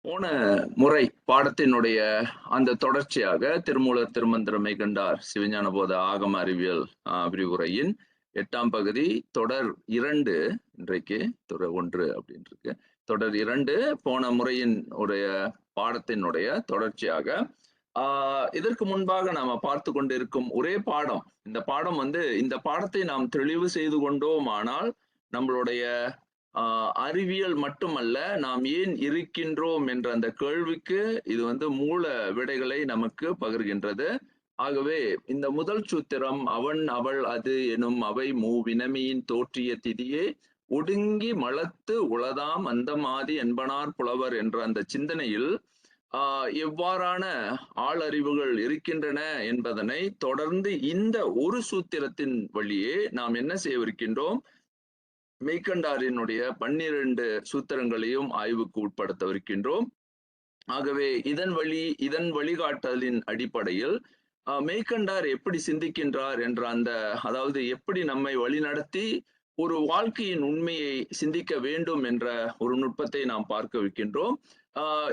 போன முறை பாடத்தினுடைய அந்த தொடர்ச்சியாக திருமூலர் திருமந்திரம் மெய்கண்டார் சிவஞான போத ஆகம அறிவியல் விரிவுரையின் 8ஆம் பகுதி தொடர் 2 இன்றைக்கு தொடர் 1 அப்படின்னு இருக்கு. தொடர் 2 போன முறையின் உடைய பாடத்தினுடைய தொடர்ச்சியாக இதற்கு முன்பாக நாம பார்த்து கொண்டிருக்கும் ஒரே பாடம். இந்த பாடத்தை நாம் தெளிவு செய்து கொண்டோம் ஆனால் நம்மளுடைய அறிவியல் மட்டுமல்ல, நாம் ஏன் இருக்கின்றோம் என்ற அந்த கேள்விக்கு இது மூல விடைகளை நமக்கு பகிர்கின்றது. ஆகவே இந்த முதல் சூத்திரம் அவன் அவள் அது எனும் அவை வினமியின் தோற்றிய திதியே ஒடுங்கி மலத்து உளதாம் அந்தமாதி என்பனார் புலவர் என்ற அந்த சிந்தனையில் எவ்வாறான ஆளறிவுகள் இருக்கின்றன என்பதனை தொடர்ந்து இந்த ஒரு சூத்திரத்தின் வழியே நாம் என்ன செய்யவிருக்கின்றோம், மெய்கண்டாரினுடைய 12 சூத்திரங்களையும் ஆய்வுக்கு உட்படுத்தவிருக்கின்றோம். ஆகவே இதன் வழிகாட்டலின் அடிப்படையில் மெய்கண்டார் எப்படி சிந்திக்கின்றார் என்ற அதாவது எப்படி நம்மை வழிநடத்தி ஒரு வாழ்க்கையின் உண்மையை சிந்திக்க வேண்டும் என்ற ஒரு நுட்பத்தை நாம் பார்க்க இருக்கின்றோம்.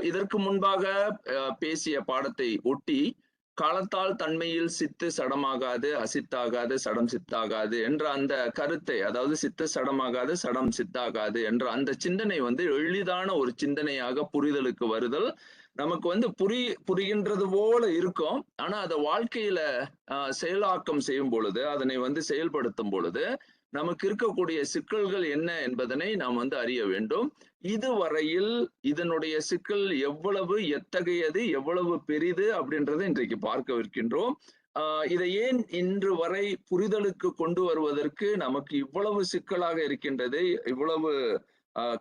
இதற்கு முன்பாக பேசிய பாடத்தை ஒட்டி காலத்தால் தன்மையில் சித்து சடமாகாது, அசித்தாகாது, சடம் சித்தாகாது என்ற அந்த கருத்தை, அதாவது சித்து சடமாகாது, சடம் சித்தாகாது என்ற அந்த சிந்தனை எளிதான ஒரு சிந்தனையாக புரிதலுக்கு வருதல் நமக்கு புரிகின்றது போல இருக்கும். ஆனா அதை வாழ்க்கையில செயலாக்கம் செய்யும் பொழுது, அதனை செயல்படுத்தும் பொழுது நமக்கு இருக்கக்கூடிய சிக்கல்கள் என்ன என்பதனை நாம் அறிய வேண்டும். இதுவரையில் இதனுடைய சிக்கல் எவ்வளவு எத்தகையது, எவ்வளவு பெரிது அப்படின்றத இன்றைக்கு பார்க்கவிருக்கின்றோம். இதை ஏன் இன்று வரை புரிதலுக்கு கொண்டு வருவதற்கு நமக்கு இவ்வளவு சிக்கலாக இருக்கின்றது, இவ்வளவு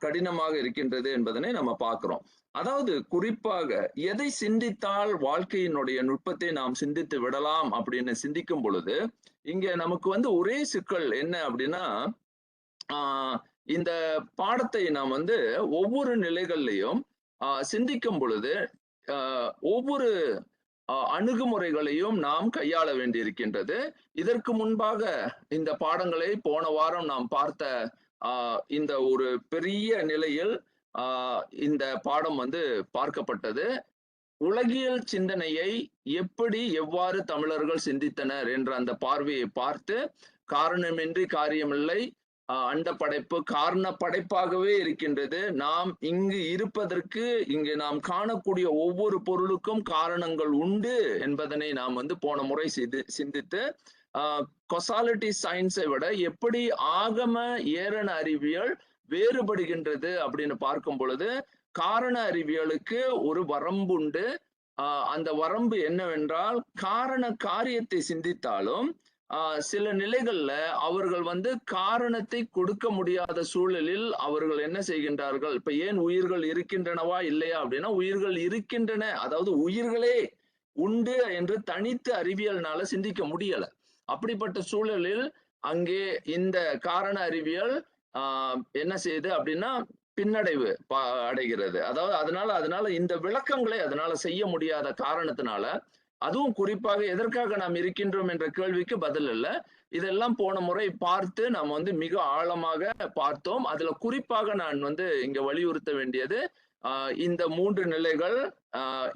கடினமாக இருக்கின்றது என்பதனை நம்ம பார்க்கிறோம். அதாவது குறிப்பாக எதை சிந்தித்தால் வாழ்க்கையினுடைய நுட்பத்தை நாம் சிந்தித்து விடலாம் அப்படின்னு சிந்திக்கும் பொழுது இங்க நமக்கு ஒரே சிக்கல் என்ன அப்படின்னா, இந்த பாடத்தை நாம் ஒவ்வொரு நிலைகள்லையும் சிந்திக்கும் பொழுது ஒவ்வொரு அணுகுமுறைகளையும் நாம் கையாள வேண்டியிருக்கின்றது. இதற்கு முன்பாக இந்த பாடங்களை போன வாரம் நாம் பார்த்த இந்த ஒரு பெரிய நிலையில் இந்த பாடம் பார்க்கப்பட்டது. உலகியல் சிந்தனையை எவ்வாறு தமிழர்கள் சிந்தித்தனர் என்ற அந்த பார்வையை பார்த்து, காரணமின்றி காரியமில்லை, அண்ட படைப்பு காரண படைப்பாகவே இருக்கின்றது, நாம் இங்கு இருப்பதற்கு இங்கு நாம் காணக்கூடிய ஒவ்வொரு பொருளுக்கும் காரணங்கள் உண்டு என்பதனை நாம் போன முறை சிந்தித்து கொசாலிட்டி சயின்ஸை விட எப்படி ஆகம ஏரண அறிவியல் வேறுபடுகின்றது அப்படின்னு பார்க்கும் பொழுது, காரண அறிவியலுக்கு ஒரு வரம்பு உண்டு. அந்த வரம்பு என்னவென்றால், காரண காரியத்தை சிந்தித்தாலும் சில நிலைகள்ல அவர்கள் காரணத்தை கொடுக்க முடியாத சூழலில் அவர்கள் என்ன செய்கின்றார்கள், இப்ப ஏன் உயிர்கள் இருக்கின்றனவா இல்லையா அப்படின்னா, உயிர்கள் இருக்கின்றன, அதாவது உயிர்களே உண்டு என்று தனித்து அறிவியல்னால சிந்திக்க முடியல. அப்படிப்பட்ட சூழலில் அங்கே இந்த காரண அறிவியல் என்ன செய்யுது அப்படின்னா பின்னடைவு அடைகிறது. அதாவது அதனால இந்த விளக்கங்களை அதனால செய்ய முடியாத காரணத்தினால, அதுவும் குறிப்பாக எதற்காக நாம் இருக்கின்றோம் என்ற கேள்விக்கு பதில் இல்லை. இதெல்லாம் போன முறை பார்த்து நாம் மிக ஆழமாக பார்த்தோம். அதுல குறிப்பாக நான் இங்க வலியுறுத்த வேண்டியது இந்த 3 நிலைகள்.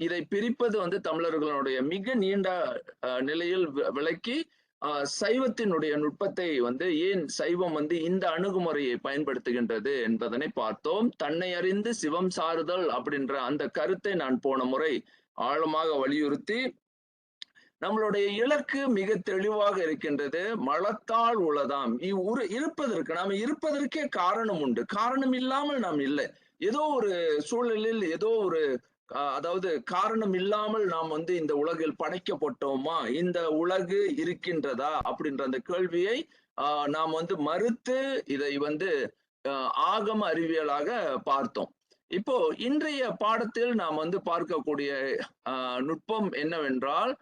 இதை பிரிப்பது தமிழர்களுடைய மிக நீண்ட நிலையில் விளக்கி சைவத்தினுடைய நுட்பத்தை ஏன் சைவம் இந்த அணுகுமுறையை பயன்படுத்துகின்றது என்பதனை பார்த்தோம். தன்னை அறிந்து சிவம் சாருதல் அப்படின்ற அந்த கருத்தை நான் போன முறை ஆழமாக வலியுறுத்தி, நம்மளுடைய இலக்கு மிக தெளிவாக இருக்கின்றது. மலத்தால் உளதாம் இருப்பதற்கு, நாம் இருப்பதற்கே காரணம் உண்டு, காரணம் இல்லாமல் நாம் இல்லை. ஏதோ ஒரு சூழலில் ஏதோ ஒரு அதாவது காரணம் இல்லாமல் நாம் இந்த உலகில் படைக்கப்பட்டோமா, இந்த உலகு இருக்கின்றதா அப்படின்ற அந்த கேள்வியை நாம் மறுத்து இதை ஆகம அறிவியலாக பார்த்தோம். இப்போ இன்றைய பாடத்தில் நாம் பார்க்கக்கூடிய நுட்பம் என்னவென்றால்,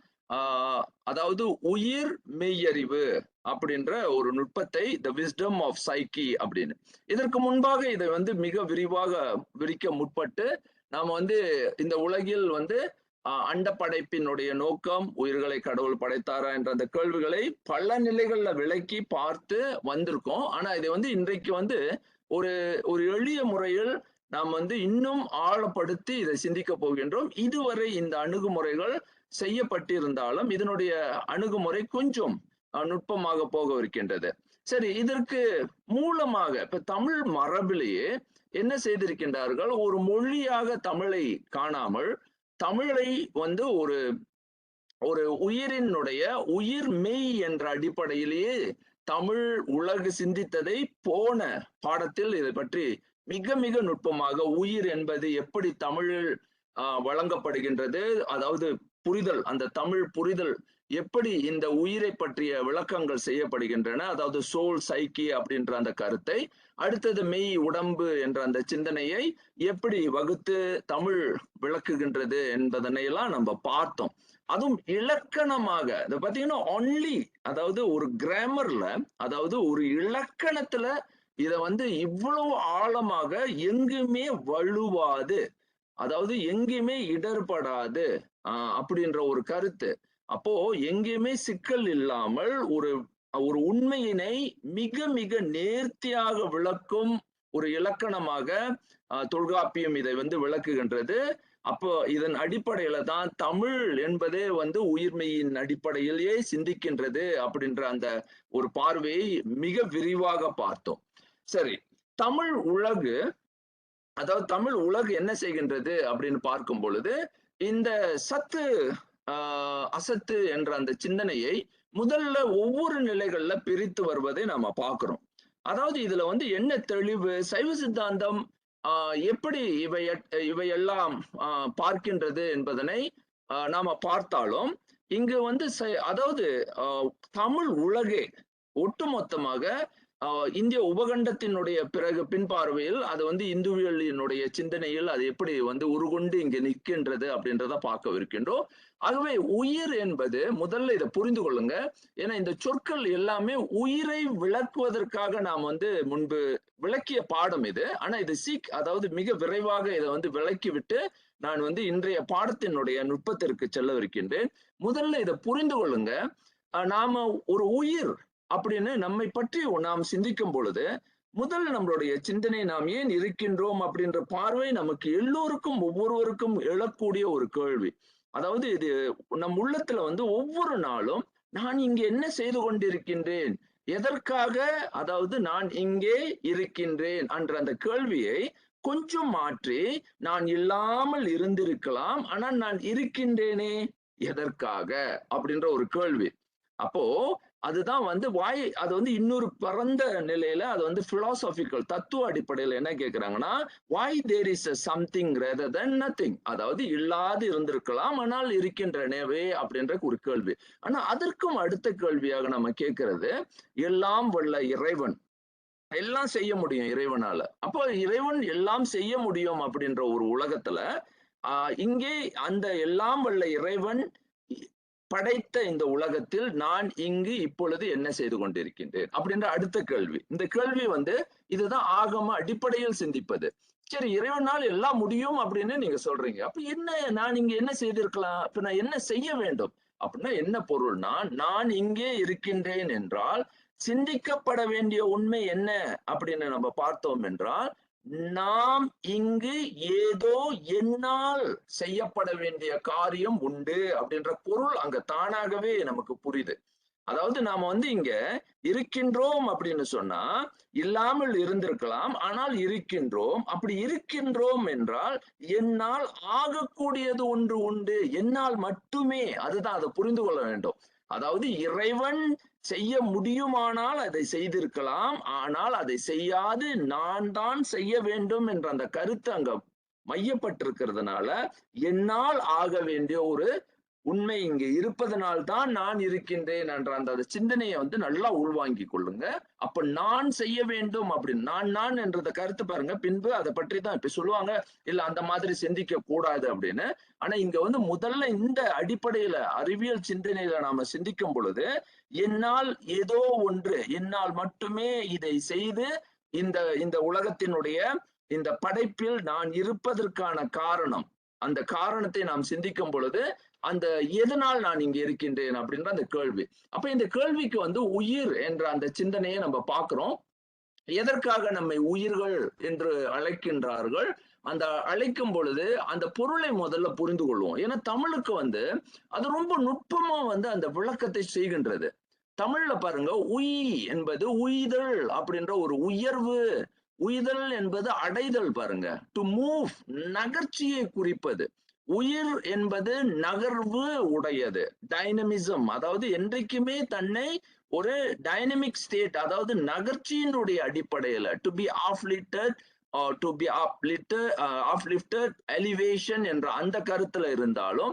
அதாவது உயிர் மெய்யறிவு அப்படின்ற ஒரு நுட்பத்தை, த விஸ்டம் ஆஃப் சைக்கி அப்படின்னு. இதற்கு முன்பாக இதை மிக விரிவாக விரிக்க முற்பட்டு நாம இந்த உலகில் அண்ட படைப்பினுடைய நோக்கம், உயிர்களை கடவுள் படைத்தாரா என்ற அந்த கேள்விகளை பல நிலைகள்ல விளக்கி பார்த்து வந்திருக்கோம். ஆனா இதை இன்றைக்கு ஒரு எளிய முறையில் நாம் வந்து இன்னும் ஆழப்படுத்தி இதை சிந்திக்க போகின்றோம். இதுவரை இந்த அணுகுமுறைகள் செய்யப்பட்டிருந்தாலும் இதனுடைய அணுகுமுறை கொஞ்சம் நுட்பமாக போகவிருக்கின்றது. சரி, இதற்கு மூலமாக இப்ப தமிழ் மரபிலேயே என்ன செய்திருக்கின்றார்கள், ஒரு மொழியாக தமிழை காணாமல் தமிழை வந்து ஒரு ஒரு உயிரினுடைய உயிர் மெய் என்ற அடிப்படையிலேயே தமிழ் உலகு சிந்தித்ததை போன பாடத்தில் இதை பற்றி மிக மிக நுட்பமாக உயிர் என்பது எப்படி தமிழில் வழங்கப்படுகின்றது, அதாவது புரிதல், அந்த தமிழ் புரிதல் எப்படி இந்த உயிரை பற்றிய விளக்கங்கள் செய்யப்படுகின்றன, அதாவது சோல் சைக்கி அப்படின்ற அந்த கருத்தை, அடுத்தது மெய் உடம்பு என்ற அந்த சிந்தனையை எப்படி வகுத்து தமிழ் விளக்குகின்றது என்பதனை எல்லாம் நம்ம பார்த்தோம். அதுவும் இலக்கணமாக இதை பார்த்தீங்கன்னா ஒன்லி, அதாவது ஒரு கிராமர்ல, அதாவது ஒரு இலக்கணத்துல இத வந்து இவ்வளவு ஆழமாக எங்குமே வழுவாது, அதாவது எங்கேயுமே இடர்படாது அப்படின்ற ஒரு கருத்து. அப்போ எங்கேயுமே சிக்கல் இல்லாமல் ஒரு ஒரு உண்மையினை மிக மிக நேர்த்தியாக விளக்கும் ஒரு இலக்கணமாக தொல்காப்பியம் இதை வந்து விளக்குகின்றது. அப்போ இதன் அடிப்படையில தான் தமிழ் என்பதே வந்து உயிர்மெயின் அடிப்படையிலேயே சிந்திக்கின்றது அப்படின்ற அந்த ஒரு பார்வையை மிக விரிவாக பார்த்தோம். சரி, தமிழ் உலகு, அதாவது தமிழ் உலகு என்ன செய்கின்றது அப்படின்னு பார்க்கும் பொழுது, இந்த சத்து அசத்து என்ற அந்த சிந்தனையை முதல்ல ஒவ்வொரு நிலைகள்ல பிரித்து வருவதை நாம பார்க்கிறோம். அதாவது இதுல வந்து என்ன தெளிவு, சைவ சித்தாந்தம் எப்படி இவையெல்லாம் பார்க்கின்றது என்பதனை நாம பார்த்தாலும், இங்கு வந்து அதாவது தமிழ் உலகே ஒட்டுமொத்தமாக இந்திய உபகண்டத்தினுடைய பிறகு பின்பார்வையில் அது வந்து இந்துவியலினுடைய சிந்தனையில் அது எப்படி வந்து உருகொண்டு இங்கு நிற்கின்றது அப்படின்றத பார்க்கவிருக்கின்றோம். ஆகவே உயிர் என்பது, முதல்ல இதை புரிந்து கொள்ளுங்க, ஏன்னா இந்த சொற்கள் எல்லாமே உயிரை விளக்குவதற்காக நாம் வந்து முன்பு விளக்கிய பாடம் இது. ஆனா இது அதாவது மிக விரைவாக இதை வந்து விளக்கிவிட்டு நான் வந்து இன்றைய பாடத்தினுடைய நுட்பத்திற்கு செல்லவிருக்கின்றேன். முதல்ல இதை புரிந்து கொள்ளுங்க. நாம ஒரு உயிர் அப்படின்னு நம்மை பற்றி நாம் சிந்திக்கும் பொழுது முதல் நம்மளுடைய சிந்தனை, நாம் ஏன் இருக்கின்றோம் அப்படின்ற பார்வை நமக்கு எல்லோருக்கும் ஒவ்வொருவருக்கும் எழக்கூடிய ஒரு கேள்வி. அதாவது இது நம் உள்ளத்துல வந்து ஒவ்வொரு நாளும் நான் இங்கே என்ன செய்து கொண்டிருக்கின்றேன், எதற்காக, அதாவது நான் இங்கே இருக்கின்றேன் என்ற அந்த கேள்வியை கொஞ்சம் மாற்றி நான் இல்லாமல் இருந்திருக்கலாம், ஆனால் நான் இருக்கின்றேனே எதற்காக அப்படின்ற ஒரு கேள்வி. அப்போ அதுதான் வந்து அது வந்து இன்னொரு பரந்த நிலையில அது வந்து பிலாசாபிக்கல் தத்துவ அடிப்படையில் என்ன கேட்கிறாங்கன்னா, why there is a something rather than nothing, அதாவது இல்லாது இருந்திருக்கலாம் ஆனால் இருக்கின்றனவே அப்படின்ற ஒரு கேள்வி. ஆனா அதற்கும் அடுத்த கேள்வியாக நம்ம கேட்கிறது, எல்லாம் வல்ல இறைவன் எல்லாம் செய்ய முடியும் இறைவனால. அப்போ இறைவன் எல்லாம் செய்ய முடியும் அப்படின்ற ஒரு உலகத்துல இங்கே அந்த எல்லாம் வல்ல இறைவன் படைத்த இந்த உலகத்தில் நான் இங்கு இப்பொழுது என்ன செய்து கொண்டிருக்கின்றேன் அப்படின்ற அடுத்த கேள்வி. இந்த கேள்வி வந்து இதுதான் ஆகம அடிப்படையில் சிந்திப்பது. சரி, இறைவனால் எல்லாம் முடியும் அப்படின்னு நீங்க சொல்றீங்க, அப்ப என்ன, நான் இங்க என்ன செய்திருக்கலாம், அப்ப நான் என்ன செய்ய வேண்டும் அப்படின்னா என்ன பொருள்னா, நான் இங்கே இருக்கின்றேன் என்றால் சிந்திக்கப்பட வேண்டிய உண்மை என்ன அப்படின்னு நம்ம பார்த்தோம் என்றால், நாம் இங்கு ஏதோ என்னால் செய்யப்பட வேண்டிய காரியம் உண்டு அப்படின்ற பொருள் அங்க தானாகவே நமக்கு புரியுது. அதாவது நாம வந்து இங்க இருக்கின்றோம் அப்படின்னு சொன்னா இல்லாமல் இருந்திருக்கலாம், ஆனால் இருக்கின்றோம். அப்படி இருக்கின்றோம் என்றால் என்னால் ஆகக்கூடியது ஒன்று உண்டு, என்னால் மட்டுமே. அதுதான், அதை புரிந்து கொள்ள வேண்டும். அதாவது இறைவன் செய்ய முடியுமானால் அதை செய்திருக்கலாம், ஆனால் அதை செய்யாது நான் தான் செய்ய வேண்டும் என்ற அந்த கருத்து அங்க மையப்பட்டிருக்கிறதுனால என்னால் ஆக வேண்டிய ஒரு உண்மை இங்க இருப்பதனால்தான் நான் இருக்கின்றேன் என்ற அந்த சிந்தனையை வந்து நல்லா உள்வாங்கி கொள்ளுங்க. அப்ப நான் செய்ய வேண்டும் அப்படின்னு நான் என்றத கருத்து பாருங்க. பின்பு அதை பற்றி தான் இப்ப சொல்லுவாங்க, இல்ல அந்த மாதிரி சிந்திக்க கூடாது அப்படின்னு. ஆனா இங்க வந்து முதல்ல இந்த அடிப்படையில அறிவியல் சிந்தனையில நாம சிந்திக்கும் பொழுது, என்னால் ஏதோ ஒன்று, என்னால் மட்டுமே இதை செய்து இந்த உலகத்தினுடைய இந்த படைப்பில் நான் இருப்பதற்கான காரணம், அந்த காரணத்தை நாம் சிந்திக்கும் பொழுது அந்த எதனால் நான் இங்க இருக்கின்றேன் அப்படின்ற அந்த கேள்வி. அப்ப இந்த கேள்விக்கு வந்து உயிர் என்ற அந்த சிந்தனையை நம்ம பார்க்கிறோம். எதற்காக நம்மை உயிர்கள் என்று அழைக்கின்றார்கள்? அந்த அழைக்கும் பொழுது அந்த பொருளை முதல்ல புரிந்து கொள்வோம். ஏன்னா தமிழுக்கு அது ரொம்ப நுட்பமா அந்த விளக்கத்தை செய்கின்றது. தமிழ்ல பாருங்க, உய் என்பது உய்தல் அப்படின்ற ஒரு உயர்வு. உய்தல் என்பது அடைதல் பாருங்க. டு மூவ், நகர்ச்சியை குறிப்பது. உயிர் என்பது நகர்வு உடையது, டைனமிசம். அதாவது என்றைக்குமே தன்னை ஒரு டைனமிக் ஸ்டேட், அதாவது நகர்ச்சியினுடைய அடிப்படையில to be uplifted, to be uplifted, elevation என்ற அந்த கருத்துல இருந்தாலும்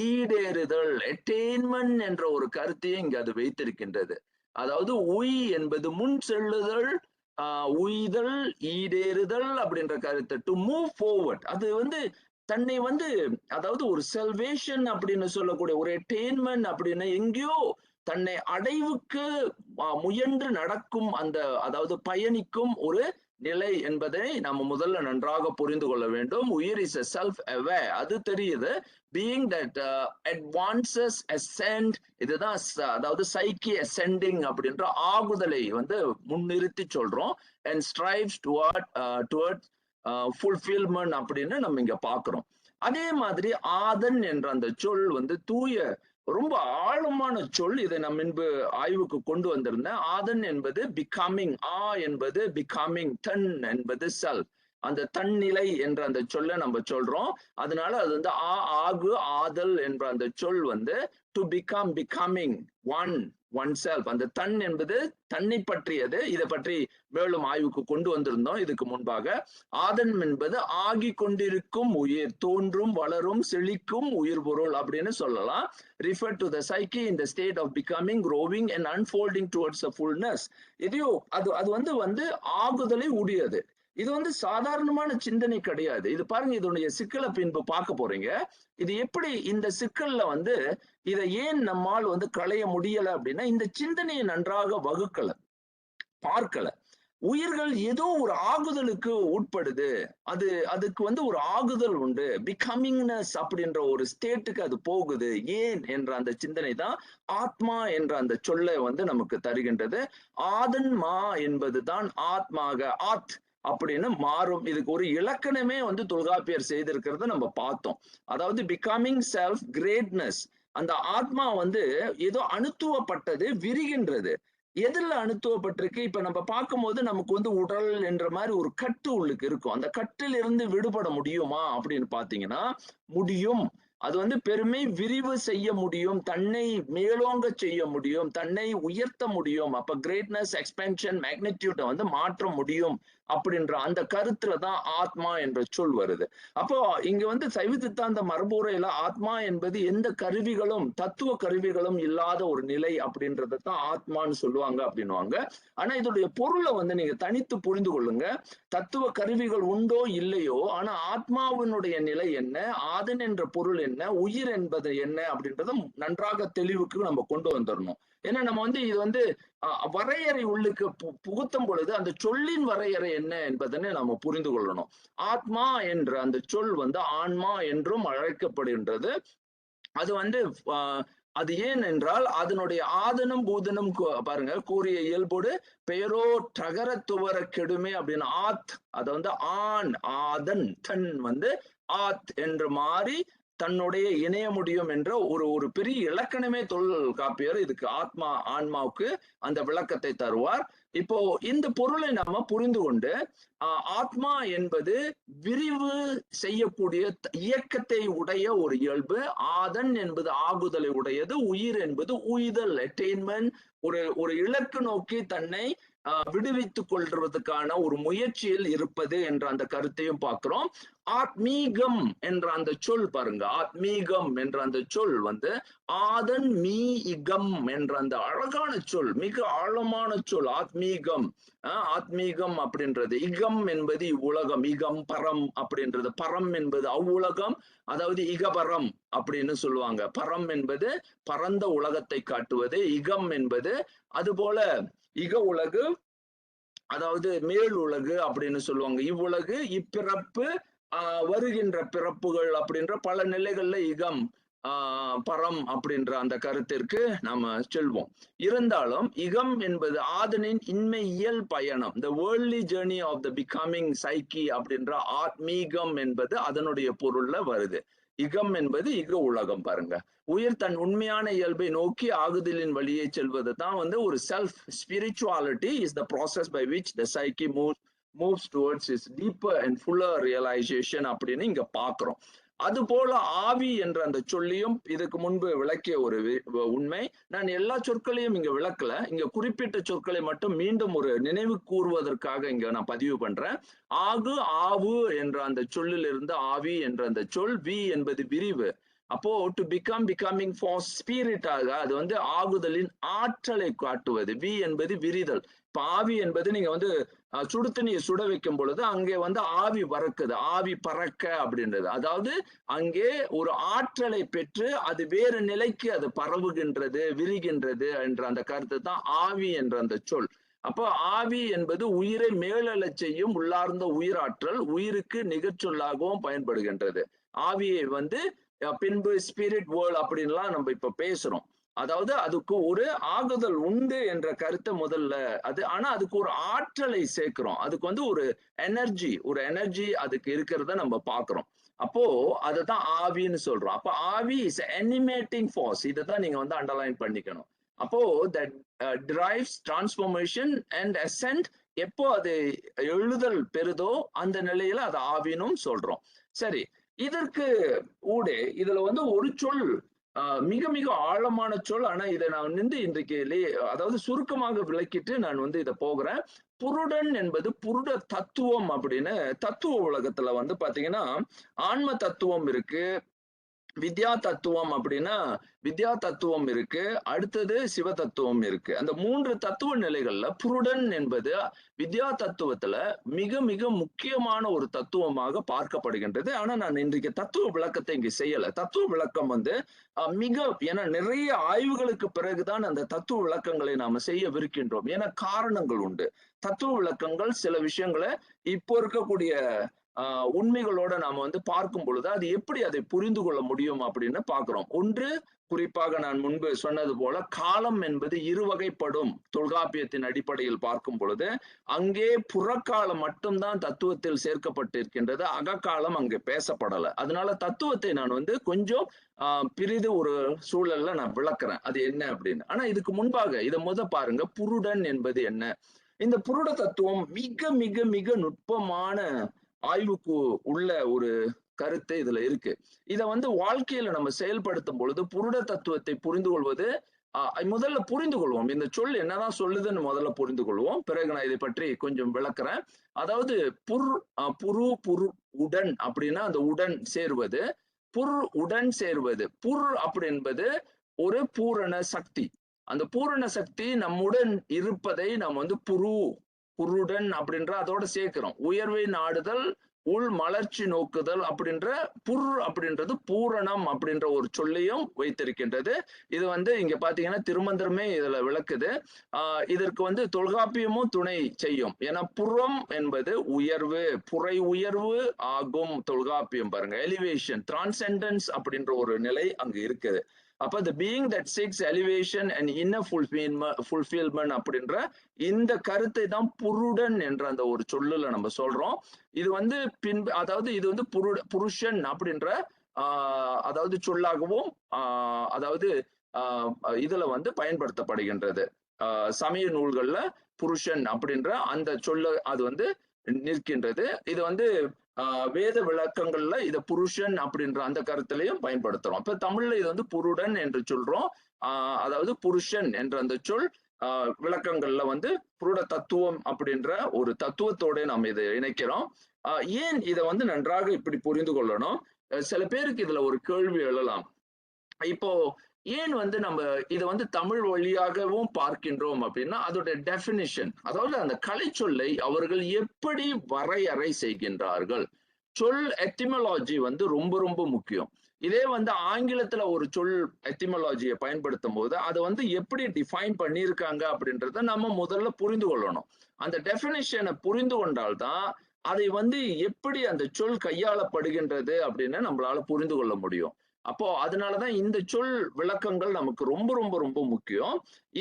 ஈடேறுதல், அட்டெயின்மென்ட் என்ற ஒரு கருத்தையும் இங்க அது வைத்திருக்கின்றது. அதாவது உய் என்பது முன் செல்லுதல், உய்தல், ஈடேறுதல் அப்படின்ற கருத்து. டு மூவ் ஃபார்வர்ட், அது தன்னை அதாவது ஒரு செல்வேஷன் அப்படின்னு சொல்லக்கூடிய ஒரு அட்டெயின்மென்ட் அப்படின்னு எங்கேயோ தன்னை அடைவுக்கு முயன்று நடக்கும் அதாவது பயணிக்கும் ஒரு நிலை என்பதை நம்ம முதல்ல நன்றாக புரிந்து கொள்ள வேண்டும். உயிர் இஸ் a self aware, அது தெரியுது. being that advances ascend, இதுதான் அதாவது சைக்கி ascending அப்படின்ற ஆகுதலை முன்னிறுத்தி சொல்றோம். and strives toward fulfillment அப்படின்னு நம்ம இங்க பாக்குறோம். அதே மாதிரி ஆதன் என்ற அந்த சொல் தூய, ரொம்ப ஆழமான சொல். இதை நான் முன்பு ஆய்வுக்கு கொண்டு வந்திருந்தேன். ஆதன் என்பது பிகமிங், என்பது பிகமிங், தன் என்பது செல்ஃப், அந்த தன்னிலை என்ற அந்த சொல்ல நம்ம சொல்றோம். அதனால அது ஆகு, ஆதல் என்ற அந்த சொல் to become, becoming one self. அந்த தன் என்பது தன்னை பற்றியது. இதை பற்றி மேலும் ஆய்வுக்கு கொண்டு வந்திருந்தோம் இதுக்கு முன்பாக. ஆதன் என்பது ஆகி கொண்டிருக்கும் உயிர், தோன்றும், வளரும், செழிக்கும் உயிர் பொருள் அப்படின்னு சொல்லலாம். refer to the psyche in the state of becoming, growing and unfolding towards the fullness. இதையோ அது ஆகுதலை உடையது. இது சாதாரணமான சிந்தனை கிடையாது. இது பாருங்க, இதனுடைய சிக்கலை பின்பு பார்க்க போறீங்க. இது எப்படி இந்த சிக்கல்ல இதை ஏன் நம்மால் களைய முடியல அப்படின்னா, இந்த சிந்தனையை நன்றாக வகுக்கல, பார்க்கல. உயிர்கள் ஏதோ ஒரு ஆகுதலுக்கு உட்படுது. அதுக்கு ஒரு ஆகுதல் உண்டு, பிகமிங்னஸ் அப்படின்ற ஒரு ஸ்டேட்டுக்கு அது போகுது. ஏன் என்ற அந்த சிந்தனை தான் ஆத்மா என்ற அந்த சொல்லை நமக்கு தருகின்றது. ஆதன்மா என்பதுதான் ஆத்மாக, ஆத் அப்படின்னு மாறும். இதுக்கு ஒரு இலக்கணமே தொல்காப்பியர் செய்திருக்கிறத நம்ம பார்த்தோம். அதாவது பிகமிங் செல்ஃப், கிரேட்னஸ். அந்த ஆத்மா ஏதோ அணுத்துவப்பட்டது, விரிகின்றது. எதுல அணுத்துவப்பட்டிருக்கு? இப்ப நம்ம பார்க்கும்போது நமக்கு உடல் என்ற மாதிரி ஒரு கட்டு உள்ளுக்கு இருக்கும். அந்த கட்டில் இருந்து விடுபட முடியுமா அப்படின்னு பாத்தீங்கன்னா முடியும். அது பெருமை விரிவு செய்ய முடியும், தன்னை மேலோங்க செய்ய முடியும், தன்னை உயர்த்த முடியும். அப்ப கிரேட்னஸ், எக்ஸ்பென்ஷன், மேக்னிடியூட்டை மாற்ற முடியும் அப்படின்ற அந்த கருத்துலதான் ஆத்மா என்ற சொல் வருது. அப்போ இங்க சைவ சித்தாந்த மரபுரையில ஆத்மா என்பது எந்த கருவிகளும், தத்துவ கருவிகளும் இல்லாத ஒரு நிலை அப்படின்றதான் ஆத்மான்னு சொல்லுவாங்க அப்படின்னுவாங்க. ஆனா இதோடைய பொருளை நீங்க தனித்து புரிந்து கொள்ளுங்க. தத்துவ கருவிகள் உண்டோ இல்லையோ, ஆனா ஆத்மாவினுடைய நிலை என்ன, ஆதன் என்ற பொருள் என்ன, உயிர் என்பது என்ன அப்படின்றத நன்றாக தெளிவுக்கு நம்ம கொண்டு வந்துடணும். ஏன்னா நம்ம இது வரையறை உள்ளுக்கு புகுத்தும் பொழுது அந்த சொல்லின் வரையறை என்ன என்பதனை நம்ம புரிந்து கொள்ளணும். ஆத்மா என்ற அந்த சொல் ஆன்மா என்றும் அழைக்கப்படுகின்றது. அது அது ஏன் என்றால் அதனுடைய ஆதனும் பூதனும் பாருங்க, கூறிய இயல்போடு பெயரோ டகர துவர கெடுமே அப்படின்னு ஆத், அதை ஆண், ஆதன், தன் ஆத் என்று மாறி தன்னுடைய இணைய முடியும் என்ற ஒரு பெரிய இலக்கணமே தொல்காப்பியர் இதுக்கு ஆன்மாவுக்கு அந்த விளக்கத்தை தருவார். இப்போ இந்த பொருளை நாம புரிந்து கொண்டு, ஆத்மா என்பது விரிவு செய்யக்கூடிய இயக்கத்தை உடைய ஒரு இயல்பு, ஆதன் என்பது ஆகுதலை உடையது, உயிர் என்பது உய்தல், அட்டைன்மெண்ட், ஒரு இலக்கு நோக்கி தன்னை விடுவித்துக் கொள்வதற்கான ஒரு முயற்சியில் இருப்பது என்ற அந்த கருத்தையும் பார்க்கிறோம். ஆத்மீகம் என்ற அந்த சொல் பாருங்க, ஆத்மீகம் என்ற அந்த சொல் ஆதன் மீ இகம் என்ற அந்த அழகான சொல், மிக ஆழமான சொல் ஆத்மீகம். ஆத்மீகம் அப்படின்றது, இகம் என்பது இவ்வுலகம், இகம் பரம் அப்படின்றது, பரம் என்பது அவ்வுலகம், அதாவது இகபரம் அப்படின்னு சொல்லுவாங்க. பரம் என்பது பரந்த உலகத்தை காட்டுவது, இகம் என்பது அதுபோல இக உலகு, அதாவது மேல் உலகு அப்படின்னு சொல்லுவாங்க. இவ்வுலகு, இப்பிறப்பு, வருகின்ற பிறப்புகள் அப்படின்ற பல நிலைகள்ல இகம், பரம் அப்படின்ற அந்த கருத்திற்கு நாம செல்வோம். இருந்தாலும் இகம் என்பது ஆதனின் இன்மையியல் பயணம், the worldly journey of the becoming psyche அப்படின்ற ஆத்மீகம் என்பது அதனுடைய பொருள்ல வருது. இகம் என்பது இக உலகம். பாருங்க, உயிர் தன் உண்மையான இயல்பை நோக்கி ஆகுதலின் வழியே செல்வது தான் வந்து ஒரு self spirituality is the process by which the psyche moves towards is deeper and fuller realization அப்படின்னு இங்க பாக்குறோம். அதுபோல ஆவி என்ற அந்த சொல்லியும் இதுக்கு முன்பு விளக்கிய ஒரு உண்மை. நான் எல்லா சொற்களையும் இங்க விளக்கல, இங்க குறிப்பிட்ட சொற்களை மட்டும் மீண்டும் ஒரு நினைவு கூறுவதற்காக இங்க நான் பதிவு பண்றேன். ஆகு ஆவு என்ற அந்த சொல்லில் இருந்து ஆவி என்ற அந்த சொல், வி என்பது விரிவு. அப்போ டு பிகமிங் ஃபார் ஸ்பிரிட் ஆக அது வந்து ஆகுதலின் ஆற்றலை காட்டுவது. வி என்பது விரிதல். இப்ப ஆவி என்பது நீங்க வந்து சுடு தண்ணியை சுட வைக்கும் பொழுது அங்கே வந்து ஆவி பறக்குது, ஆவி பறக்க அப்படின்றது. அதாவது அங்கே ஒரு ஆற்றலை பெற்று அது வேறு நிலைக்கு அது பரவுகின்றது, விரிகின்றது என்ற அந்த கருத்து தான் ஆவி என்ற அந்த சொல். அப்போ ஆவி என்பது உயிரை மேலெழச் செய்யும் உள்ளார்ந்த உயிராற்றல், உயிருக்கு நிகர்ச்சொல்லாகவும் பயன்படுகின்றது. ஆவியை வந்து பின்பு ஸ்பிரிட் வேர்ல்ட் அப்படின்லாம் நம்ம இப்ப பேசுறோம். அதாவது அதுக்கு ஒரு ஆகுதல் உண்டு என்ற கருத்தை முதல்ல அது, ஆனா அதுக்கு ஒரு ஆற்றலை சேர்க்கிறோம். அதுக்கு வந்து ஒரு எனர்ஜி அதுக்கு இருக்கிறத நம்ம பாக்குறோம். அப்போ அதுதான் ஆவின்னு சொல்றோம். அப்ப ஆவி இஸ் அனிமேட்டிங் ஃபோர்ஸ். இதை தான் நீங்க வந்து அண்டர்லைன் பண்ணிக்கணும். அப்போ that drives transformation and ascent. எப்போ அது எழுதல் பெறுதோ அந்த நிலையில அது ஆவினும் சொல்றோம். சரி, இதற்கு ஊடே இதுல வந்து ஒரு சொல் மிக மிக ஆழமான சொல். ஆனா இதை நான் வந்து இன்றைக்கு அதாவது சுருக்கமாக விளக்கிட்டு நான் வந்து இதை போகிறேன். புருடன் என்பது புருட தத்துவம் அப்படின்னு தத்துவ உலகத்துல வந்து பாத்தீங்கன்னா ஆன்ம தத்துவம் இருக்கு, வித்யா தத்துவம் அப்படின்னா வித்யா தத்துவம் இருக்கு, அடுத்தது சிவ தத்துவம் இருக்கு. அந்த 3 தத்துவ நிலைகள்ல புருடன் என்பது வித்யா தத்துவத்துல மிக மிக முக்கியமான ஒரு தத்துவமாக பார்க்கப்படுகின்றது. ஆனா நான் இன்றைக்கு தத்துவ விளக்கத்தை இங்க செய்யல. தத்துவ விளக்கம் வந்து மிக, ஏன்னா நிறைய ஆய்வுகளுக்கு பிறகுதான் அந்த தத்துவ விளக்கங்களை நாம செய்யவிருக்கின்றோம். ஏன்னா காரணங்கள் உண்டு. தத்துவ விளக்கங்கள் சில விஷயங்களை இப்போ இருக்கக்கூடிய உண்மைகளோட நாம வந்து பார்க்கும் பொழுது அது எப்படி அதை புரிந்து கொள்ள முடியும் அப்படின்னு பாக்குறோம். ஒன்று, குறிப்பாக நான் முன்பு சொன்னது போல காலம் என்பது இருவகைப்படும். தொல்காப்பியத்தின் அடிப்படையில் பார்க்கும் பொழுது அங்கே புறக்காலம் மட்டும்தான் தத்துவத்தில் சேர்க்கப்பட்டிருக்கின்றது, அகக்காலம் அங்கே பேசப்படல. அதனால தத்துவத்தை நான் வந்து கொஞ்சம் பிரிது ஒரு சூழல்ல நான் விளக்குறேன் அது என்ன அப்படின்னு. ஆனா இதுக்கு முன்பாக இதை பாருங்க, புருடன் என்பது என்ன. இந்த புருட தத்துவம் மிக மிக மிக நுட்பமான ஆய்வுக்கு உள்ள ஒரு கருத்து இதுல இருக்கு. இத வந்து வாழ்க்கையில நம்ம செயல்படுத்தும் பொழுது புருட தத்துவத்தை புரிந்து கொள்வது, முதல்ல புரிந்து கொள்வோம். இந்த சொல் என்னதான் சொல்லுதுன்னு முதல்ல புரிந்து கொள்வோம். பிறகு நான் இதை பற்றி கொஞ்சம் விளக்குறேன். அதாவது புரு உடன் அப்படின்னா அந்த உடன் சேருவது, உடன் சேருவது. அப்படி என்பது ஒரு பூரண சக்தி. அந்த பூரண சக்தி நம்முடன் இருப்பதை நாம் வந்து புருடன் அப்படின்ற அதோட சேர்க்கிறோம். உயர்வை நாடுதல், உள் மலர்ச்சி நோக்குதல் அப்படின்ற அப்படின்றது பூரணம் அப்படின்ற ஒரு சொல்லையும் வைத்திருக்கின்றது. இது வந்து இங்க பாத்தீங்கன்னா திருமந்திரமே இதுல விளக்குது. இதற்கு வந்து தொல்காப்பியமும் துணை செய்யும். ஏன்னா புறம் என்பது உயர்வு, புரை உயர்வு ஆகும். தொல்காப்பியம் பாருங்க, எலிவேஷன், டிரான்செண்டன்ஸ் அப்படின்ற ஒரு நிலை அங்கு இருக்குது. அப்ப the being that seeks elevation and inner fulfillment அப்படின்ற இந்த கருத்தை தான் புருடன் என்ற அந்த ஒரு சொல்லுல நம்ம சொல்றோம். இது வந்து அதாவது இது வந்து புருஷன் அப்படின்ற அதாவது சொல்லாகவும் அதாவது இதுல வந்து பயன்படுத்தப்படுகின்றது. சமய நூல்கள்ல புருஷன் அப்படின்ற அந்த சொல்ல அது வந்து நிற்கின்றது. இது வந்து வேத விளக்கங்கள்ல இத புருஷன் அப்படின்ற அந்த கருத்திலையும் பயன்படுத்துறோம். இப்ப தமிழ்ல இது வந்து புருடன் என்று சொல்றோம். அதாவது புருஷன் என்ற அந்த சொல் விளக்கங்கள்ல வந்து புருட தத்துவம் அப்படின்ற ஒரு தத்துவத்தோட நாம் இதை இணைக்கிறோம். ஏன் இதை வந்து நன்றாக இப்படி புரிந்து கொள்ளணும்? சில பேருக்கு இதுல ஒரு கேள்வி எழலாம். இப்போ ஏன் வந்து நம்ம இதை வந்து தமிழ் வழியாகவும் பார்க்கின்றோம் அப்படின்னா அதோட டெபினிஷன், அதாவது அந்த கலை சொல்லை அவர்கள் எப்படி வரையறை செய்கின்றார்கள். சொல் எத்திமலாஜி வந்து ரொம்ப ரொம்ப முக்கியம். இதே வந்து ஆங்கிலத்துல ஒரு சொல் எத்திமலாஜியை பயன்படுத்தும் போது அதை வந்து எப்படி டிஃபைன் பண்ணியிருக்காங்க அப்படின்றத நம்ம முதல்ல புரிந்து கொள்ளணும். அந்த டெபினிஷனை புரிந்து கொண்டால்தான் அதை வந்து எப்படி அந்த சொல் கையாளப்படுகின்றது அப்படின்னு நம்மளால புரிந்து கொள்ள முடியும். அப்போ அதனாலதான் இந்த சொல் விளக்கங்கள் நமக்கு ரொம்ப ரொம்ப ரொம்ப முக்கியம்.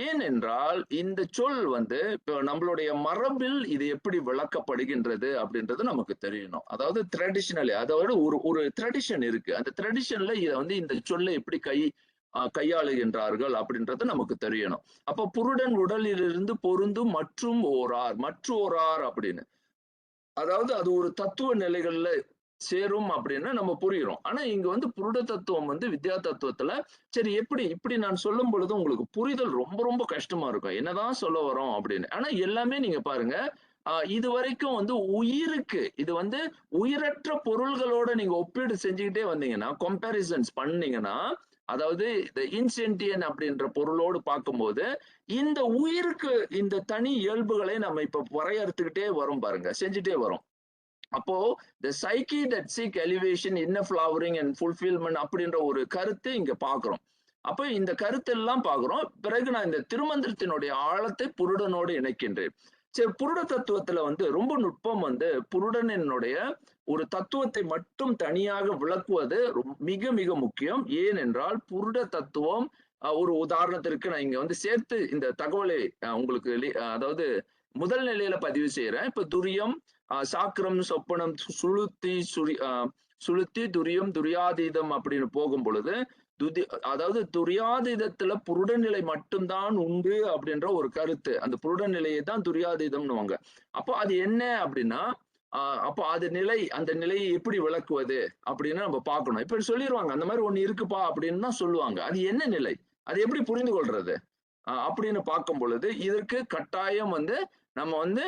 ஏனென்றால் இந்த சொல் வந்து இப்போ நம்மளுடைய மரபில் இது எப்படி விளக்கப்படுகின்றது அப்படின்றது நமக்கு தெரியணும். அதாவது ட்ரெடிஷனலி, அதாவது ஒரு ஒரு ட்ரெடிஷன் இருக்கு. அந்த ட்ரெடிஷன்ல இதை வந்து இந்த சொல்லை எப்படி கையாளுகின்றார்கள் அப்படின்றது நமக்கு தெரியணும். அப்போ புருடன் உடலிலிருந்து பொருந்தும் மற்றும் ஓரார், மற்றோரார் அப்படின்னு. அதாவது அது ஒரு தத்துவ நிலைகள்ல சேரும் அப்படின்னு நம்ம புரிகிறோம். ஆனா இங்க வந்து புருட தத்துவம் வந்து வித்யா தத்துவத்துல சரி எப்படி இப்படி நான் சொல்லும் பொழுது உங்களுக்கு புரிதல் ரொம்ப ரொம்ப கஷ்டமா இருக்கும். என்னதான் சொல்ல வரோம் அப்படின்னு. ஆனா எல்லாமே நீங்க பாருங்க, இது வரைக்கும் வந்து உயிருக்கு இது வந்து உயிரற்ற பொருள்களோட நீங்க ஒப்பீடு செஞ்சுக்கிட்டே வந்தீங்கன்னா, கம்பேரிசன்ஸ் பண்ணீங்கன்னா, அதாவது இந்த இன்சென்டியன் அப்படின்ற பொருளோடு பார்க்கும்போது, இந்த உயிருக்கு இந்த தனி இயல்புகளை நம்ம இப்ப வரையறுத்துக்கிட்டே வரோம் பாருங்க. செஞ்சுட்டே வரோம். அப்போ the psyche that seek elevation inner flowering and fulfilment அப்படின்ற ஒரு கருத்து இங்க பார்க்கிறோம். அப்போ இந்த கருத்தெல்லாம் பார்க்கிறோம். பிறகு நான் இந்த திருமந்திரத்தினுடைய ஆழத்தை புருடனோடு இணைக்கின்றேன். சரி, புருட தத்துவத்துல வந்து ரொம்ப நுட்பம் வந்து புருடனினுடைய ஒரு தத்துவத்தை மட்டும் தனியாக விளக்குவது மிக மிக முக்கியம். ஏனென்றால் புருட தத்துவம் ஒரு உதாரணத்திற்கு நான் இங்க வந்து சேர்த்து இந்த தகவலை உங்களுக்கு அதாவது முதல் நிலையில பதிவு செய்யறேன். இப்ப துரியம், சாக்கிரம், சொப்பனம், சுளுத்தி, துரியம், துரியாதீதம் அப்படின்னு போகும் பொழுது அதாவது துரியாதீதத்துல புருடநிலை மட்டும்தான் உண்டு அப்படின்ற ஒரு கருத்து. அந்த புருடநிலையை தான் துரியாதீதம்னுவாங்க. அப்போ அது என்ன அப்படின்னா, அப்போ அது நிலை, அந்த நிலையை எப்படி விளக்குவது அப்படின்னு நம்ம பார்க்கணும். இப்ப சொல்லிடுவாங்க அந்த மாதிரி ஒண்ணு இருக்குப்பா அப்படின்னு தான் சொல்லுவாங்க. அது என்ன நிலை, அது எப்படி புரிந்து கொள்றது அப்படின்னு பார்க்கும் பொழுது இதற்கு கட்டாயம் வந்து நம்ம வந்து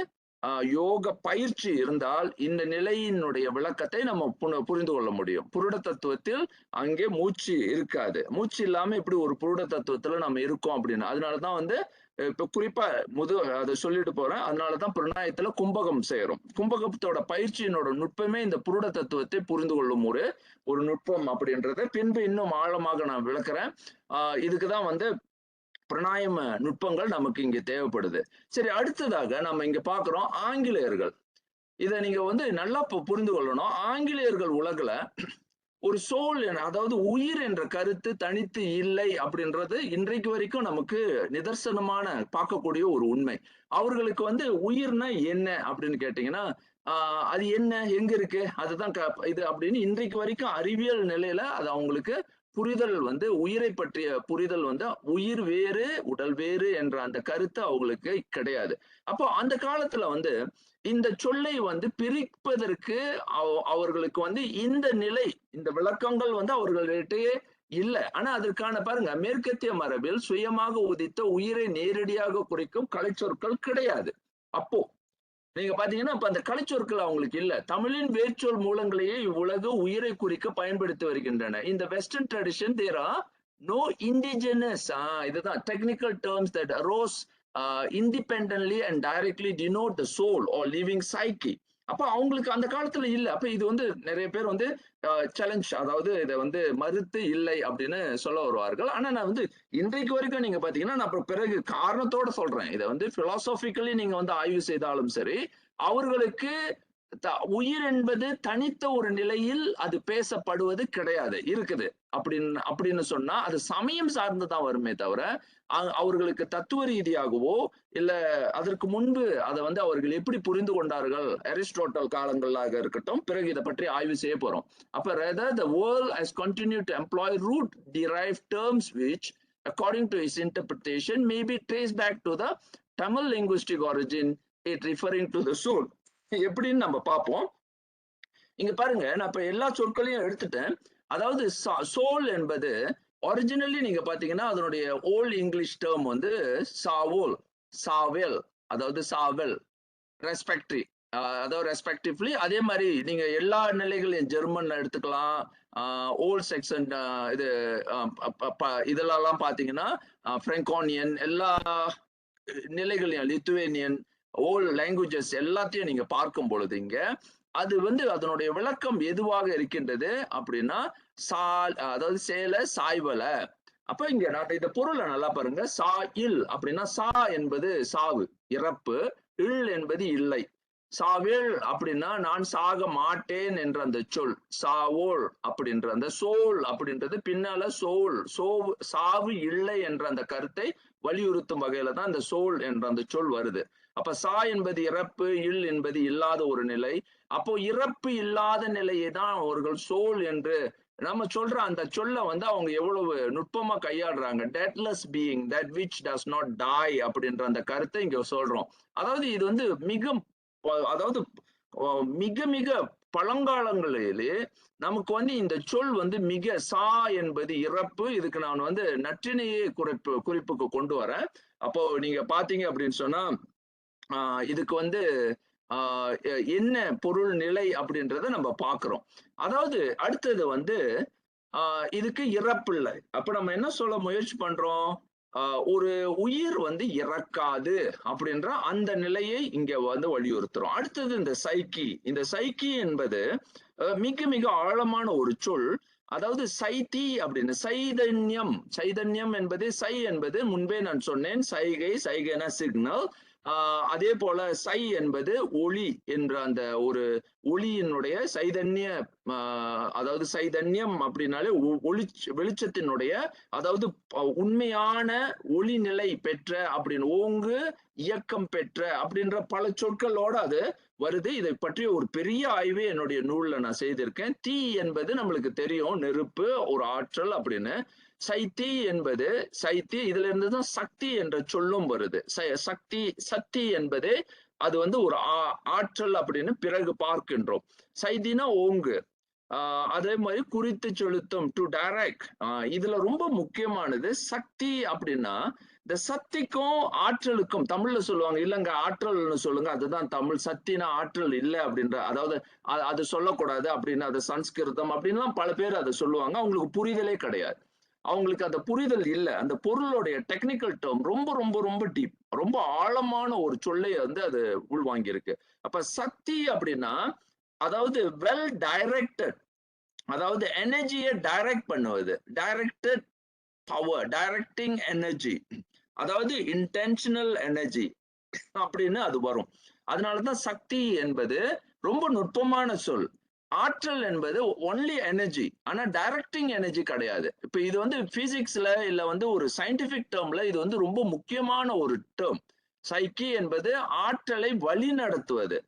யோக பயிற்சி இருந்தால் இந்த நிலையினுடைய விளக்கத்தை நம்ம புரிந்து கொள்ள முடியும். புருட தத்துவத்தில் அங்கே மூச்சு இருக்காது. மூச்சு இல்லாம இப்படி ஒரு புருட தத்துவத்துல நம்ம இருக்கோம் அப்படின்னு. அதனாலதான் வந்து இப்ப குறிப்பா அதை சொல்லிட்டு போறேன். அதனாலதான் பிரணாயத்துல கும்பகம் செய்யறோம். கும்பகத்தோட பயிற்சியினோட நுட்பமே இந்த புருட தத்துவத்தை புரிந்து கொள்ளும் ஒரு நுட்பம் அப்படின்றத பின்பு இன்னும் ஆழமாக நான் விளக்குறேன். இதுக்குதான் வந்து பிரணாயம நுட்பங்கள் நமக்கு இங்க தேவைப்படுது. சரி, அடுத்ததாக நம்ம இங்க பாக்குறோம் ஆங்கிலேயர்கள். இதை நீங்க வந்து நல்லா புரிந்து கொள்ளணும். ஆங்கிலேயர்கள் உலகுல ஒரு சோல், அதாவது உயிர் என்ற கருத்து தனித்து இல்லை அப்படின்றது இன்றைக்கு வரைக்கும் நமக்கு நிதர்சனமான பார்க்கக்கூடிய ஒரு உண்மை. அவர்களுக்கு வந்து உயிர்னா என்ன அப்படின்னு கேட்டீங்கன்னா, அது என்ன, எங்க இருக்கு, அதுதான் இது அப்படின்னு இன்றைக்கு வரைக்கும் அறிவியல் நிலையில அது அவங்களுக்கு புரிதல் வந்து உயிரை பற்றிய புரிதல் வந்து உயிர் வேறு உடல் வேறு என்ற அந்த கருத்து அவங்களுக்கு கிடையாது. அப்போ அந்த காலத்துல வந்து இந்த சொல்லை வந்து பிரிப்பதற்கு அவர்களுக்கு வந்து இந்த நிலை, இந்த விளக்கங்கள் வந்து அவர்களிடையே இல்ல. ஆனா அதற்கான பாருங்க, மேற்கத்திய மரபில் சுயமாக உதித்த உயிரை நேரடியாக குறிக்கும் கலைச்சொற்கள் கிடையாது. அப்போ நீங்க பாத்தீங்கன்னா இப்ப அந்த கலைச்சொற்கள் அவங்களுக்கு இல்ல. தமிழின் வேர்ச்சொல் மூலங்களையே இவ்வுலகு உயிரை குறிக்க பயன்படுத்தி வருகின்றன. இந்த western tradition there are no indigenous, இதுதான் technical terms that arose independently and directly denote the soul or living psyche. அப்ப அவங்களுக்கு அந்த காலத்துல இல்ல. அப்ப இது வந்து நிறைய பேர் வந்து சேலஞ்ச், அதாவது இதை வந்து மறுத்து இல்லை அப்படின்னு சொல்ல வருவார்கள். ஆனா நான் வந்து இன்றைக்கு வரைக்கும் நீங்க பாத்தீங்கன்னா நான் பிறகு காரணத்தோட சொல்றேன். இதை வந்து பிலாசாபிக்கலி நீங்க வந்து ஆய்வு செய்தாலும் சரி, அவர்களுக்கு உயிர் என்பது தனித்த ஒரு நிலையில் அது பேசப்படுவது கிடையாது, இருக்குது அப்படின்னு சொன்னா அது சமயம் சார்ந்துதான் வருமே தவிர அவர்களுக்கு தத்துவ ரீதியாகவோ இல்ல அதற்கு முன்பு அதை வந்து அவர்கள் எப்படி புரிந்து கொண்டார்கள், அரிஸ்டோட்டல் காலங்களாக இருக்கட்டும், பிறகு இதை பற்றி ஆய்வு செய்ய போறோம். அப்ப rather the world has continued to employ root derived terms which according to his interpretation may be traced back to the Tamil linguistic origin, it referring to the soul. எப்படின்னு நம்ம பார்ப்போம். இங்க பாருங்க, நான் இப்ப எல்லா சொற்களையும் எடுத்துட்டேன். அதாவது சோல் என்பது ஒரிஜினலி நீங்க பாத்தீங்கன்னா அதனுடைய ஓல்ட் இங்கிலீஷ் டேர்ம் வந்து சாவோல், சாவெல், அதாவது சாவெல், ரெஸ்பெக்டிவ், அதாவது ரெஸ்பெக்டிவ்லி. அதே மாதிரி நீங்க எல்லா நிலைகளையும் ஜெர்மன் எடுத்துக்கலாம், ஓல்ட் செக்ஷன், இது இதெல்லாம் பாத்தீங்கன்னா பிரெங்கோனியன், எல்லா நிலைகளையும் லித்துவேனியன், ஓல்ட் லாங்குவேஜஸ் எல்லாத்தையும் நீங்க பார்க்கும் பொழுது இங்க அது வந்து அதனுடைய விளக்கம் எதுவாக இருக்கின்றது அப்படின்னா அதாவது சேல சாய்வல. அப்ப இங்க நான் இந்த பொருளை நல்லா பாருங்க. சா இல் அப்படின்னா சா என்பது சாவு, இறப்பு, இல் என்பது இல்லை. சாவேல் அப்படின்னா நான் சாக மாட்டேன் என்ற அந்த சொல். சாவோல் அப்படின்ற அந்த சோல் அப்படின்றது பின்னால சோல் சாவு இல்லை என்ற அந்த கருத்தை வலியுறுத்தும் வகையில தான் அந்த சோல் என்ற அந்த சொல் வருது. அப்ப சா என்பது இறப்பு, இல் என்பது இல்லாத ஒரு நிலை. அப்போ இறப்பு இல்லாத நிலையை தான் அவர்கள் சோல் என்று நம்ம சொல்ற அந்த சொல்ல வந்து அவங்க எவ்வளவு நுட்பமா கையாளுறாங்க. Deathless being, that which does not die அப்படின்ற அந்த கருத்தை இங்க சொல்றோம். அதாவது இது வந்து அதாவது மிக மிக பழங்காலங்களிலே நமக்கு வந்து இந்த சொல் வந்து மிக சா என்பது இறப்பு. இதுக்கு நான் வந்து நற்றினையே குறிப்புக்கு கொண்டு வரேன். அப்போ நீங்க பாத்தீங்க அப்படின்னு சொன்னா இதுக்கு வந்து என்ன பொருள் நிலை அப்படின்றத நம்ம பாக்குறோம். அதாவது அடுத்தது வந்து இதுக்கு இறப்பில்லை. அப்ப நம்ம என்ன சொல்ல முயற்சி பண்றோம்? ஒரு உயிர் வந்து இறக்காது அப்படின்ற அந்த நிலையை இங்க வந்து வலியுறுத்துறோம். அடுத்தது இந்த சைக்கி. இந்த சைக்கி என்பது மிக மிக ஆழமான ஒரு சொல். அதாவது சைத்தி அப்படின்னு சைதன்யம் என்பது சை என்பது முன்பே நான் சொன்னேன். சைகைனா சிக்னல். அதே போல சை என்பது ஒளி என்ற அந்த ஒரு ஒளியினுடைய சைதன்ய அதாவது சைதன்யம் அப்படின்னாலே வெளிச்சத்தினுடைய அதாவது உண்மையான ஒளி நிலை பெற்ற அப்படின்னு ஓங்கு இயக்கம் பெற்ற அப்படின்ற பல சொற்களோட அது வருது. இதை பற்றிய ஒரு பெரிய ஆய்வே என்னுடைய நூல்ல நான் செய்திருக்கேன். தீ என்பது நம்மளுக்கு தெரியும், நெருப்பு, ஒரு ஆற்றல் அப்படின்னு. சைத்தி என்பது இதுல இருந்துதான் சக்தி என்ற சொல்லும் வருது. சக்தி என்பது அது வந்து ஒரு ஆற்றல் அப்படின்னு பிறகு பார்க்கின்றோம். சைதினா ஓங்கு. அதே மாதிரி குறித்து செலுத்தும், டு டைரக்ட். இதுல ரொம்ப முக்கியமானது சக்தி அப்படின்னா இந்த சக்திக்கும் ஆற்றலுக்கும் தமிழ்ல சொல்லுவாங்க, இல்லைங்க ஆற்றல்னு சொல்லுங்க, அதுதான் தமிழ். சக்தினா ஆற்றல் இல்லை அப்படின்ற, அதாவது அது சொல்லக்கூடாது அப்படின்னு, அது சன்ஸ்கிருதம் அப்படின்லாம் பல பேர் அதை சொல்லுவாங்க. அவங்களுக்கு புரிதலே கிடையாது. அவங்களுக்கு அந்த புரிதல் இல்லை. அந்த பொருளுடைய டெக்னிக்கல் டேர்ம் ரொம்ப ரொம்ப ரொம்ப டீப், ரொம்ப ஆழமான ஒரு சொல்லை வந்து அது உள்வாங்கி இருக்கு. அப்ப சக்தி அப்படின்னா அதாவது வெல் டைரக்டட், அதாவது எனர்ஜியை டைரக்ட் பண்ணுவது. டைரக்டட் பவர், டைரக்டிங் எனர்ஜி, அதாவது இன்டென்ஷனல் எனர்ஜி அப்படின்னு அது வரும். அதனாலதான் சக்தி என்பது ரொம்ப நுட்பமான சொல். ஆற்றல் என்பது ஒன்லி எனர்ஜி, ஆனா டைரக்டிங் எனர்ஜி கிடையாது. இப்ப இது வந்து பிசிக்ஸ்ல இல்ல வந்து ஒரு சயின்டிபிக் டேர்ம்ல இது வந்து ரொம்ப முக்கியமான ஒரு டேர்ம். சைக்கி என்பது ஆற்றலை வழி நடத்துவது.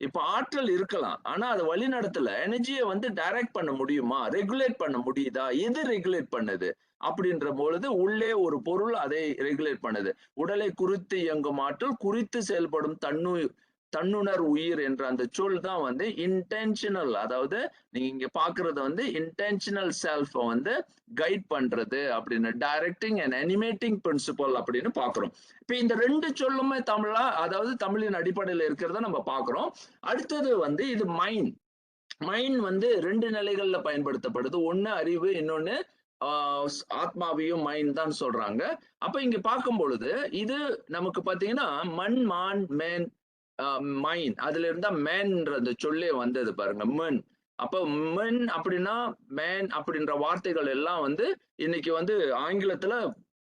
இப்ப ஆற்றல் இருக்கலாம், ஆனா அதை வழி நடத்தல. எனர்ஜியை வந்து டைரக்ட் பண்ண முடியுமா, ரெகுலேட் பண்ண முடியுதா, எது ரெகுலேட் பண்ணுது அப்படின்ற பொழுது உள்ளே ஒரு பொருள் அதை ரெகுலேட் பண்ணுது. உடலை குறித்து இயங்கும் ஆற்றல், குறித்து செயல்படும் தன்னுணர் உயிர் என்ற அந்த சொல் தான் வந்து இன்டென்ஷனல். அதாவது நீங்க இங்க பாக்குறது வந்து இன்டென்ஷனல் செல்ஃப் வந்து கைட் பண்றது அப்படின்னு, டைரக்டிங் அண்ட் அனிமேட்டிங் பிரின்சிபல் அப்படின்னு பாக்குறோம். இப்ப இந்த ரெண்டு சொல்லுமே தமிழா, அதாவது தமிழின் அடிப்படையில் இருக்கிறத நம்ம பாக்குறோம். அடுத்தது வந்து இது மைண்ட் வந்து ரெண்டு நிலைகள்ல பயன்படுத்தப்படுது. ஒண்ணு அறிவு, இன்னொன்னு ஆத்மாவையும் மைண்ட் தான் சொல்றாங்க. அப்ப இங்க பார்க்கும் பொழுது இது நமக்கு பாத்தீங்கன்னா மண், மான், மேன், மைன், அதுல இருந்தா மேன்ன்ற அந்த சொல்லே வந்தது பாருங்க, மென். அப்ப மென் அப்படின்னா மேன் அப்படின்ற வார்த்தைகள் எல்லாம் வந்து இன்னைக்கு வந்து ஆங்கிலத்துல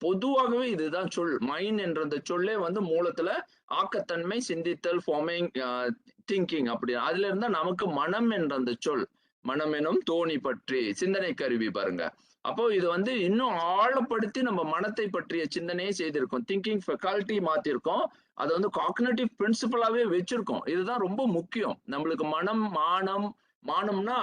பொதுவாகவே இதுதான் சொல். மைன் என்ற அந்த சொல்லே வந்து மூலத்துல ஆக்கத்தன்மை, சிந்தித்தல், ஃபார்மிங், திங்கிங் அப்படி. அதுல இருந்தா நமக்கு மனம் என்ற அந்த சொல், மனம் எனும் தோணி பற்றி சிந்தனை கருவி பாருங்க. அப்போ இது வந்து இன்னும் ஆழப்படுத்தி நம்ம மனத்தை பற்றிய சிந்தனையை செய்திருக்கோம். Thinking faculty மாத்திருக்கோம். அதை வந்து காக்னேட்டிவ் பிரின்சிபலாவே வச்சிருக்கோம். இதுதான் ரொம்ப முக்கியம். நம்மளுக்கு மானம்னா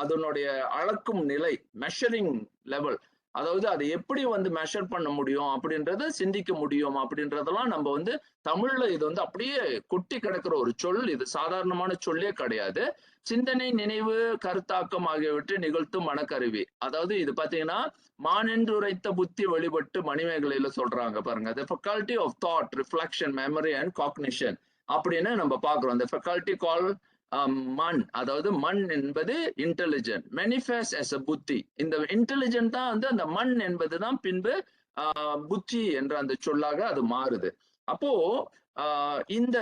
அதனுடைய அளக்கும் நிலை, மெஷரிங் லெவல். அதாவது அதை எப்படி வந்து மெஷர் பண்ண முடியும் அப்படின்றத சிந்திக்க முடியும் அப்படின்றதெல்லாம் நம்ம வந்து தமிழ்ல இது வந்து அப்படியே கொட்டி கிடக்கிற ஒரு சொல். இது சாதாரணமான சொல்லே கிடையாது. சிந்தனை, நினைவு, கருத்தாக்கம் ஆகியவற்றை நிகழ்த்தும் மனக்கருவி. அதாவது இது பாத்தீங்கன்னா மானென்று உரைத்த புத்தி வழிபட்டு மணிமேகலையில சொல்றாங்க பாருங்க, the faculty of thought, reflection, memory and cognition அப்படின்னு நம்ம பாக்குறோம். the faculty called மண், அதாவது மண் என்பது இன்டெலிஜென்ட், manifest as a புத்தி. இந்த இன்டெலிஜென்ட் தான் வந்து அந்த மண் என்பதுதான் பின்பு புத்தி என்ற அந்த சொல்லாக அது மாறுது. அப்போ இந்த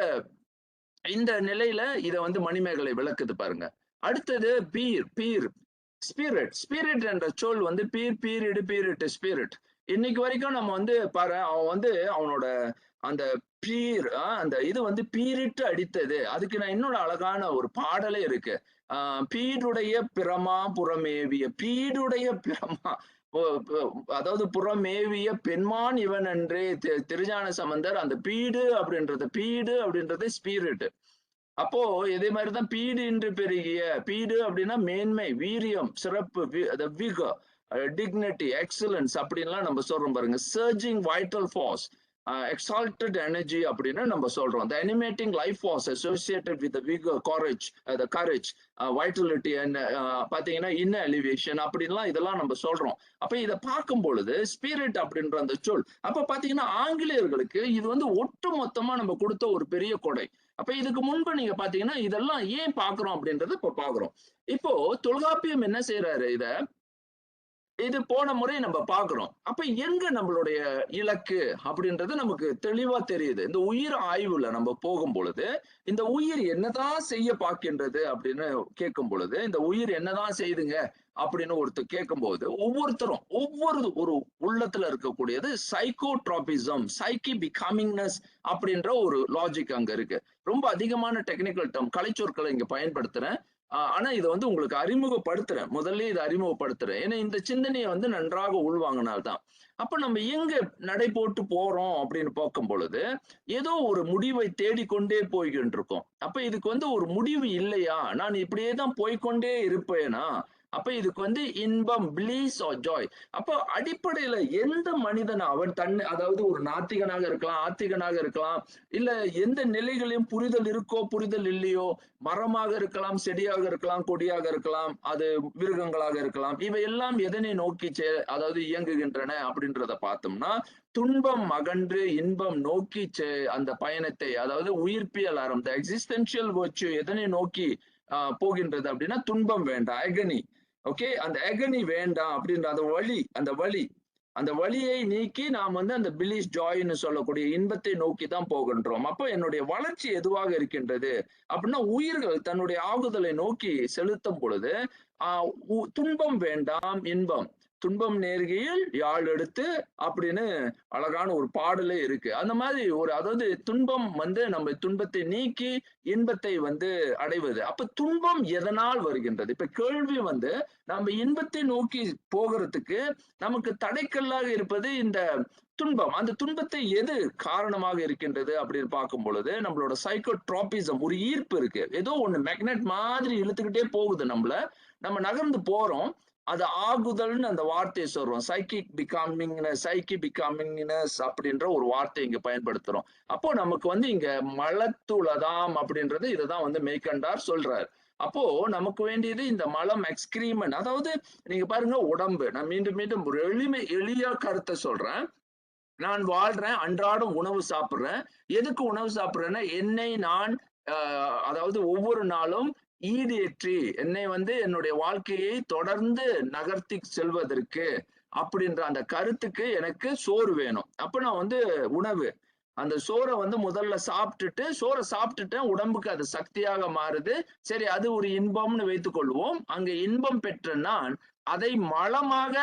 இந்த நிலையில இத வந்து மணிமேகலை விளக்குது பாருங்க. அடுத்தது ஸ்பிரிட் என்ற சொல் வந்து பீரிட், ஸ்பிரிட். இன்னைக்கு வரைக்கும் நம்ம வந்து பாரு, அவன் வந்து அவனோட அந்த அந்த இது வந்து பீரிட்டு அடித்தது. அதுக்கு நான் இன்னொரு அழகான ஒரு பாடலே இருக்கு. பீடுடைய பிரமா புறமேவிய பீடுடைய பிரமா அதாவது புறமேவிய பெண்மான் இவன் என்றே திருஞான சம்பந்தர் அந்த பீடு அப்படின்றது ஸ்பிரிட். அப்போ இதே மாதிரிதான் பீடு என்று பெருகிய பீடு அப்படின்னா மேன்மை, வீரியம், சிறப்பு, விகர், டிக்னிட்டி, எக்ஸலன்ஸ் அப்படின்லாம் நம்ம சொல்றோம் பாருங்க. Surging vital force, exalted energy அப்படின்னு நம்ம சொல்றோம். The animating life force associated with vigour, courage, vitality and பாத்தீங்கன்னா இன்னர் எலிவேஷன் அப்படின்லாம் இதெல்லாம் நம்ம சொல்றோம். அப்ப இதை பார்க்கும் பொழுது ஸ்பிரிட் அப்படின்ற அந்த சொல் அப்ப பாத்தீங்கன்னா ஆங்கிலேயர்களுக்கு இது வந்து ஒட்டு மொத்தமா நம்ம கொடுத்த ஒரு பெரிய கொடை. அப்ப இதுக்கு முன்பு நீங்க பாத்தீங்கன்னா இதெல்லாம் ஏன் பாக்குறோம் அப்படின்றது இப்ப பாக்குறோம். இப்போ தொல்காப்பியம் என்ன செய்யறாரு, இது போன முறை நம்ம பாக்குறோம். அப்ப எங்க நம்மளுடைய இலக்கு அப்படின்றது நமக்கு தெளிவா தெரியுது. இந்த உயிர் ஆய்வுல நம்ம போகும் பொழுது இந்த உயிர் என்னதான் செய்ய பார்க்கின்றது அப்படின்னு கேட்கும் பொழுது, இந்த உயிர் என்னதான் செய்துங்க அப்படின்னு ஒருத்தர் கேட்கும்போது ஒவ்வொருத்தரும் ஒரு உள்ளத்துல இருக்கக்கூடியது சைக்கோட்ராபிசம், சைக்கி பிகமிங்னஸ் அப்படின்ற ஒரு லாஜிக் அங்க இருக்கு. ரொம்ப அதிகமான டெக்னிக்கல் டேர்ம், கலைச்சொற்களை இங்க பயன்படுத்துறேன். ஆனா இதை வந்து உங்களுக்கு அறிமுகப்படுத்துறேன். முதல்ல இதை அறிமுகப்படுத்துறேன். ஏன்னா இந்த சிந்தனையை வந்து நன்றாக உள்வாங்கினால்தான். அப்ப நம்ம எங்க நடை போட்டு போறோம் அப்படின்னு பார்க்கும் பொழுது ஏதோ ஒரு முடிவை தேடிக்கொண்டே போய்கிட்டு இருக்கோம். அப்ப இதுக்கு வந்து ஒரு முடிவு இல்லையா, நான் இப்படியே தான் போய்கொண்டே இருப்பேனா, அப்ப இதுக்கு வந்து இன்பம், பிளீஸ் ஆர் ஜாய். அப்போ அடிப்படையில எந்த மனிதன் அவன் அதாவது ஒரு நாத்திகனாக இருக்கலாம், ஆத்திகனாக இருக்கலாம், இல்ல எந்த நிலைகளையும் புரிதல் இருக்கோ புரிதல் இல்லையோ, மரமாக இருக்கலாம், செடியாக இருக்கலாம், கொடியாக இருக்கலாம், அது மிருகங்களாக இருக்கலாம், இவையெல்லாம் எதனை நோக்கி அதாவது இயங்குகின்றன அப்படின்றத பார்த்தோம்னா துன்பம் அகன்று இன்பம் நோக்கி அந்த பயணத்தை, அதாவது உயிர்ப்பியல் அறம், எக்ஸிஸ்டென்ஷியல் வர்ச்சு எதனை நோக்கி போகின்றது அப்படின்னா துன்பம் வேண்டாம், அகனி. ஓகே, அந்த அகனி வேண்டாம் அப்படின்ற அந்த வழியை நீக்கி நாம் வந்து அந்த பிலிஸ் ஜாய்ன்னு சொல்லக்கூடிய இன்பத்தை நோக்கி தான் போகின்றோம். அப்போ என்னுடைய வளர்ச்சி எதுவாக இருக்கின்றது அப்படின்னா உயிர்கள் தன்னுடைய ஆகுதலை நோக்கி செலுத்தும் பொழுது துன்பம் வேண்டாம் இன்பம், துன்பம் நேர்கையில் யாழ் எடுத்து அப்படின்னு அழகான ஒரு பாடலே இருக்கு. அந்த மாதிரி அதாவது துன்பம் வந்து நம்ம துன்பத்தை நீக்கி இன்பத்தை வந்து அடைவது. அப்ப துன்பம் எதனால் வருகின்றது? இப்ப கேள்வி வந்து நம்ம இன்பத்தை நோக்கி போகிறதுக்கு நமக்கு தடைக்கல்லாக இருப்பது இந்த துன்பம். அந்த துன்பத்தை எது காரணமாக இருக்கின்றது அப்படின்னு பார்க்கும் பொழுது நம்மளோட சைக்கோட்ராபிசம், ஒரு ஈர்ப்பு இருக்கு. ஏதோ ஒண்ணு மேக்னெட் மாதிரி இழுத்துக்கிட்டே போகுது நம்ம நகர்ந்து போறோம். அது ஆகுதல்னு அந்த வார்த்தையை சொல்றோம். சைக்கி பிகமிங்னஸ் அப்படின்ற ஒரு வார்த்தை இங்க பயன்படுத்துறோம். அப்போ நமக்கு வந்து இங்க மலத்துளதாம் அப்படின்றது இதைதான் வந்து மெய்கண்டார் சொல்றாரு. அப்போ நமக்கு வேண்டியது இந்த மலம் எக்ஸ்கிரீமென்ட். அதாவது நீங்க பாருங்க, உடம்பு, நான் மீண்டும் மீண்டும் எளிய கருத்தை சொல்றேன். நான் வாழ்றேன், அன்றாடம் உணவு சாப்பிடுறேன். எதுக்கு உணவு சாப்பிடுறேன்னா என்னை நான் அதாவது ஒவ்வொரு நாளும் ஈடேற்றி என்னை வந்து என்னுடைய வாழ்க்கையை தொடர்ந்து நகர்த்தி செல்வதற்கு அப்படின்ற அந்த கருத்துக்கு எனக்கு சோறு வேணும். அப்ப நான் வந்து உணவு, அந்த சோறை வந்து முதல்ல சோறை சாப்பிட்டுட்டேன், உடம்புக்கு அது சக்தியாக மாறுது. சரி, அது ஒரு இன்பம்னு வைத்துக் கொள்வோம். அங்க இன்பம் பெற்ற நான் அதை மலமாக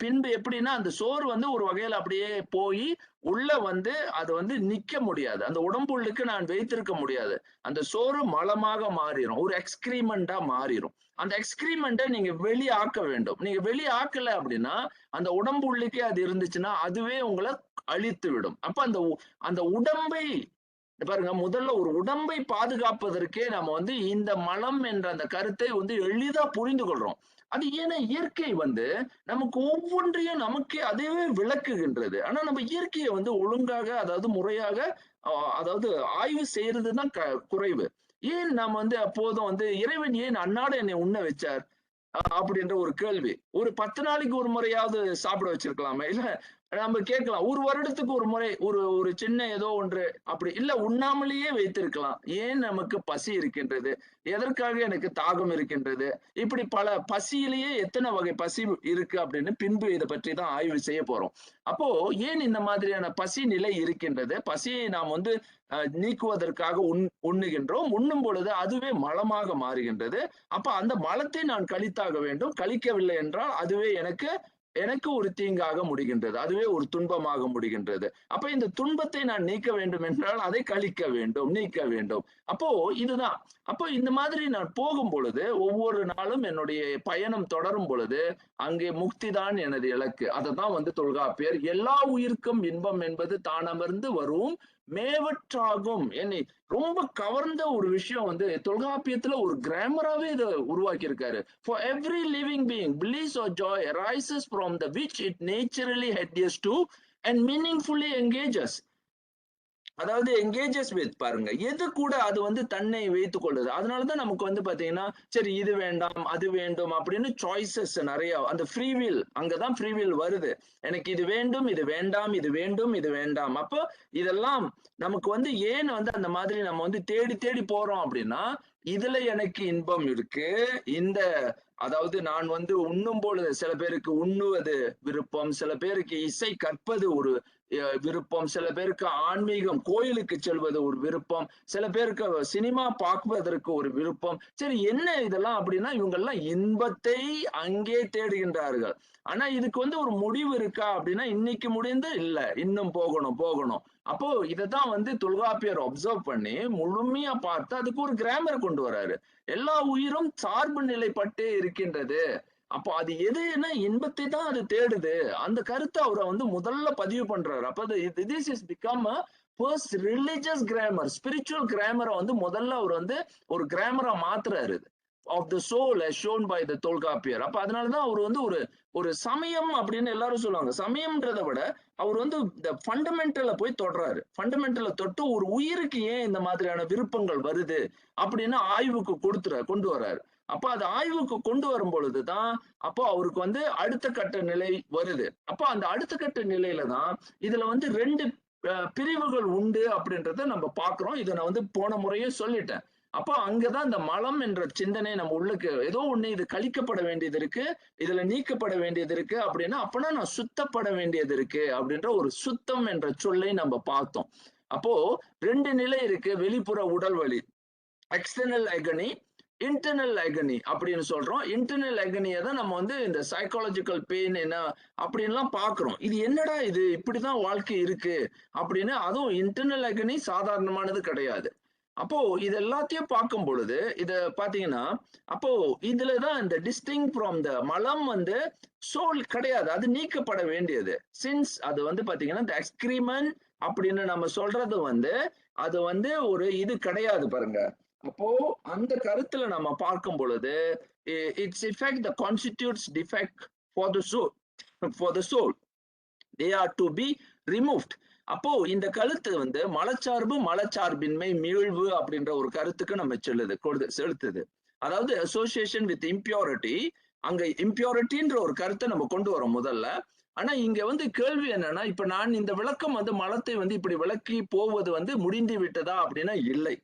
பின்பு எப்படின்னா அந்த சோறு வந்து ஒரு வகையில அப்படியே போய் உள்ள வந்து அது வந்து நிக்க முடியாது, அந்த உடம்புள்ளுக்கு நான் வைத்திருக்க முடியாது. அந்த சோறு மலமாக மாறிடும், ஒரு எக்ஸ்கிரீமெண்டா மாறிடும். அந்த எக்ஸ்கிரீமெண்ட்டை நீங்க வெளியாக்க வேண்டும். நீங்க வெளியாக்கல அப்படின்னா அந்த உடம்பு உள்ளுக்கே அது இருந்துச்சுன்னா அதுவே உங்களை அழித்து விடும். அப்ப அந்த உடம்பை பாருங்க, முதல்ல ஒரு உடம்பை பாதுகாப்பதற்கே நாம வந்து இந்த மலம் என்ற அந்த கருத்தை வந்து எளிதா புரிந்து கொள்றோம். அது ஏன்னா இயற்கை வந்து நமக்கு ஒவ்வொன்றையும் நமக்கே அதுவே விளக்குகின்றது. ஆனா நம்ம இயற்கையை வந்து ஒழுங்காக, அதாவது முறையாக அதாவது ஆய்வு செய்யறதுதான் குறைவு. ஏன் நாம வந்து அப்போதும் வந்து இறைவன் ஏன் அன்னாட என்னை உண்ண வச்சார் அப்படின்ற ஒரு கேள்வி. ஒரு 10 நாளைக்கு ஒரு முறையாவது சாப்பிட வச்சிருக்கலாமே, இல்ல நம்ம கேட்கலாம், ஒரு வருடத்துக்கு ஒரு முறை ஒரு சின்ன ஏதோ ஒன்று அப்படி இல்ல உண்ணாமலேயே வைத்திருக்கலாம். ஏன் நமக்கு பசி இருக்கின்றது, எதற்காக எனக்கு தாகம் இருக்கின்றது, இப்படி பல பசியிலேயே எத்தனை வகை பசி இருக்கு அப்படின்னு பின்பு இதை பற்றி தான் ஆய்வு செய்ய போறோம். அப்போ ஏன் இந்த மாதிரியான பசி நிலை இருக்கின்றது, பசியை நாம் வந்து நீக்குவதற்காக உண்ணுகின்றோம். உண்ணும் பொழுது அதுவே மலமாக மாறுகின்றது. அப்ப அந்த மலத்தை நான் கழித்தாக வேண்டும். கழிக்கவில்லை என்றால் அதுவே எனக்கு எனக்கு ஒரு தீங்காக முடிகின்றது. அதுவே ஒரு துன்பமாக முடிகின்றது. அப்ப இந்த துன்பத்தை நான் நீக்க வேண்டும் என்றால் அதை கழிக்க வேண்டும், நீக்க வேண்டும். அப்போ இதுதான். அப்போ இந்த மாதிரி நான் போகும் பொழுது, ஒவ்வொரு நாளும் என்னுடைய பயணம் தொடரும் பொழுது, அங்கே முக்தி தான் எனது இலக்கு. அததான் வந்து தொல்காப்பியர், எல்லா உயிர்க்கும் இன்பம் என்பது தானமர்ந்து வரும் மேவற்றாகும். என்னை ரொம்ப கவர்ந்த ஒரு விஷயம் வந்து தொல்காப்பியத்துல ஒரு கிராமராவே இதை உருவாக்கி இருக்காரு. For every living being, bliss or joy arises from the which it naturally adheres to and meaningfully engages. அதாவது என்கேஜஸ் வித் பாருங்க, எது கூட அது வந்து தன்னை வைத்துக் கொள்ளுது. அதனாலதான் நமக்கு வந்து பாத்தீங்கன்னா, சரி இது வேண்டாம் அது வேண்டும் அப்படின்னு சாய்ஸஸ் நிறைய, அந்த ஃப்ரீவில், அங்கதான் ஃப்ரீவில் வருது. எனக்கு இது வேண்டும் இது வேண்டாம், இது வேண்டும் இது வேண்டாம். அப்போ இதெல்லாம் நமக்கு வந்து ஏன் வந்து அந்த மாதிரி நம்ம வந்து தேடி தேடி போறோம் அப்படின்னா, இதுல எனக்கு இன்பம் இருக்கு. இந்த அதாவது நான் வந்து உண்ணும் பொழுது சில பேருக்கு உண்ணுவது விருப்பம், சில பேருக்கு இசை கற்பது ஒரு விருப்பம், சில பேருக்கு ஆன்மீகம் கோயிலுக்கு செல்வது ஒரு விருப்பம், சில பேருக்கு சினிமா பார்ப்பதற்கு ஒரு விருப்பம். சரி என்ன இதெல்லாம் அப்படின்னா, இவங்கெல்லாம் இன்பத்தை அங்கே தேடுகின்றார்கள். ஆனா இதுக்கு வந்து ஒரு முடிவு இருக்கா அப்படின்னா, இன்னைக்கு முடிந்து இல்ல, இன்னும் போகணும் போகணும். அப்போ இததான் வந்து தொல்காப்பியர் அப்சர்வ் பண்ணி முழுமையா பார்த்து அதுக்கு ஒரு கிராமர் கொண்டு வராரு. எல்லா உயிரும் சார்பு நிலைப்பட்டே இருக்கின்றது. அப்போ அது எதுன்னா இன்பத்தை தான் அது தேடுது. அந்த கருத்தை அவரை வந்து முதல்ல பதிவு பண்றாரு. அப்ப this is become a first religious grammar, spiritual கிராமரை வந்து முதல்ல அவர் வந்து ஒரு கிராமரா மாத்துறாரு. Of the soul as shown by the Tolkappiyar. அப்ப அதனாலதான் அவர் வந்து ஒரு ஒரு சமயம் அப்படின்னு எல்லாரும் சொல்லுவாங்க. சமயம்ன்றதை விட அவர் வந்து இந்த ஃபண்டமெண்டல போய் தொடுறாரு. ஃபண்டமெண்டல தொட்டு ஒரு உயிருக்கு ஏன் இந்த மாதிரியான விருப்பங்கள் வருது அப்படின்னு ஆய்வுக்கு கொண்டு வர்றாரு. அப்ப அது ஆய்வுக்கு கொண்டு வரும் பொழுதுதான் அப்போ அவருக்கு வந்து அடுத்த கட்ட நிலை வருது. அப்போ அந்த அடுத்த கட்ட நிலையில தான் இதுல வந்து 2 பிரிவுகள் உண்டு அப்படின்றத நம்ம பாக்குறோம். இதை நான் வந்து போன முறையே சொல்லிட்டேன். அப்போ அங்கதான் இந்த மலம் என்ற சிந்தனை நம்ம உள்ளுக்கு ஏதோ ஒண்ணு, இது கழிக்கப்பட வேண்டியது இருக்கு, இதுல நீக்கப்பட வேண்டியது இருக்கு அப்படின்னா, அப்பனா நான் சுத்தப்பட வேண்டியது இருக்கு அப்படின்ற ஒரு சுத்தம் என்ற சொல்லை நம்ம பார்த்தோம். அப்போ 2 நிலை இருக்கு. வெளிப்புற உடல் வலி, எக்ஸ்டர்னல் அகனி, இன்டர்னல் அகனி அப்படின்னு சொல்றோம். இன்டர்னல் அகனியை தான் நம்ம வந்து இந்த சைக்காலஜிக்கல் பெயின் என்ன அப்படின்லாம் பாக்குறோம். இது என்னடா இது இப்படிதான் வாழ்க்கை இருக்கு அப்படின்னு. அதுவும் இன்டர்னல் அகனி சாதாரணமானது கிடையாது. அப்போ இது எல்லாத்தையும் பார்க்கும் பொழுது இத பாத்தீங்கன்னா, அப்போ இதுலதான் இந்த டிஸ்டிங் ஃப்ரம் த மலம் வந்து சோல் கிடையாது, அது நீக்கப்பட வேண்டியது. சின்ஸ் அது வந்து பாத்தீங்கன்னா இந்த எக்ஸ்கிரீமென்ட் அப்படின்னு நம்ம சொல்றது வந்து அது வந்து ஒரு இது கிடையாது பாருங்க. அப்போ அந்த கருத்துல நம்ம பார்க்கும் பொழுது its effect the constitutes defect for the soul, for the soul they are to be removed. அப்போ இந்த கருத்து வந்து மலச்சார்பு மலச்சார்பின்மை மீழ்வு அப்படின்ற ஒரு கருத்துக்கு நம்ம செலுத்துது. அதாவது அசோசியேஷன் வித் இம்பியூரிட்டி, அங்க இம்பியூரிட்டின்ற ஒரு கருத்தை நம்ம கொண்டு வரோம் முதல்ல. ஆனா இங்க வந்து கேள்வி என்னன்னா, இப்ப நான் இந்த விளக்கம் வந்து மலத்தை வந்து இப்படி விளக்கி போவது வந்து முடிந்து விட்டதா அப்படின்னா இல்லை.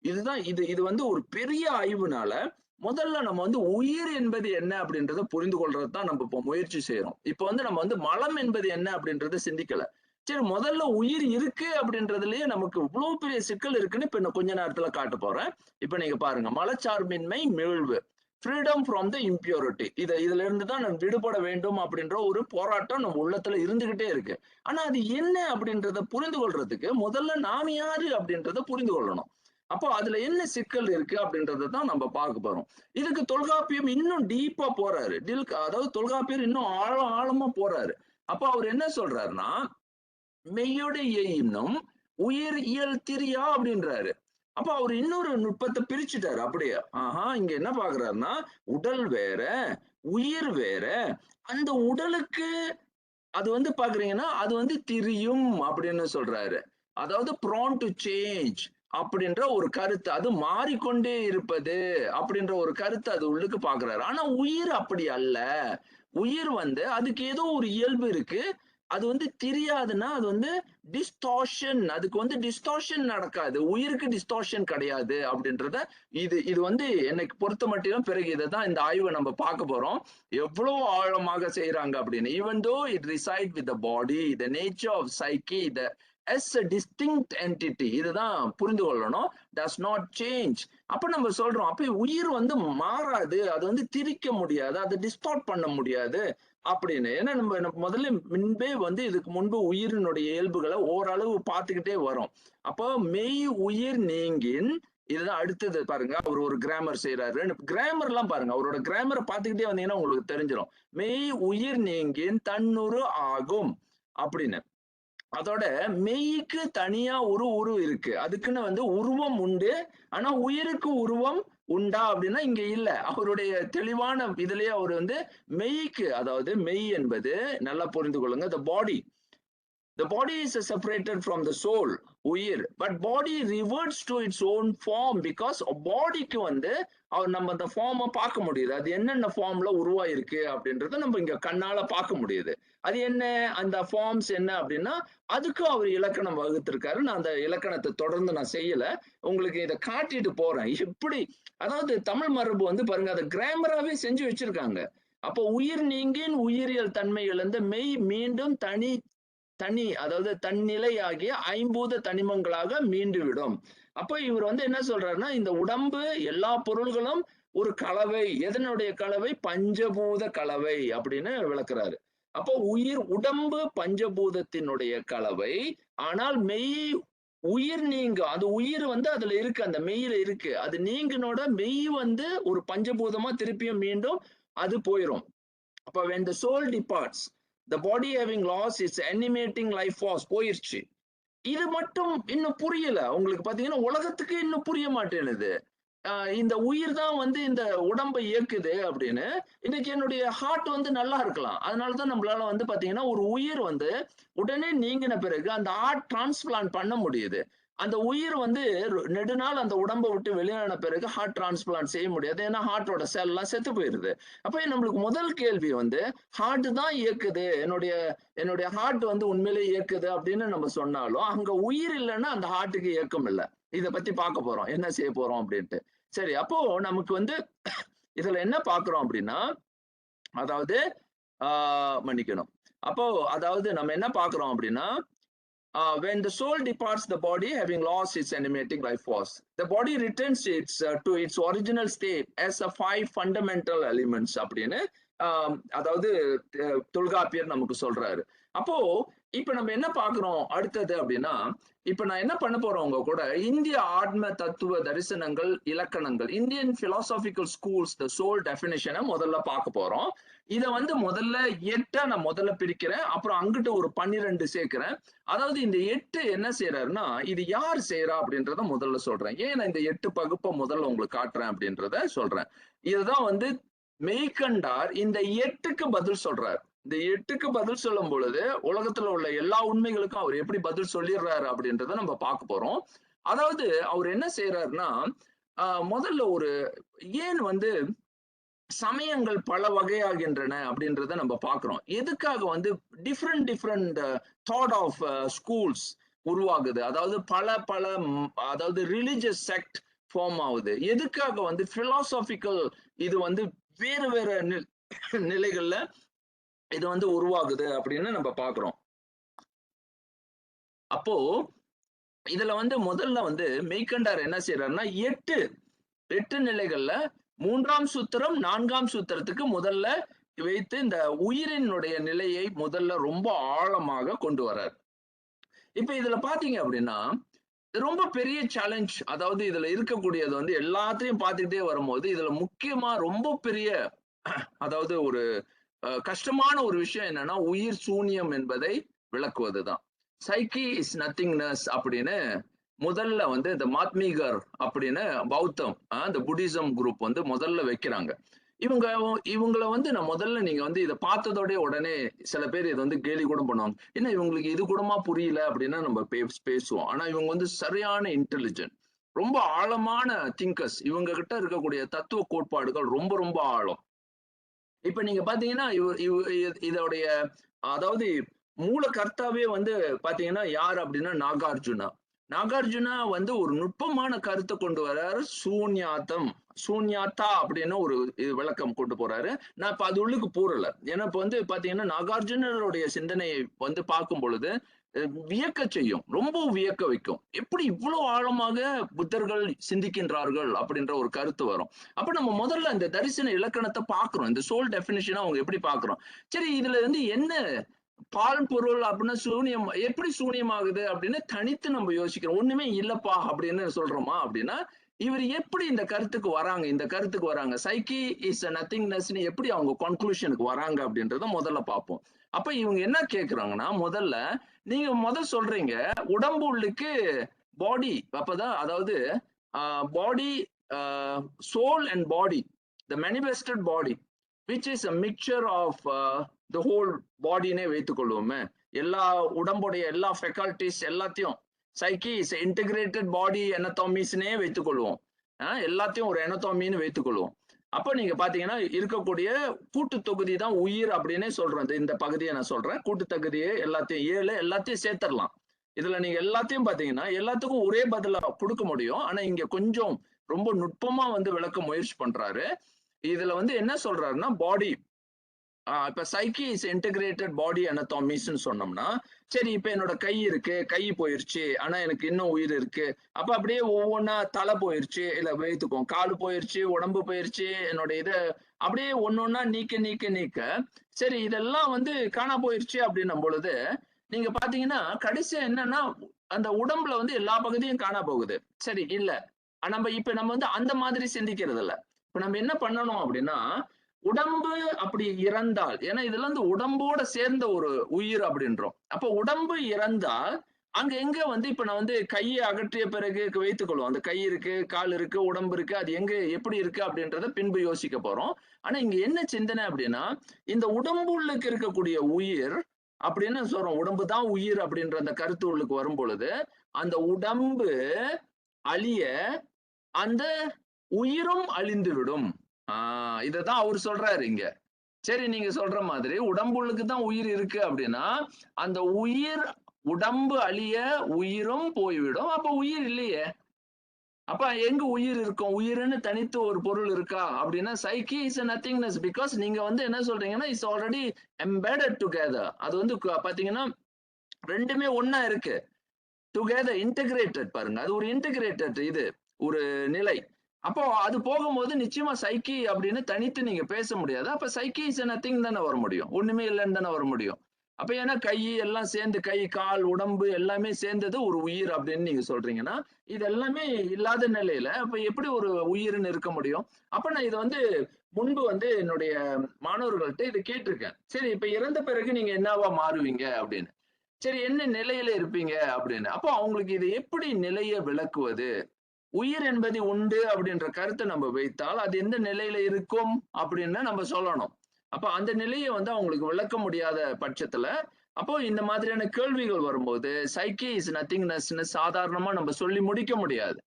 இதுதான் இது வந்து ஒரு பெரிய ஆய்வுனால முதல்ல நம்ம வந்து உயிர் என்பது என்ன அப்படின்றத புரிந்து கொள்றது தான் நம்ம இப்போ முயற்சி செய்யறோம். இப்போ வந்து நம்ம வந்து மலம் என்பது என்ன அப்படின்றத சிந்திக்கல. சரி முதல்ல உயிர் இருக்கு அப்படின்றதுலயே நமக்கு இவ்வளவு பெரிய சிக்கல் இருக்குன்னு இப்ப இன்னும் கொஞ்ச நேரத்துல காட்ட போறேன். இப்ப நீங்க பாருங்க, மலச்சார்பின்மை மீழ்வு, ஃப்ரீடம் ஃப்ரம் த இம்பியூரிட்டி, இதுல இருந்து தான் நம்ம விடுபட வேண்டும் அப்படின்ற ஒரு போராட்டம் நம்ம உள்ளத்துல இருந்துகிட்டே இருக்கு. ஆனா அது என்ன அப்படின்றத புரிந்து கொள்றதுக்கு முதல்ல நாம யாரு அப்படின்றத புரிந்து கொள்ளணும். அப்போ அதுல என்ன சிக்கல் இருக்கு அப்படின்றத தான் நம்ம பார்க்க போறோம். இதுக்கு தொல்காப்பியம் இன்னும் டீப்பா போறாரு. அதாவது தொல்காப்பியர் இன்னும் ஆழமா போறாரு. அப்போ அவர் என்ன சொல்றாருன்னா, மெய்யுடைய இன்னும் உயிர் இயல் திரியா அப்படின்றாரு. அப்ப அவர் இன்னொரு நுட்பத்தை பிரிச்சுட்டாரு அப்படியே. ஆஹா, இங்க என்ன பாக்குறாருன்னா, உடல் வேற உயிர் வேற. அந்த உடலுக்கு அது வந்து பாக்குறீங்கன்னா அது வந்து திரியும் அப்படின்னு சொல்றாரு. அதாவது ப்ரான் டு சேஞ்ச் அப்படின்ற ஒரு கருத்து, அது மாறிக்கொண்டே இருப்பது அப்படின்ற ஒரு கருத்து அது உள்ளுக்கு பாக்குறாரு. ஆனா உயிர் அப்படி அல்ல. உயிர் வந்து அதுக்கு ஏதோ ஒரு இயல்பு இருக்கு. அது வந்து தெரியாதுன்னா அது வந்து டிஸ்டார்ஷன், அதுக்கு வந்து டிஸ்டார்ஷன் நடக்காது. உயிருக்கு டிஸ்டார்ஷன் கிடையாது அப்படின்றத இது வந்து எனக்கு பொறுத்த மட்டிலும் பிறகு இதைதான் இந்த ஆய்வை நம்ம பார்க்க போறோம். எவ்வளவு ஆழமாக செய்யறாங்க அப்படின்னு. Even though it reside with the body, the nature of psyche, the as a distinct entity. இதுதான் புரிந்து கொள்ளணும். does not change. அப்ப நம்ம சொல்றோம், அப்ப உயிர் வந்து மாறாது, அது வந்து திரிக்க முடியாது, அதை டிஸ்டார்ட் பண்ண முடியாது அப்படின்னு. ஏன்னா நம்ம முதல்ல முன்பே வந்து இதுக்கு முன்பு உயிரினுடைய இயல்புகளை ஓரளவு பார்த்துக்கிட்டே வரோம். அப்போ மெய் உயிர் நீங்கின், இதுதான் அடுத்தது பாருங்க. அவர் ஒரு கிராமர் செய்யறாரு. கிராமர் எல்லாம் பாருங்க, அவரோட கிராமரை பார்த்துக்கிட்டே வந்தீங்கன்னா உங்களுக்கு தெரிஞ்சிடும். மெய் உயிர் நீங்கின் தன்னுரு ஆகும் அப்படின்னு. அதோட மெய்க்கு தனியா ஒரு உருவம் இருக்கு, அதுக்குன்னு வந்து உருவம் உண்டு. ஆனா உயிருக்கு உருவம் உண்டா அப்படின்னா இங்க இல்ல. அவருடைய தெளிவான இதுலயே அவர் வந்து மெய்க்கு, அதாவது மெய் என்பது நல்லா புரிந்து கொள்ளுங்க, the body is separated from the soul, உயிர். But body reverts to its own form because பாடிக்கு வந்து நம்ம அந்த ஃபார்மை பார்க்க முடியுது. அது என்னென்ன ஃபார்ம்ல உருவாயிருக்கு அப்படின்றத நம்ம இங்க கண்ணால பார்க்க முடியுது. அது என்ன, அந்த ஃபார்ம்ஸ் என்ன அப்படின்னா அதுக்கும் அவர் இலக்கணம் வகுத்திருக்காரு. நான் அந்த இலக்கணத்தை தொடர்ந்து நான் செய்யல, உங்களுக்கு இதை காட்டிட்டு போறேன். எப்படி, அதாவது தமிழ் மரபு வந்து பாருங்க, அதை கிராமராவே செஞ்சு வச்சிருக்காங்க. அப்போ உயிர் நீங்கின் உயிரியல் தன்மை இழந்த மெய் மீண்டும் தனி, அதாவது தன்னிலை ஆகிய ஐம்பூத தனிமங்களாக மீண்டு விடும். அப்ப இவர் வந்து என்ன சொல்றாருன்னா, இந்த உடம்பு எல்லா பொருள்களும் ஒரு கலவை. எதனுடைய கலவை? பஞ்சபூத கலவை அப்படின்னு விளக்குறாரு. அப்போ உடம்பு பஞ்சபூதத்தினுடைய கலவை. ஆனால் மெய் உயிர் நீங்க, அது உயிர் வந்து அதுல இருக்கு, அந்த மெய்யில இருக்கு. அது நீங்கினோட மெய் வந்து ஒரு பஞ்சபூதமா திருப்பியும் மீண்டும் அது போயிடும். அப்ப when the soul departs, the body having lost its animating life force, போயிருச்சு. இது மட்டும் இன்னும் புரியல உங்களுக்கு. பாத்தீங்கன்னா உலகத்துக்கு இன்னும் புரிய மாட்டேனுது. இந்த உயிர் தான் வந்து இந்த உடம்பை இயக்குது அப்படின்னு. இன்னைக்கு என்னுடைய ஹார்ட் வந்து நல்லா இருக்கலாம், அதனாலதான் நம்மளால வந்து பாத்தீங்கன்னா ஒரு உயிர் வந்து உடனே நீங்கின பிறகு அந்த ஹார்ட் டிரான்ஸ்பிளான்ட் பண்ண முடியுது. அந்த உயிர் வந்து நெடுநாள் அந்த உடம்பை விட்டு வெளியான பிறகு ஹார்ட் டிரான்ஸ்பிளான்ட் செய்ய முடியாது, ஏன்னா ஹார்ட்டோட செல் எல்லாம் செத்து போயிருது. அப்ப நம்மளுக்கு முதல் கேள்வி வந்து ஹார்ட் தான் இயக்குது, என்னுடைய ஹார்ட் வந்து உண்மையிலே இயக்குது அப்படின்னு நம்ம சொன்னாலும் அங்க உயிர் இல்லைன்னா அந்த ஹார்ட்டுக்கு இயக்கம் இல்லை. இதை பத்தி பார்க்க போறோம், என்ன செய்ய போறோம் அப்படின்ட்டு. சரி, அப்போ நமக்கு வந்து இதுல என்ன பாக்குறோம் அப்படின்னா, அதாவது மன்னிக்கணும், அப்போ அதாவது நம்ம என்ன பாக்குறோம் அப்படின்னா, when the soul departs the body having lost its animating life force, the body returns to its original state as a 5 fundamental elements அப்படின்னு அதாவது தொல்காப்பியர் நமக்கு சொல்றாரு. அப்போ இப்ப நம்ம என்ன பாக்குறோம் அடுத்தது அப்படின்னா, இப்ப நான் என்ன பண்ண போறோம் உங்க கூட, இந்திய ஆத்ம தத்துவ தரிசனங்கள் இலக்கணங்கள், இந்தியன் பிலாசாபிக்கல் ஸ்கூல்ஸ் த சோல் டெஃபினிஷனை முதல்ல பார்க்க போறோம். இதை வந்து முதல்ல 8 நான் முதல்ல பிரிக்கிறேன், அப்புறம் அங்கிட்ட ஒரு 12 சேர்க்கிறேன். அதாவது இந்த 8 என்ன செய்யறாருன்னா, இது யார் செய்யறா அப்படின்றத முதல்ல சொல்றேன். ஏன் நான் இந்த 8 பகுப்பை முதல்ல உங்களுக்கு காட்டுறேன் அப்படின்றத சொல்றேன். இதுதான் வந்து மெய்கண்டார் இந்த 8க்கு பதில் சொல்றாரு. இந்த 8க்கு பதில் சொல்லும் பொழுது உலகத்துல உள்ள எல்லா உண்மைகளுக்கும் அவர் எப்படி பதில் சொல்லிடுறாரு அப்படின்றத நம்ம பார்க்க போறோம். அதாவது அவர் என்ன செய்யறாருன்னா, முதல்ல ஒரு ஏன் வந்து சமயங்கள் பல வகையாகின்றன அப்படின்றத நம்ம பார்க்கிறோம். எதுக்காக வந்து டிஃப்ரெண்ட் தாட் ஆஃப் ஸ்கூல்ஸ் உருவாகுது, அதாவது பல அதாவது ரிலிஜியஸ் செக்ட் ஃபார்ம் ஆகுது. எதுக்காக வந்து பிலாசாபிக்கல் இது வந்து வேறு நிலைகள்ல இது வந்து உருவாகுது அப்படின்னு நம்ம பாக்குறோம். அப்போ இதுல வந்து முதல்ல வந்து மெய்கண்டார் என்ன செய்யறாருன்னா, 8 நிலைகள்ல 3ஆம் சூத்திரம் 4ஆம் சூத்திரத்துக்கு முதல்ல வைத்து இந்த உயிரினுடைய நிலையை முதல்ல ரொம்ப ஆழமாக கொண்டு வர்றார். இப்ப இதுல பாத்தீங்க அப்படின்னா ரொம்ப பெரிய சேலஞ்ச், அதாவது இதுல இருக்கக்கூடியது வந்து எல்லாத்தையும் பார்த்துக்கிட்டே வரும்போது இதுல முக்கியமா ரொம்ப பெரிய அதாவது ஒரு கஷ்டமான ஒரு விஷயம் என்னன்னா, உயிர் சூன்யம் என்பதை விளக்குவதுதான். சைக்கி இஸ் நத்திங்னஸ் அப்படின்னு முதல்ல வந்து இந்த மாத்மீகர் அப்படின்னு பௌத்தம், இந்த புத்திசம் குரூப் வந்து முதல்ல வைக்கிறாங்க. இவங்களை வந்து நான் முதல்ல நீங்க வந்து இதை பார்த்ததோட உடனே சில பேர் இதை வந்து கேலி கூட பண்ணுவாங்க, ஏன்னா இவங்களுக்கு இது கூடமா புரியல அப்படின்னா நம்ம பேசுவோம். ஆனா இவங்க வந்து சரியான இன்டெலிஜென்ட், ரொம்ப ஆழமான திங்கர்ஸ். இவங்க கிட்ட இருக்கக்கூடிய தத்துவ கோட்பாடுகள் ரொம்ப ரொம்ப ஆழம். இப்ப நீங்க பாத்தீங்கன்னா இதோடைய அதாவது மூல கர்த்தாவே வந்து பாத்தீங்கன்னா யார் அப்படின்னா நாகார்ஜுனா வந்து ஒரு நுட்பமான கருத்தை கொண்டு வர்றாரு. சூன்யாத்தா அப்படின்னு ஒரு விளக்கம் கொண்டு போறாரு. நான் இப்ப அது உள்ளுக்கு போறல, ஏன்னா இப்ப வந்து பாத்தீங்கன்னா நாகார்ஜுனருடைய சிந்தனையை வந்து பார்க்கும் பொழுது வியக்க செய்யும், ரொம்ப வியக்க வைக்கும். எப்படி இவ்வளவு ஆழமாக புத்தர்கள் சிந்திக்கின்றார்கள் அப்படின்ற ஒரு கருத்து வரும். அப்ப நம்ம முதல்ல இந்த தரிசன இலக்கணத்தை பார்க்கிறோம். இந்த சோல் டெஃபினிஷனை அவங்க எப்படி பார்க்கிறோம். சரி, இதுல வந்து என்ன பால் பொருள் அப்படின்னா சூனியம், எப்படி சூனியமாகுது அப்படின்னு தனித்து நம்ம யோசிக்கிறோம். ஒண்ணுமே இல்லப்பா அப்படின்னு சொல்றோமா அப்படின்னா, இவர் எப்படி இந்த கருத்துக்கு வராங்க, இந்த கருத்துக்கு வராங்க, சைக்கி இஸ் நத்திங்னஸ்ன்னு எப்படி அவங்க கன்க்ளூஷனுக்கு வராங்க அப்படின்றத முதல்ல பார்ப்போம். அப்ப இவங்க என்ன கேக்குறாங்கன்னா, முதல்ல நீங்க சொல்றீங்க உடம்பு உள்ளுக்கு பாடி, அப்பதான் அதாவது body, soul and body, the manifested body which is a mixture of the whole பாடினே வைத்துக் கொள்வோமே, எல்லா உடம்புடைய எல்லா ஃபெக்கல்டிஸ் எல்லாத்தையும் சைக்கி இஸ் இன்டகிரேட்டட் பாடி எனத்தோமிஸ்னே வைத்துக் கொள்வோம். எல்லாத்தையும் ஒரு எனத்தோமின்னு வைத்துக் கொள்வோம். அப்ப நீங்க பாத்தீங்கன்னா இருக்கக்கூடிய கூட்டு தொகுதி தான் உயிர் அப்படின்னே சொல்றோம். இந்த பகுதியை நான் சொல்றேன். கூட்டு தொகுதியை எல்லாத்தையும் 7 எல்லாத்தையும் சேர்த்துடலாம். இதுல நீங்க எல்லாத்தையும் பாத்தீங்கன்னா எல்லாத்துக்கும் ஒரே பதிலா கொடுக்க முடியும். ஆனா இங்க கொஞ்சம் ரொம்ப நுட்பமா வந்து விளக்க முயற்சி பண்றாரு. இதுல வந்து என்ன சொல்றாருன்னா, பாடி, இப்ப சைக்கி இஸ் இன்டகிரேட்டட் பாடி அனடாமிஸ்ன்னு சொன்னோம்னா, சரி இப்ப என்னோட கை இருக்கு, கை போயிருச்சு, ஆனா எனக்கு இன்னும் உயிர் இருக்கு. அப்ப அப்படியே ஒவ்வொன்னா தலை போயிருச்சு, இல்ல வைத்துக்கோங்க, காலு போயிருச்சு, உடம்பு போயிருச்சு, என்னோட இதை அப்படியே ஒன்னொன்னா நீக்க நீக்க நீக்க, சரி இதெல்லாம் வந்து காணா போயிருச்சு அப்படின்னும் பொழுது நீங்க பாத்தீங்கன்னா கடைசியா என்னன்னா அந்த உடம்புல வந்து எல்லா பகுதியும் காணா போகுது. சரி இல்ல, நம்ம வந்து அந்த மாதிரி சிந்திக்கிறது இல்ல. இப்ப நம்ம என்ன பண்ணணும் அப்படின்னா, உடம்பு அப்படி இறந்தால், ஏன்னா இதுல இருந்து உடம்போட சேர்ந்த ஒரு உயிர் அப்படின்றோம். அப்ப உடம்பு இறந்தால் அங்க எங்க வந்து இப்ப நான் வந்து கையை அகற்றிய பிறகு வைத்துக் கொள்வோம், அந்த கை இருக்கு, கால் இருக்கு, உடம்பு இருக்கு, அது எங்க எப்படி இருக்கு அப்படின்றத பின்பு யோசிக்க போறோம். ஆனா இங்க என்ன சிந்தனை அப்படின்னா, இந்த உடம்புள்ளுக்கு இருக்கக்கூடிய உயிர் அப்படின்னு சொல்றோம், உடம்பு தான் உயிர் அப்படின்ற அந்த கருத்து உள்ளுக்கு வரும் பொழுது, அந்த உடம்பு அழிய அந்த உயிரும் அழிந்து விடும். இததான் அவர் சொல்றாரு இங்க. சரி, நீங்க சொல்ற மாதிரி உடம்புள்ளுக்கு தான் உயிர் இருக்கு அப்படின்னா, அந்த உயிர் உடம்பு அழிய உயிரும் போய்விடும். அப்ப உயிர் இல்லையே. அப்ப எங்க உயிர் இருக்கும்? உயிர்ன்னு தனித்து ஒரு பொருள் இருக்கா அப்படின்னா, சைக்கி இஸ் a nothingness. பிகாஸ் நீங்க வந்து என்ன சொல்றீங்கன்னா, இட்ஸ் ஆல்ரெடி எம்பெடட் டுகெதர். அது வந்து பாத்தீங்கன்னா ரெண்டுமே ஒண்ணா இருக்கு. டுகெதர் இன்டகிரேட்டட் பாருங்க. அது ஒரு இன்டகிரேட்டட் இது ஒரு நிலை. அப்போ அது போகும்போது நிச்சயமா சைக்கி அப்படின்னு தனித்து நீங்க பேச முடியாது. அப்ப சைக்கி இஸ் நத்திங் தானே வர முடியும். ஒண்ணுமே இல்லைன்னு தானே வர முடியும். அப்ப ஏன்னா கை எல்லாம் சேர்ந்து, கை, கால், உடம்பு எல்லாமே சேர்ந்தது ஒரு உயிர் அப்படின்னு நீங்க சொல்றீங்கன்னா, இது எல்லாமே இல்லாத நிலையில அப்ப எப்படி ஒரு உயிர்ன்னு இருக்க முடியும்? அப்ப நான் இதை வந்து முன்பு வந்து என்னுடைய மாணவர்கள்ட்ட இதை கேட்டிருக்கேன். சரி, இப்ப இறந்த பிறகு நீங்க என்னவா மாறுவீங்க அப்படின்னு. சரி, என்ன நிலையில இருப்பீங்க அப்படின்னு. அப்போ அவங்களுக்கு இதை எப்படி நிலையை விளக்குவது? உயிர் என்பது உண்டு அப்படின்ற கருத்தை நம்ம வைத்தால் அது எந்த நிலையில இருக்கும் அப்படின்னு நம்ம சொல்லணும். அப்ப அந்த நிலையை வந்து அவங்களுக்கு விளக்க முடியாத பட்சத்துல, அப்போ இந்த மாதிரியான கேள்விகள் வரும்போது சைக்கி இஸ் நத்திங்னஸ்ன்னு சாதாரணமா நம்ம சொல்லி முடிக்க முடியாது.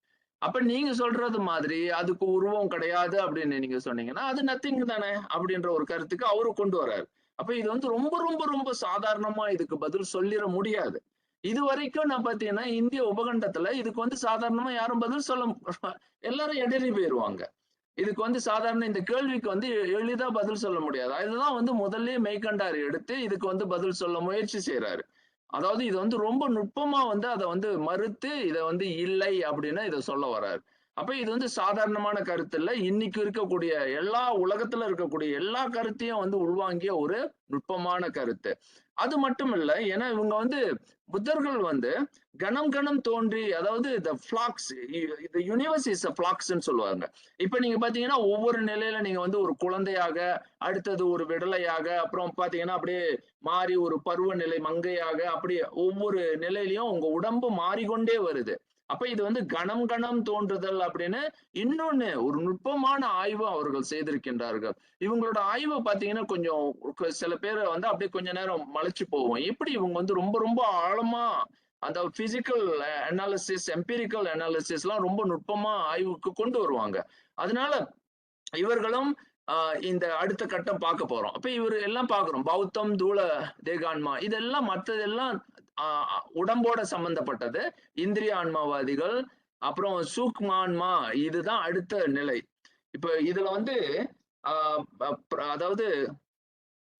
அப்ப நீங்க சொல்றது மாதிரி அதுக்கு உருவம் கிடையாது அப்படின்னு நீங்க சொன்னீங்கன்னா, அது நத்திங் தானே அப்படின்ற ஒரு கருத்துக்கு அவரு கொண்டு வர்றாரு. அப்ப இது வந்து ரொம்ப ரொம்ப ரொம்ப சாதாரணமா இதுக்கு பதில் சொல்லிட முடியாது. இதுவரைக்கும் நான் பாத்தீங்கன்னா இந்திய உபகண்டத்துல இதுக்கு வந்து சாதாரணமா யாரும் பதில் சொல்ல எல்லாரும் இடறி போயிருவாங்க. இதுக்கு வந்து சாதாரண இந்த கேள்விக்கு வந்து எளிதா பதில் சொல்ல முடியாது. அதுதான் வந்து முதல்லயே மெய்கண்டார் எடுத்து இதுக்கு வந்து பதில் சொல்ல முயற்சி செய்யறாரு. அதாவது இது வந்து ரொம்ப நுட்பமா வந்து அதை வந்து மறுத்து இதை வந்து இல்லை அப்படின்னு இதை சொல்ல வர்றாரு. அப்ப இது வந்து சாதாரணமான கருத்து இல்ல. இன்னைக்கு இருக்கக்கூடிய எல்லா உலகத்துல இருக்கக்கூடிய எல்லா கருத்தையும் வந்து உள்வாங்கிய ஒரு நுட்பமான கருத்து. அது மட்டும் இல்ல, ஏன்னா இவங்க வந்து புத்தர்கள் வந்து கணம் கணம் தோன்றி, அதாவது the flux, the universe is a ஃபிளாக்ஸ்ன்னு சொல்லுவாங்க. இப்ப நீங்க பாத்தீங்கன்னா ஒவ்வொரு நிலையில நீங்க வந்து ஒரு குழந்தையாக, அடுத்தது ஒரு விடலையாக, அப்புறம் பாத்தீங்கன்னா அப்படியே மாறி ஒரு பருவநிலை மங்கையாக, அப்படி ஒவ்வொரு நிலையிலையும் உங்க உடம்பு மாறிக்கொண்டே வருது. அப்ப இது வந்து கணம் கணம் தோன்றுதல் அப்படின்னு இன்னொன்னு ஒரு நுட்பமான ஆய்வு அவர்கள் செய்திருக்கின்றார்கள். இவங்களோட ஆய்வு பாத்தீங்கன்னா கொஞ்சம் சில பேரை வந்து அப்படியே கொஞ்ச நேரம் மலைச்சு போவோம். எப்படி இவங்க வந்து ரொம்ப ரொம்ப ஆழமா அந்த பிசிக்கல் அனாலிசிஸ், எம்பிரிக்கல் அனாலிசிஸ் எல்லாம் ரொம்ப நுட்பமா ஆய்வுக்கு கொண்டு வருவாங்க. அதனால இவர்களும் இந்த அடுத்த கட்டம் பார்க்க போறோம். அப்ப இவர் எல்லாம் பார்க்கிறோம். பௌத்தம், தூள தேகான்மா, இதெல்லாம் மற்றதெல்லாம் உடம்போட சம்பந்தப்பட்டது. இந்திரிய ஆன்மாவாதிகள், அப்புறம் சூக்மான்மா, இதுதான் அடுத்த நிலை. இப்ப இதுல வந்து அதாவது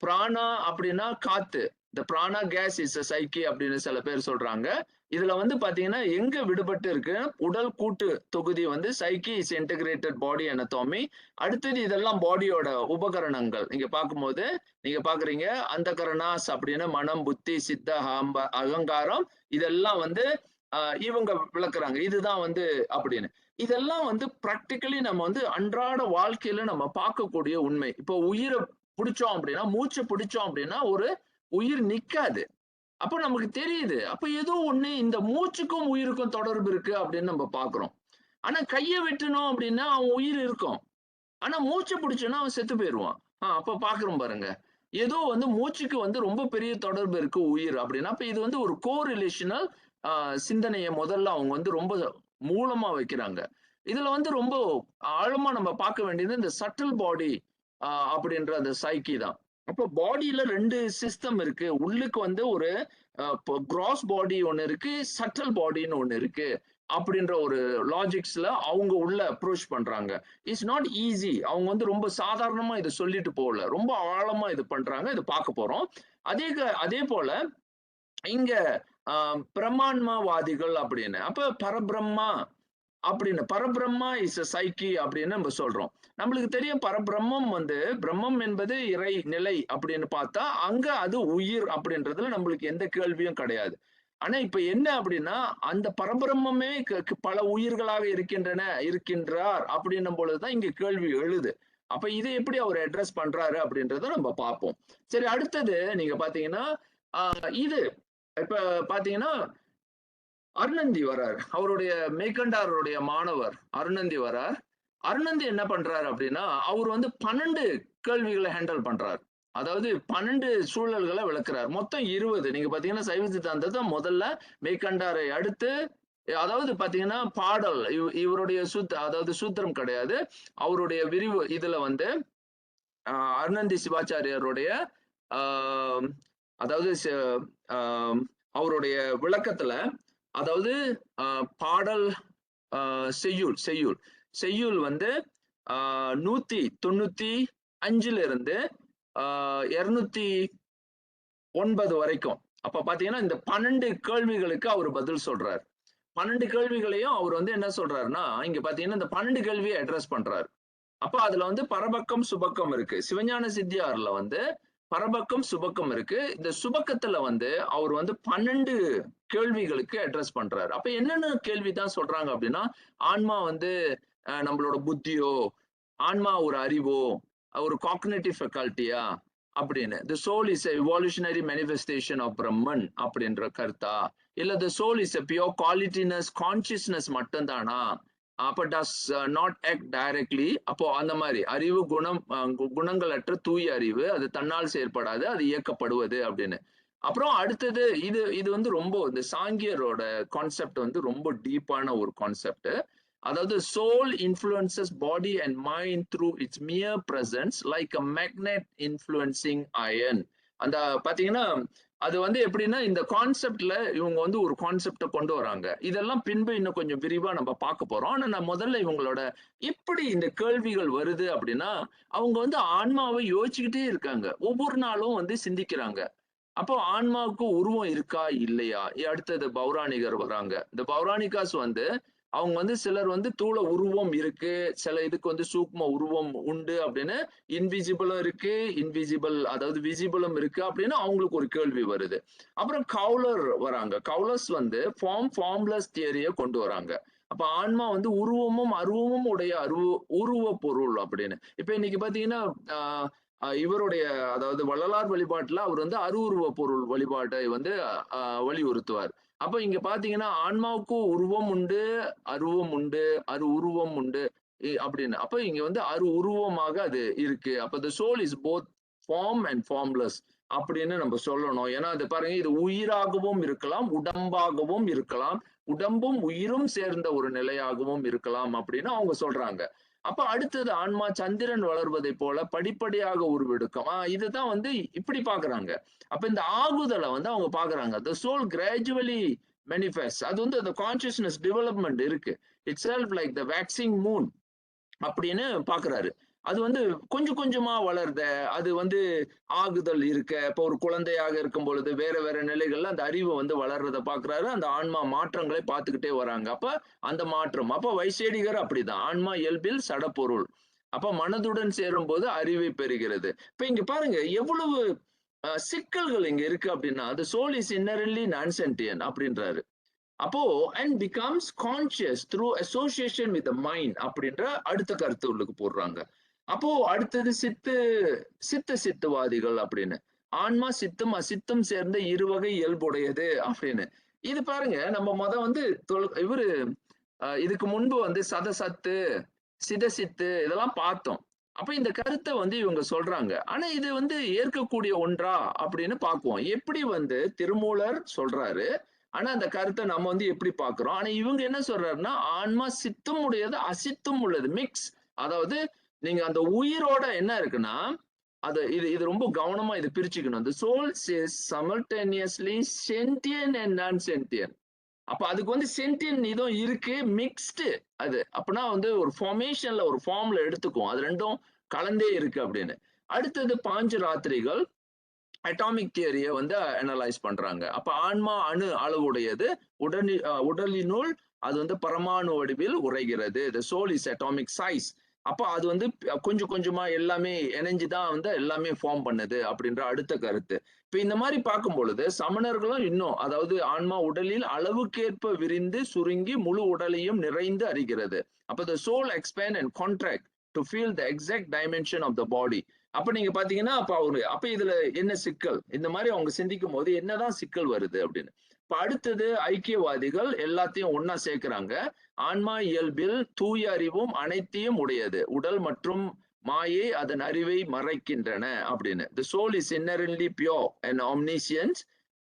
பிராணா அப்படின்னா காத்து, இந்த பிராணா கேஸ் இஸ் சைக்கி அப்படின்னு சில பேர் சொல்றாங்க. இதுல வந்து பாத்தீங்கன்னா எங்க விடுபட்டு இருக்கு, உடல் கூட்டு தொகுதி வந்து சைக்கி இஸ் இன்டகிரேட்டட் பாடி anatomy. அடுத்தது இதெல்லாம் பாடியோட உபகரணங்கள். நீங்க பார்க்கும்போது நீங்க பாக்குறீங்க அந்த கரணாஸ் அப்படின்னு மனம், புத்தி, சித்த, அகங்காரம் இதெல்லாம் வந்து இவங்க விளக்குறாங்க. இதுதான் வந்து அப்படின்னு. இதெல்லாம் வந்து பிராக்டிகலி நம்ம வந்து அன்றாட வாழ்க்கையில நம்ம பார்க்கக்கூடிய உண்மை. இப்போ உயிரை பிடிச்சோம் அப்படின்னா, மூச்சு பிடிச்சோம் அப்படின்னா ஒரு உயிர் நிக்காது. அப்ப நமக்கு தெரியுது. அப்ப ஏதோ ஒண்ணு இந்த மூச்சுக்கும் உயிருக்கும் தொடர்பு இருக்கு அப்படின்னு நம்ம பாக்குறோம். ஆனா கைய வெட்டணும் அப்படின்னா அவன் உயிர் இருக்கும். ஆனா மூச்சை பிடிச்சோன்னா அவன் செத்து போயிருவான். அப்ப பாக்குறோம் பாருங்க. ஏதோ வந்து மூச்சுக்கு வந்து ரொம்ப பெரிய தொடர்பு இருக்கு உயிர் அப்படின்னா, அப்ப இது வந்து ஒரு கோரிலேஷனல் சிந்தனையை முதல்ல அவங்க வந்து ரொம்ப மூலமா வைக்கிறாங்க. இதுல வந்து ரொம்ப ஆழமா நம்ம பார்க்க வேண்டியது இந்த சட்டில் பாடி அப்படின்ற அந்த சைக்கி தான். அப்போ பாடியில 2 சிஸ்டம் இருக்கு. உள்ளுக்கு வந்து ஒரு கிராஸ் பாடி ஒண்ணு இருக்கு, சட்டல் பாடின்னு ஒண்ணு இருக்கு. அப்படின்ற ஒரு லாஜிக்ஸ்ல அவங்க உள்ள அப்ரோச் பண்றாங்க. It's not easy. அவங்க வந்து ரொம்ப சாதாரணமா இதை சொல்லிட்டு போகல. ரொம்ப ஆழமா இது பண்றாங்க. இது பார்க்க போறோம். அதே போல இங்க பிரம்மாண்மவாதிகள் அப்படின்னு. அப்ப பரபிரம்மா அப்படின்னு பரபிரம்மா இஸ் சைக்கி அப்படின்னு நம்ம சொல்றோம். நம்மளுக்கு தெரியும் பரபிரம்மம் வந்து பிரம்மம் என்பது இறை நிலை அப்படின்னு பார்த்தா அங்க அது உயிர் அப்படின்றதுல நம்மளுக்கு எந்த கேள்வியும் கிடையாது. ஆனா இப்ப என்ன அப்படின்னா அந்த பரபிரம்மே பல உயிர்களாக இருக்கின்றார் அப்படின்னும் பொழுதுதான் இங்க கேள்வி எழுது. அப்ப இதை எப்படி அவர் அட்ரஸ் பண்றாரு அப்படின்றத நம்ம பார்ப்போம். சரி, அடுத்தது நீங்க பாத்தீங்கன்னா இது இப்ப பாத்தீங்கன்னா அருணந்தி வரார். அவருடைய மேற்கண்டாருடைய மாணவர் அருணந்தி வரார். அருணந்தி என்ன பண்றாரு அப்படின்னா அவர் வந்து 12 கேள்விகளை ஹேண்டில் பண்றாரு. அதாவது 12 சூழல்களை விளக்குறார். மொத்தம் 20. நீங்க பாத்தீங்கன்னா சைவ சித்தாந்தத்தை முதல்ல மேற்கண்டாரை அடுத்து, அதாவது பாத்தீங்கன்னா பாடல் இவருடைய அதாவது சூத்திரம் கிடையாது. அவருடைய விரிவு இதுல வந்து அருணந்தி சிவாச்சாரியருடைய அதாவது அவருடைய விளக்கத்துல அதாவது பாடல் செய்யுள் வந்து 195 இருந்து 209 வரைக்கும். அப்ப பாத்தீங்கன்னா இந்த 12 கேள்விகளுக்கு அவர் பதில் சொல்றாரு. 12 கேள்விகளையும் அவர் வந்து என்ன சொல்றாருன்னா இங்க பாத்தீங்கன்னா இந்த 12 கேள்வியை அட்ரஸ் பண்றாரு. அப்ப அதுல வந்து பரபக்கம் சுபக்கம் இருக்கு. சிவஞான சித்தியார்ல வந்து பரபக்கம் சுபக்கம் இருக்கு. இந்த சுபக்கத்துல வந்து அவர் வந்து 12 கேள்விகளுக்கு அட்ரஸ் பண்றாரு. அப்ப என்னென்ன கேள்விதான் சொல்றாங்க அப்படின்னா ஆன்மா வந்து நம்மளோட புத்தியோ, ஆன்மா ஒரு அறிவோ, ஒரு காக்னிட்டிவ் ஃபெக்கல்ட்டியா அப்படின்னு. The soul is evolutionary manifestation of Brahman அப்படின்ற கருத்தா, இல்ல the soul is pure qualityless consciousness மட்டும்தானா, அப்ப டஸ் நாட் ஆக்ட் டைரக்ட்லி. அப்போ அந்த மாதிரி அறிவு குணங்களற்ற தூய அறிவு, அது தன்னால் செயற்படாது, அது இயக்கப்படுவது அப்படின்னு. அப்புறம் அடுத்தது இது வந்து ரொம்ப இந்த சாங்கியரோட கான்செப்ட் வந்து ரொம்ப டீப்பான ஒரு கான்செப்ட். அதாவது soul influences body and mind through its mere presence like a magnet influencing iron. அந்த பாத்தீங்கன்னா அது வந்து எப்படின்னா இந்த கான்செப்ட்ல இவங்க வந்து ஒரு கான்செப்டை கொண்டு வராங்க. இதெல்லாம் பின்பு இன்னும் கொஞ்சம் விரிவா நம்ம பார்க்க போறோம். ஆனா நான் முதல்ல இவங்களோட எப்படி இந்த கேள்விகள் வருது அப்படின்னா அவங்க வந்து ஆன்மாவை யோசிச்சுக்கிட்டே இருக்காங்க. ஒவ்வொரு நாளும் வந்து சிந்திக்கிறாங்க. அப்போ ஆன்மாவுக்கு உருவம் இருக்கா இல்லையா? அடுத்தது பௌராணிகர் வராங்க. இந்த பௌராணிகாஸ் வந்து அவங்க வந்து சிலர் வந்து தூள உருவம் இருக்கு, சில இதுக்கு வந்து சூக்ம உருவம் உண்டு அப்படின்னு, இன்விசிபிளும் இருக்கு, இன்விசிபிள் அதாவது விசிபிளும் இருக்கு அப்படின்னு அவங்களுக்கு ஒரு கேள்வி வருது. அப்புறம் கவுலர் வராங்க. கவுலர்ஸ் வந்து ஃபார்ம்லெஸ் தியரியை கொண்டு வராங்க. அப்ப ஆன்மா வந்து உருவமும் அருவமும் உடைய உருவ பொருள் அப்படின்னு. இப்ப இன்னைக்கு பாத்தீங்கன்னா இவருடைய அதாவது வள்ளலார் வழிபாட்டுல அவர் வந்து அருவுருவ பொருள் வழிபாட்டை வந்து வலியுறுத்துவார். அப்ப இங்க பாத்தீங்கன்னா ஆன்மாவுக்கும் உருவம் உண்டு, அருவம் உண்டு, உருவம் உண்டு அப்படின்னு. அப்ப இங்க வந்து உருவமாக அது இருக்கு. அப்ப the soul is both form and formless அப்படின்னு நம்ம சொல்லணும். ஏன்னா அது பாருங்க, இது உயிராகவும் இருக்கலாம், உடம்பாகவும் இருக்கலாம், உடம்பும் உயிரும் சேர்ந்த ஒரு நிலையாகவும் இருக்கலாம் அப்படின்னு அவங்க சொல்றாங்க. அப்ப அடுத்தது ஆன்மா சந்திரன் வளர்வதை போல படிப்படியாக உருவெடுக்கும். இதுதான் வந்து இப்படி பாக்குறாங்க. அப்ப இந்த ஆகுதலை வந்து அவங்க பாக்குறாங்க. the soul gradually manifests. அது வந்து அந்த கான்சியஸ்னஸ் டெவலப்மெண்ட் இருக்கு. It's self like the waxing Moon அப்படின்னு பாக்குறாரு. அது வந்து கொஞ்சம் கொஞ்சமா வளருத, அது வந்து ஆகுதல் இருக்க, இப்போ ஒரு குழந்தையாக இருக்கும் பொழுது வேற வேற நிலைகள்ல அந்த அறிவு வந்து வளர்றத பாக்குறாரு. அந்த ஆன்மா மாற்றங்களை பார்த்துக்கிட்டே வராங்க. அப்ப அந்த மாற்றம். அப்ப வைசேடிகர் அப்படிதான். ஆன்மா இயல்பில் சடப்பொருள். அப்ப மனதுடன் சேரும்போது அறிவை பெறுகிறது. இப்ப இங்க பாருங்க எவ்வளவு சிக்கல்கள் இங்க இருக்கு அப்படின்னா, the soul is inherently non-sentient அப்படின்றாரு. அப்போ and becomes conscious through association with the mind அப்படின்ற அடுத்த கருத்து உள்ளுக்கு போடுறாங்க. அப்போ அடுத்தது சித்தவாதிகள் அப்படின்னு. ஆன்மா சித்தம் அசித்தம் சேர்ந்த இருவகை இயல்புடையது அப்படின்னு. இது பாருங்க நம்ம வந்து இவரு இதுக்கு முன்பு வந்து சதசத்து, சிதசித்து இதெல்லாம் பார்த்தோம். அப்ப இந்த கருத்தை வந்து இவங்க சொல்றாங்க. ஆனா இது வந்து ஏற்கக்கூடிய ஒன்றா அப்படின்னு பார்க்குவோம். எப்படி வந்து திருமூலர் சொல்றாரு. ஆனா அந்த கருத்தை நம்ம வந்து எப்படி பார்க்கிறோம். ஆனா இவங்க என்ன சொல்றாருன்னா, ஆன்மா சித்தம் உடையது, அசித்தும் உள்ளது. மிக்ஸ். அதாவது நீங்க அந்த உயிரோட என்ன இருக்குன்னா, இது ரொம்ப கவனமா இதை பிரிச்சுக்கணும். The soul is simultaneously sentient and non-sentient. அப்ப அதுக்கு வந்து சென்டியன் இதுவும் இருக்கு, மிக்ஸ்டு அது. அப்பனா வந்து ஒரு ஃபார்மேஷன்ல ஒரு ஃபார்ம்ல எடுத்துக்கும். அது ரெண்டும் கலந்தே இருக்கு அப்படின்னு. அடுத்தது பாஞ்சு ராத்திரிகள் அட்டாமிக் தியரியை வந்து அனலைஸ் பண்றாங்க. அப்ப ஆன்மா அணு அளவுடையது, உடலினுள் அது வந்து பரமாணு வடிவில் உரைகிறது. The soul is atomic size. அப்ப அது வந்து கொஞ்சம் கொஞ்சமா எல்லாமே இணைஞ்சுதான் வந்து எல்லாமே ஃபார்ம் பண்ணுது அப்படின்ற அடுத்த கருத்து. இப்ப இந்த மாதிரி பார்க்கும் பொழுது சமணர்களும் இன்னும், அதாவது ஆன்மா உடலில் அளவுக்கேற்ப விரிந்து சுருங்கி முழு உடலையும் நிறைந்து அறிகிறது. அப்ப the soul expand and contract to feel the exact dimension of the body. அப்ப நீங்க பாத்தீங்கன்னா அப்ப இதுல என்ன சிக்கல், இந்த மாதிரி அவங்க சிந்திக்கும் போது என்னதான் சிக்கல் வருது அப்படின்னு. இப்ப அடுத்தது ஐக்கியவாதிகள் எல்லாத்தையும் ஒன்னா சேர்க்கிறாங்க. ஆன்மா இயல்பில் தூய அறிவும் அனைத்தையும் உடையது. உடல் மற்றும் மாயை அதன் அறிவை மறைக்கின்றன அப்படின்னு. The soul is inherently pure and omniscient,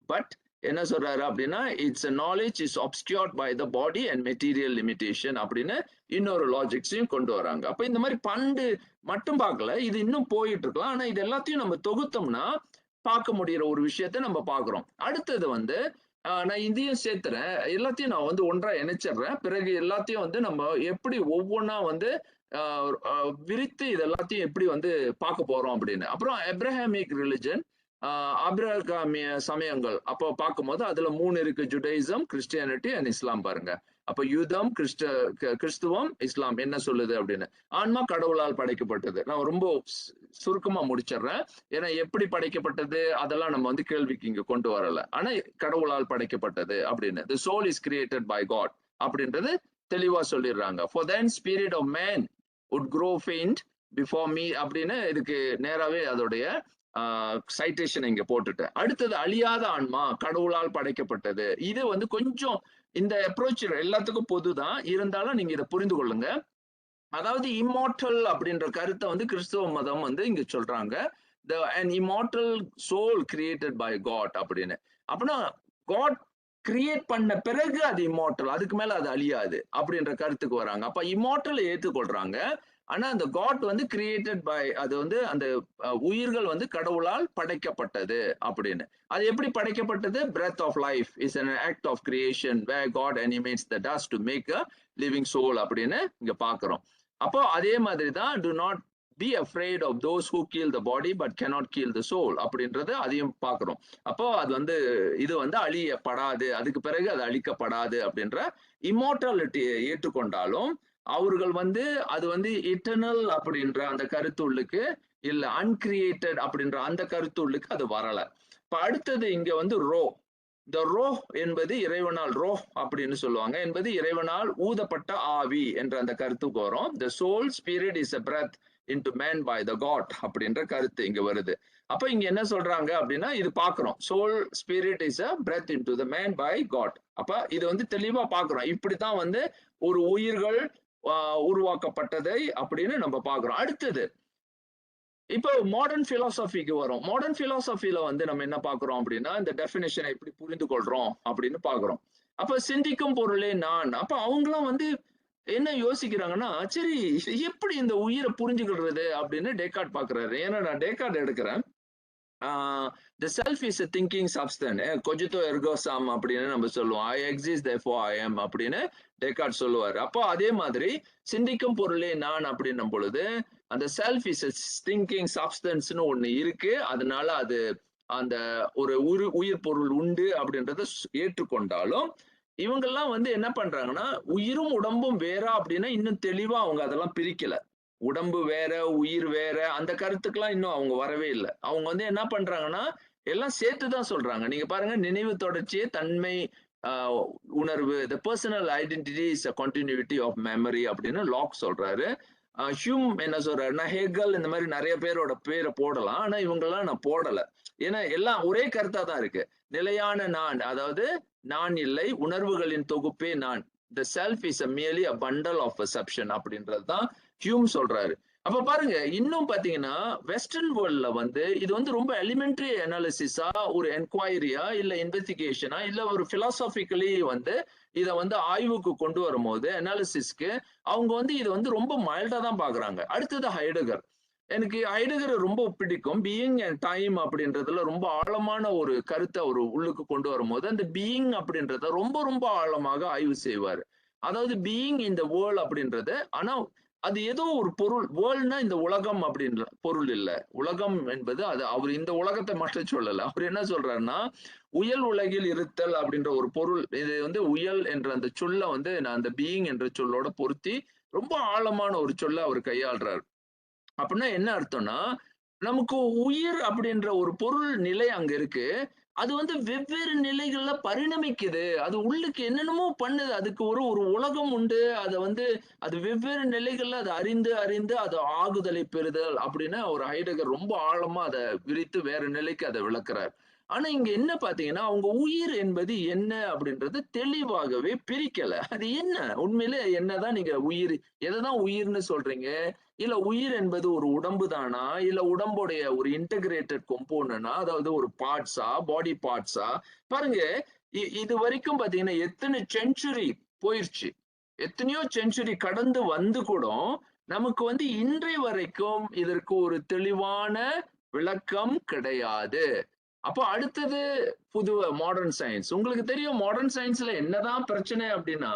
but என்ன சொல்றாரு அப்படின்னா, it's knowledge is obscured by the body and material limitation அப்படின்னு இன்னொரு லாஜிக்ஸையும் கொண்டு வராங்க. அப்ப இந்த மாதிரி பண்டு மட்டும் பார்க்கல, இது இன்னும் போயிட்டு இருக்கலாம். ஆனா இது எல்லாத்தையும் நம்ம தொகுத்தோம்னா பார்க்க முடியற ஒரு விஷயத்த நம்ம பார்க்கிறோம். அடுத்தது வந்து நான் இதையும் சேர்த்துறேன், எல்லாத்தையும் நான் வந்து ஒன்றா இணைச்சிடுறேன். பிறகு எல்லாத்தையும் வந்து நம்ம எப்படி ஒவ்வொன்றா வந்து விரித்து இது எல்லாத்தையும் எப்படி வந்து பார்க்க போறோம் அப்படின்னு. அப்புறம் எப்ரஹாமிக் ரிலிஜன், ஆபிரகாமிய சமயங்கள் அப்போ பார்க்கும்போது அதுல 3 இருக்கு: ஜுடைசம், கிறிஸ்டியானிட்டி அண்ட் இஸ்லாம். பாருங்க, அப்ப யூதம், கிறிஸ்துவம், இஸ்லாம் என்ன சொல்லுது அப்படின்னு. ஆன்மா கடவுளால் படைக்கப்பட்டது. நான் ரொம்ப சுருக்கமா முடிச்சிடுறேன். ஏன்னா எப்படி படைக்கப்பட்டது அதெல்லாம் நம்ம வந்து கேள்விக்கு இங்க கொண்டு வரல. ஆனா கடவுளால் படைக்கப்பட்டது அப்படின்னு. The soul is created by God அப்படின்றது தெளிவா சொல்லிடுறாங்க. For then spirit of man would grow faint before me அப்படின்னு இதுக்கு நேராவே அதோடைய சைட்டேஷன் இங்க போட்டுட்டேன். அடுத்தது அழியாத ஆன்மா கடவுளால் படைக்கப்பட்டது. இது வந்து கொஞ்சம் இந்த அப்ரோச் எல்லாத்துக்கும் பொதுதான், இருந்தாலும் நீங்க இதை புரிந்து கொள்ளுங்க. அதாவது இம்மார்டல் அப்படின்ற கருத்தை வந்து கிறிஸ்துவ மதம் வந்து இங்க சொல்றாங்க. an immortal soul created by God அப்படின்னு. அப்படின்னா காட் கிரியேட் பண்ண பிறகு அது இம்மார்டல், அதுக்கு மேல அது அழியாது அப்படின்ற கருத்துக்கு வராங்க. அப்ப இம்மார்டல் ஏற்றுக்கொள்றாங்க. ஆனா அந்த காட் வந்து கிரியேட்டட் பை, அது வந்து அந்த உயிர்கள் வந்து கடவுளால் படைக்கப்பட்டது அப்படின்னு. அது எப்படி படைக்கப்பட்டது? breath of life is an act of creation where God animates the dust to make a living soul அப்படின்னு இங்க பாக்குறோம். அப்போ அதே மாதிரி தான் do not be afraid of those who kill the body but cannot kill the soul அப்படின்றது அதையும் பார்க்கிறோம். அப்போ அது வந்து இது வந்து அழியப்படாது, அதுக்கு பிறகு அது அழிக்கப்படாது அப்படின்ற இம்மோர்டாலிட்டியை ஏற்றுக்கொண்டாலும் அவர்கள் வந்து அது வந்து இட்டர்னல் அப்படின்ற அந்த கருத்துள்ளுக்கு இல்ல, அன்கிரியேட்டட் அப்படின்ற அந்த கருத்துள்ளுக்கு அது வரல. இப்ப அடுத்தது இங்க வந்து ரோ, இந்த ரோ என்பது இறைவனால், ரோ அப்படின்னு சொல்லுவாங்க, என்பது இறைவனால் ஊதப்பட்ட ஆவி என்ற அந்த கருத்துக்கு வரும். the soul spirit is a breath into man by the God அப்படின்ற கருத்து இங்க வருது. அப்ப இங்க என்ன சொல்றாங்க அப்படின்னா, இது பாக்குறோம், soul spirit is a breath into the man by God. அப்ப இது வந்து தெளிவா பாக்குறோம், இப்படித்தான் வந்து ஒரு உயிர்கள் உருவாக்கப்பட்டதை அப்படின்னு நம்ம பாக்குறோம். அடுத்தது இப்போ மாடர்ன் பிலாசபிக்கு வரும். மாடர்ன் பிலாசபில வந்து நம்ம என்ன பாக்குறோம் அப்படின்னா, இந்த டெபினிஷனை எப்படி புரிந்து கொள்றோம் அப்படின்னு பாக்குறோம். அப்ப சிந்திக்கும் பொருளே நான். அப்ப அவங்களாம் வந்து என்ன யோசிக்கிறாங்கன்னா, சரி எப்படி இந்த உயிரை புரிஞ்சுக்கிறது அப்படின்னு டேக்கார்ட் பாக்குறாரு. ஏன்னா நான் டேக்கார்ட் எடுக்கிறேன். the self is a thinking substance, cogito ergo sum அப்படின்னு நம்ம சொல்லுவோம். I exist therefore I am அப்படின்னு டேக்கார்ட் சொல்லுவார். அப்போ அதே மாதிரி சிந்திக்கும் பொருளே நான் அப்படின்னும் பொழுது அந்த செல்ஃப் இஸ் திங்கிங் சப்ஸ்டன்ஸ்னு ஒண்ணு இருக்கு, அதனால அது அந்த ஒரு உயிர் பொருள் உண்டு அப்படின்றத ஏற்றுக்கொண்டாலும் இவங்கெல்லாம் வந்து என்ன பண்றாங்கன்னா உயிரும் உடம்பும் வேறா அப்படின்னா இன்னும் தெளிவா அவங்க அதெல்லாம் பிரிக்கல. உடம்பு வேற, உயிர் வேற, அந்த கருத்துக்கெல்லாம் இன்னும் அவங்க வரவே இல்லை. அவங்க வந்து என்ன பண்றாங்கன்னா எல்லாம் சேர்த்துதான் சொல்றாங்க. நீங்க பாருங்க, நினைவு தொடர்ச்சியே தன்மை, உணர்வு, the personal identity is a continuity of memory அப்படின்னு லாக் சொல்றாரு. ஹியூம் என்ன சொல்றாருன்னா, ஹேகல் இந்த மாதிரி நிறைய பேரோட பேரை போடலாம், ஆனா இவங்கெல்லாம் நான் போடல. ஏன்னா எல்லாம் ஒரே கருத்தா தான் இருக்கு. நிலையான நான், அதாவது நான் இல்லை, உணர்வுகளின் தொகுப்பே நான். the self is a merely a bundle of perception அப்படின்றது தான் ஹியூம் சொல்றாரு. அப்ப பாருங்க, இன்னும் பாத்தீங்கன்னா வெஸ்டர்ன் வேர்ல்ட்ல வந்து இது வந்து ரொம்ப எலிமெண்டரி அனாலிசிஸா, ஒரு என்கொயரியா, இல்ல இன்வெஸ்டிகேஷனா, இல்ல ஒரு பிலாசாபிக்கலி வந்து இத வந்து ஆய்வுக்கு கொண்டு வரும்போது அனாலிசிஸ்க்கு அவங்க வந்து இது வந்து ரொம்ப மைல்டா தான் பாக்குறாங்க. அடுத்தது ஹைடகர். எனக்கு ஹைடகர் ரொம்ப பிடிக்கும். பீயிங் அண்ட் டைம் அப்படின்றதுல ரொம்ப ஆழமான ஒரு கருத்தை ஒரு உள்ளுக்கு கொண்டு வரும்போது அந்த பீயிங் அப்படின்றத ரொம்ப ரொம்ப ஆழமாக ஆய்வு செய்வார். அதாவது பீயிங் இந்த வேர்ல்ட் அப்படின்றது, ஆனா அது ஏதோ ஒரு பொருள். வேர்ல்ட்னா இந்த உலகம் அப்படின்ற பொருள் இல்ல. உலகம் என்பது அது அவர் இந்த உலகத்தை மட்டும் சொல்லல. அவர் என்ன சொல்றாருன்னா, உயல் உலகில் இருத்தல் அப்படின்ற ஒரு பொருள். இது வந்து உயல் என்ற அந்த சொல்ல வந்து நான் அந்த பீயிங் என்ற சொல்லோட பொருத்தி ரொம்ப ஆழமான ஒரு சொல்ல அவர் கையாள்றாரு. அப்படின்னா என்ன அர்த்தம்னா, நமக்கு உயிர் அப்படின்ற ஒரு பொருள் நிலை அங்க இருக்கு. அது வந்து வெவ்வேறு நிலைகள்ல பரிணமிக்குது. அது உள்ளுக்கு என்னென்னமோ பண்ணுது. அதுக்கு ஒரு ஒரு உலகம் உண்டு. அத வந்து அது வெவ்வேறு நிலைகள்ல அத அறிந்து அறிந்து அது ஆகுதலை பெறுதல் அப்படின்னு ஒரு ஹைடகர் ரொம்ப ஆழமா அத விரித்து வேற நிலைக்கு அத விளக்குறார். ஆனா இங்க என்ன பார்த்தீங்கன்னா, அவங்க உயிர் என்பது என்ன அப்படின்றது தெளிவாகவே பிரிக்கல. அது என்ன? உண்மையிலே என்னதான் நீங்க உயிர், எததான் உயிர்ன்னு சொல்றீங்க? இல்ல உயிர் என்பது ஒரு உடம்பு தானா? இல்ல உடம்புடைய ஒரு இன்டகிரேட்டட் கம்போனன்ட்டா? அதாவது ஒரு பார்ட்ஸா? பாடி பார்ட்ஸா? பாருங்க, இது வரைக்கும் பார்த்தீங்கன்னா, எத்தனை செஞ்சுரி போயிருச்சு. எத்தனையோ செஞ்சுரி கடந்து வந்து கூட, நமக்கு வந்து இன்றைய வரைக்கும் இதற்கு ஒரு தெளிவான விளக்கம் கிடையாது. அப்போ அடுத்தது புது மாடர்ன் சயின்ஸ். உங்களுக்கு தெரியும் மாடர்ன் சயின்ஸ்ல என்னதான் பிரச்சனை அப்படின்னா,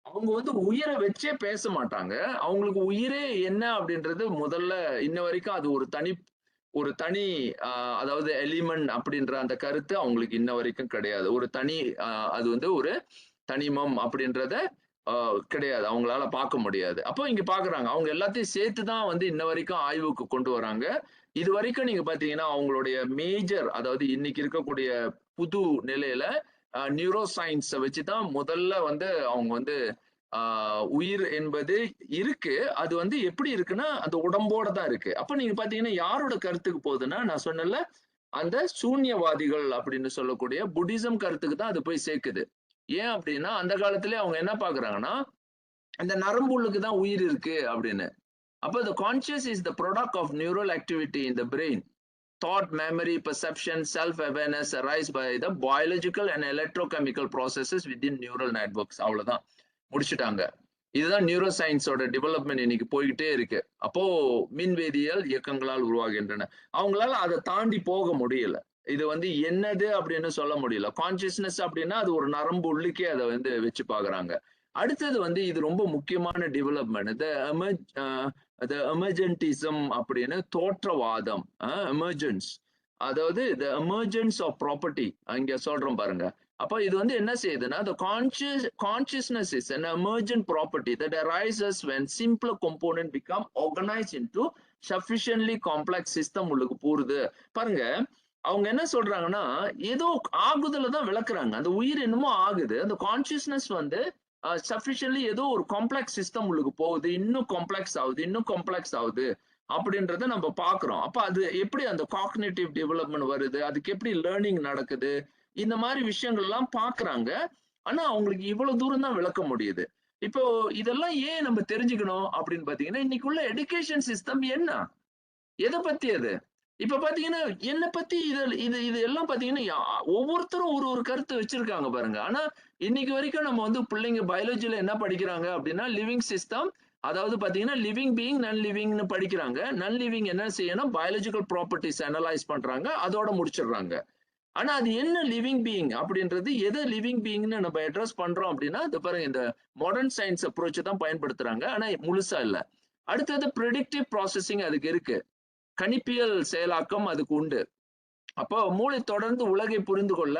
அவங்க வந்து உயிரை வச்சே பேச மாட்டாங்க. அவங்களுக்கு உயிரே என்ன அப்படின்றது முதல்ல இன்ன வரைக்கும் அது ஒரு தனி அதாவது எலிமெண்ட் அப்படின்ற அந்த கருத்து அவங்களுக்கு இன்ன வரைக்கும் கிடையாது. ஒரு தனி அது வந்து ஒரு தனிமம் அப்படின்றத கிடையாது. அவங்களால பார்க்க முடியாது. அப்போ இங்க பார்க்குறாங்க. அவங்க எல்லாத்தையும் சேர்த்து தான் வந்து இன்ன வரைக்கும் ஆய்வுக்கு கொண்டு வராங்க. இதுவரைக்கும் நீங்க பார்த்தீங்கன்னா, அவங்களுடைய மேஜர், அதாவது இன்னைக்கு இருக்கக்கூடிய புது நிலையில நியூரோ சயின்ஸ வச்சு தான் முதல்ல வந்து அவங்க வந்து உயிர் என்பது இருக்கு. அது வந்து எப்படி இருக்குன்னா, அந்த உடம்போட தான் இருக்கு. அப்ப நீங்க பார்த்தீங்கன்னா, யாரோட கருத்துக்கு போகுதுன்னா, நான் சொன்னேன்ல, அந்த சூன்யவாதிகள் அப்படின்னு சொல்லக்கூடிய புத்திசம் கருத்துக்கு தான் அது போய் சேர்க்குது. ஏன் அப்படின்னா, அந்த காலத்திலேயே அவங்க என்ன பார்க்குறாங்கன்னா, அந்த நரம்புல்லுக்கு தான் உயிர் இருக்கு அப்படின்னு. அப்ப the conscious is the product of neural activity in the brain. Thought, memory, perception, self-awareness arise by the biological and electrochemical processes within neural networks. அவ்வளவுதான், முடிச்சுட்டாங்க. இதுதான் நியூரோ சயின்ஸோட டெவலப்மெண்ட் இன்னைக்கு போய்கிட்டே இருக்கு. அப்போ மின்வேதியியல் இயக்கங்களால் உருவாகின்றன. அவங்களால அதை தாண்டி போக முடியல. இது வந்து என்னது அப்படின்னு சொல்ல முடியல. கான்சியஸ்னஸ் அப்படின்னா அது ஒரு நரம்பு உள்ளுக்கே அதை வந்து வச்சு பாக்குறாங்க. அடுத்தது வந்து இது ரொம்ப முக்கியமான டெவலப்மெண்ட், எமர்ஜென்டிசம் அப்படின்னு தோற்றவாதம். எமர்ஜென்ஸ், அதாவது the emergence of property அங்க சொல்றோம் பாருங்க. அப்ப இது வந்து என்ன செய்யுதுன்னா, the consciousness is an emergent property that arises when simpler component become organized into sufficiently complex system உள்ளுக்கு போறது. பாருங்க, அவங்க என்ன சொல்றாங்கன்னா, ஏதோ ஆகுதல தான் விளக்குறாங்க. அந்த உயிர் என்னமோ ஆகுது. அந்த கான்சியஸ்னஸ் வந்து சஃபிஷியன்ட்லி ஏதோ ஒரு காம்ப்ளெக்ஸ் சிஸ்டம் உள்ளுக்கு போகுது. இன்னும் காம்ப்ளெக்ஸ் ஆகுது, இன்னும் காம்ப்ளெக்ஸ் ஆகுது அப்படின்றத நம்ம பார்க்கிறோம். அப்ப அது எப்படி அந்த காக்னிட்டிவ் டெவலப்மெண்ட் வருது? அதுக்கு எப்படி லேர்னிங் நடக்குது? இந்த மாதிரி விஷயங்கள் எல்லாம் பார்க்கறாங்க. ஆனா அவங்களுக்கு இவ்வளவு தூரம் தான் விளக்க முடியுது. இப்போ இதெல்லாம் ஏன் நம்ம தெரிஞ்சுக்கணும் அப்படின்னு பாத்தீங்கன்னா, இன்னைக்கு உள்ள எடுகேஷன் சிஸ்டம் என்ன? எதை பத்தி அது? இப்ப பாத்தீங்கன்னா, என்ன பத்தி இது இது இது எல்லாம் பாத்தீங்கன்னா, ஒவ்வொருத்தரும் ஒரு ஒரு கருத்து வச்சிருக்காங்க பாருங்க. ஆனா இன்னைக்கு வரைக்கும் நம்ம வந்து பிள்ளைங்க பயாலஜில என்ன படிக்கிறாங்க அப்படின்னா, லிவிங் சிஸ்டம், அதாவது பாத்தீங்கன்னா லிவிங் பீயிங், நான் லிவிங்னு படிக்கிறாங்க. நான் லிவிங் என்ன செய்யணும்? பயாலஜிக்கல் ப்ராப்பர்ட்டிஸ் அனலைஸ் பண்றாங்க. அதோட முடிச்சிடுறாங்க. ஆனா அது என்ன லிவிங் பீயிங் அப்படின்றது, எதை லிவிங் பீயிங்னு நம்ம அட்ரஸ் பண்றோம் அப்படின்னா, இது பாருங்க, இந்த மாடர்ன் சயின்ஸ் அப்ரோச் தான் பயன்படுத்துறாங்க. ஆனா முழுசா இல்ல. அடுத்தது ப்ரிடிக்டிவ் ப்ராசஸிங் அதுக்கு இருக்கு. கணிப்பியல் செயலாக்கம் அதுக்கு உண்டு. அப்போ மூளை தொடர்ந்து உலகை புரிந்து கொள்ள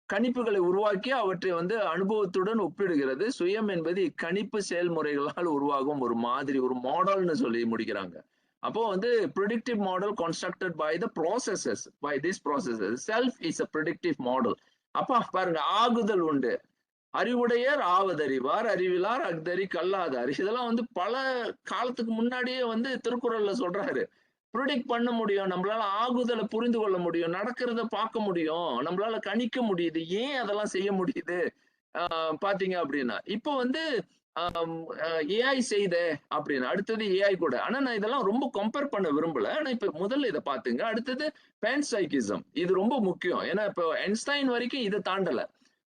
கணிப்புகளை உருவாக்கி அவற்றை வந்து அனுபவத்துடன் ஒப்பிடுகிறது. சுயம் என்பது இக்கணிப்பு செயல்முறைகளால் உருவாகும் ஒரு மாதிரி, ஒரு மாடல்னு சொல்லி முடிக்கிறாங்க. அப்போ வந்து predictive model constructed by the processes, by this processes self is a predictive model. அப்பா பாருங்க, ஆகுதல் உண்டு. அறிவுடையர் ஆவதறிவார், அறிவிலார் அஃதறி கல்லாதார். இதெல்லாம் வந்து பல காலத்துக்கு முன்னாடியே வந்து திருக்குறள்ல சொல்றாரு. ப்ரிடிக்ட் பண்ண முடியும், நம்மளால ஆகுதலை புரிந்து கொள்ள முடியும், நடக்கிறத பார்க்க முடியும், நம்மளால கணிக்க முடியுது. ஏன் அதெல்லாம் செய்ய முடியுது பாத்தீங்க அப்படின்னா, இப்போ வந்து ஏஐ செய்த அப்படின்னு அடுத்தது ஏஐ கூட. ஆனா நான் இதெல்லாம் ரொம்ப கம்பேர் பண்ண விரும்பல. ஆனா இப்ப முதல்ல இதை பாத்துங்க. அடுத்தது பேன்சைக்கிசம். இது ரொம்ப முக்கியம். ஏன்னா இப்போ ஐன்ஸ்டைன் வரைக்கும் இதை தாண்டல.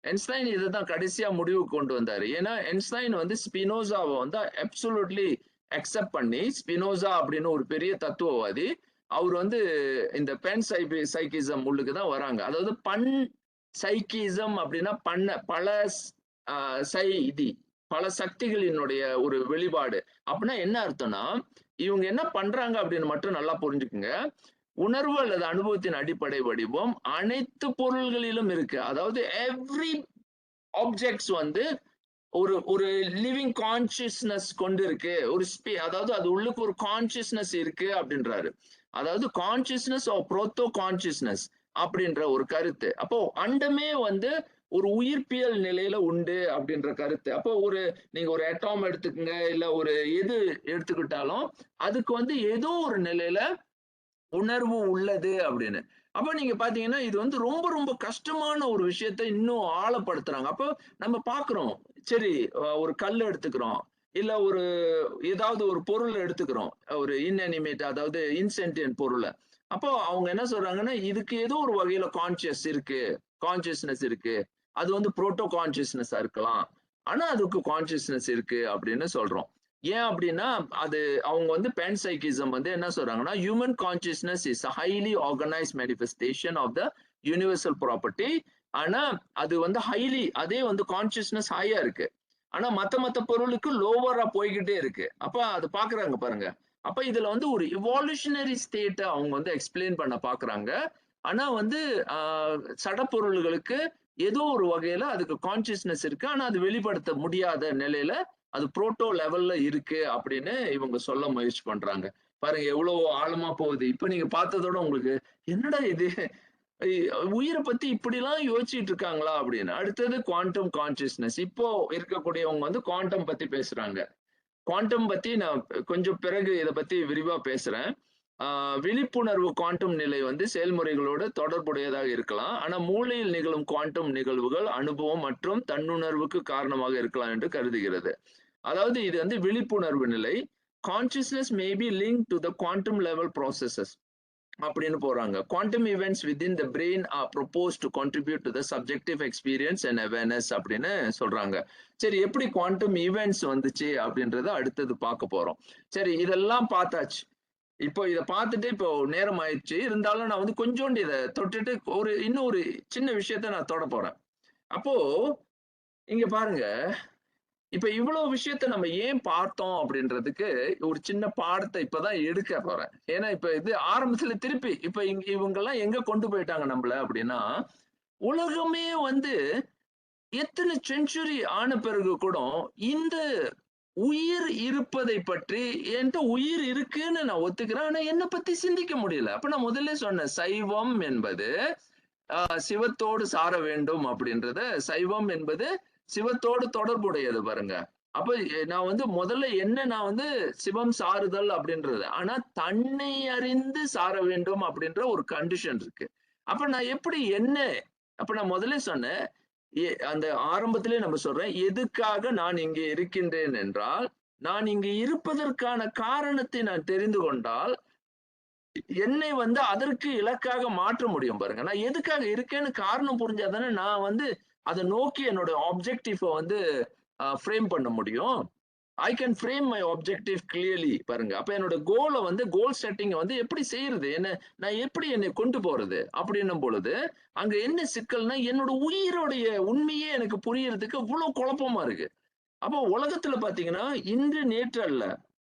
ஐன்ஸ்டைன் இதுதான் கடைசியா முடிவுக்கு கொண்டு வந்தாரு. ஏன்னா ஐன்ஸ்டைன் வந்து ஸ்பினோசாவை வந்து அப்சல்யூட்லி அக்செப்ட் பண்ணி, ஸ்பினோசா அப்படின்னு ஒரு பெரிய தத்துவவாதி, அவர் வந்து இந்த பென் சைக்கிசம் உள்ளுக்கு தான் வராங்க. அதாவது பன் சைக்கிசம் அப்படின்னா பல சைதி, பல சக்திகளினுடைய ஒரு வெளிப்பாடு. அப்படின்னா என்ன அர்த்தம்னா, இவங்க என்ன பண்றாங்க அப்படின்னு மட்டும் நல்லா புரிஞ்சுக்குங்க. உணர்வு அல்லது அனுபவத்தின் அடிப்படை வடிவம் அனைத்து பொருள்களிலும் இருக்கு. அதாவது எவ்ரி ஆப்ஜெக்ட்ஸ் வந்து ஒரு ஒரு லிவிங் கான்சியஸ்னஸ் கொண்டு இருக்கு. ஒரு அதாவது அது உள்ளுக்கு ஒரு கான்சியஸ்னஸ் இருக்கு அப்படின்றாரு. அதாவது கான்சியஸ்னஸ் ஆஃப் புரோட்டோ கான்சியஸ்னஸ் அப்படின்ற ஒரு கருத்து. அப்போ அண்டமே வந்து ஒரு உயிர்ப்பியல் நிலையில உண்டு அப்படின்ற கருத்து. அப்போ நீங்க ஒரு அட்டாம் எடுத்துக்கங்க, இல்ல ஒரு எது எடுத்துக்கிட்டாலும் அதுக்கு வந்து ஏதோ ஒரு நிலையில உணர்வு உள்ளது அப்படின்னு. அப்ப நீங்க பாத்தீங்கன்னா இது வந்து ரொம்ப ரொம்ப கஷ்டமான ஒரு விஷயத்தை இன்னும் ஆழப்படுத்துறாங்க. அப்போ நம்ம பாக்குறோம், சரி ஒரு கல் எடுத்துக்கிறோம், இல்ல ஏதாவது ஒரு பொருள் எடுத்துக்கிறோம், ஒரு இன்அனிமேட் அதாவது இன்சென்டியன்ட் பொருளை. அப்போ அவங்க என்ன சொல்றாங்கன்னா, இதுக்கு ஏதோ ஒரு வகையில கான்சியஸ்னஸ் இருக்கு, அது வந்து புரோட்டோ கான்சியஸ்னஸா இருக்கலாம், ஆனா அதுக்கு கான்சியஸ்னஸ் இருக்கு அப்படின்னு சொல்றோம். ஏன் அப்படின்னா அது அவங்க வந்து பேன்சைக்கிசம் வந்து என்ன சொல்றாங்கன்னா, human consciousness is highly organised manifestation of the universal property. ஆனா அது வந்து அதே வந்து கான்சியஸ்னஸ் ஹையா இருக்கு. ஆனா மத்த பொருளுக்கு லோவரா போய்கிட்டே இருக்கு. அப்ப அது பாக்குறாங்க பாருங்க. அப்ப இதுல வந்து ஒரு இவால்யூஷனரி ஸ்டேட்டை அவங்க வந்து எக்ஸ்பிளைன் பண்ண பாக்குறாங்க. ஆனா வந்து சடப்பொருள்களுக்கு ஏதோ ஒரு வகையில அதுக்கு கான்சியஸ்னஸ் இருக்கு, ஆனா அது வெளிப்படுத்த முடியாத நிலையில அது புரோட்டோ லெவல்ல இருக்கு அப்படின்னு இவங்க சொல்ல முயற்சி பண்றாங்க. பாருங்க எவ்வளவு ஆழமா போகுது. இப்ப நீங்க பார்த்ததோட உங்களுக்கு என்னடா இது, உயிரை பத்தி இப்படி எல்லாம் யோசிச்சுட்டு இருக்காங்களா அப்படின்னு. அடுத்தது குவாண்டம் கான்சியஸ்னஸ். இப்போ இருக்கக்கூடியவங்க வந்து குவாண்டம் பத்தி பேசுறாங்க. குவாண்டம் பத்தி நான் கொஞ்சம் பிறகு இதை பத்தி விரிவா பேசுறேன். விழிப்புணர்வு குவாண்டம் நிலை வந்து செயல்முறைகளோடு தொடர்புடையதாக இருக்கலாம். ஆனா மூளையில் நிகழும் குவாண்டம் நிகழ்வுகள் அனுபவம் மற்றும் தன்னுணர்வுக்கு காரணமாக இருக்கலாம் என்று கருதுகிறது. அதாவது இது வந்து விழிப்புணர்வு நிலை. Consciousness may be link to the quantum level processes அப்படின்னு போறாங்க. Quantum events within the brain are propose to contribute to the subjective experience and awareness அப்படின்னு சொல்றாங்க. சரி, எப்படி குவாண்டம் ஈவெண்ட்ஸ் வந்துச்சு அப்படின்றத அடுத்தது பார்க்க போறோம். சரி, இதெல்லாம் பார்த்தாச்சு. இப்போ இதை பார்த்துட்டு இப்போ நேரம் ஆயிடுச்சு. இருந்தாலும் நான் வந்து கொஞ்சோண்டு இதை தொட்டுட்டு இன்னும் ஒரு சின்ன விஷயத்த நான் தொட போறேன். அப்போ இங்க பாருங்க, இப்ப இவ்வளவு விஷயத்த நம்ம ஏன் பார்த்தோம் அப்படின்றதுக்கு ஒரு சின்ன பாடத்தை இப்பதான் எடுக்க போறேன். ஏன்னா இப்ப இது ஆரம்பத்துல திருப்பி இப்ப இவங்க எல்லாம் எங்க கொண்டு போயிட்டாங்க நம்மள அப்படின்னா, உலகமே வந்து எத்தனை செஞ்சுரி ஆன பிறகு கூட இந்த உயிர் இருப்பதை பற்றி, என்கிட்ட உயிர் இருக்குன்னு நான் ஒத்துக்கிறேன், ஆனா என்னை பத்தி சிந்திக்க முடியல. அப்ப நான் முதல்ல சொன்னேன், சைவம் என்பது சிவத்தோடு சார வேண்டும் அப்படின்றத, சைவம் என்பது சிவத்தோடு தொடர்புடையது பாருங்க. அப்ப நான் வந்து முதல்ல நான் வந்து சிவம் சாருதல் அப்படின்றது, ஆனா தன்னை அறிந்து சார வேண்டும் அப்படின்ற ஒரு கண்டிஷன் இருக்கு. அப்ப நான் எப்படி அப்ப நான் முதல்ல சொன்னேன், அந்த ஆரம்பத்திலே நம்ம சொல்றேன், எதுக்காக நான் இங்கே இருக்கின்றேன் என்றால், நான் இங்கு இருப்பதற்கான காரணத்தை நான் தெரிந்து கொண்டால் என்னை வந்து அதற்கு இலக்காக மாற்ற முடியும் பாருங்க. நான் எதுக்காக இருக்கேன்னு காரணம் புரிஞ்சாதானே நான் வந்து அதை நோக்கி என்னோட ஆப்ஜெக்டிவ் வந்து ஃப்ரேம் பண்ண முடியும். I can frame my objective clearly பாருங்க. அப்ப என்னோட கோல் செட்டிங் வந்து எப்படி செய்யறது, நான் எப்படி என்னை கொண்டு போறது அப்படின்னும் பொழுது அங்க என்ன சிக்கல்னா, என்னோட உயிரோடைய உண்மையே எனக்கு புரியறதுக்கு இவ்வளவு குழப்பமா இருக்கு. அப்போ உலகத்துல பாத்தீங்கன்னா இன்று நேற்று அல்ல,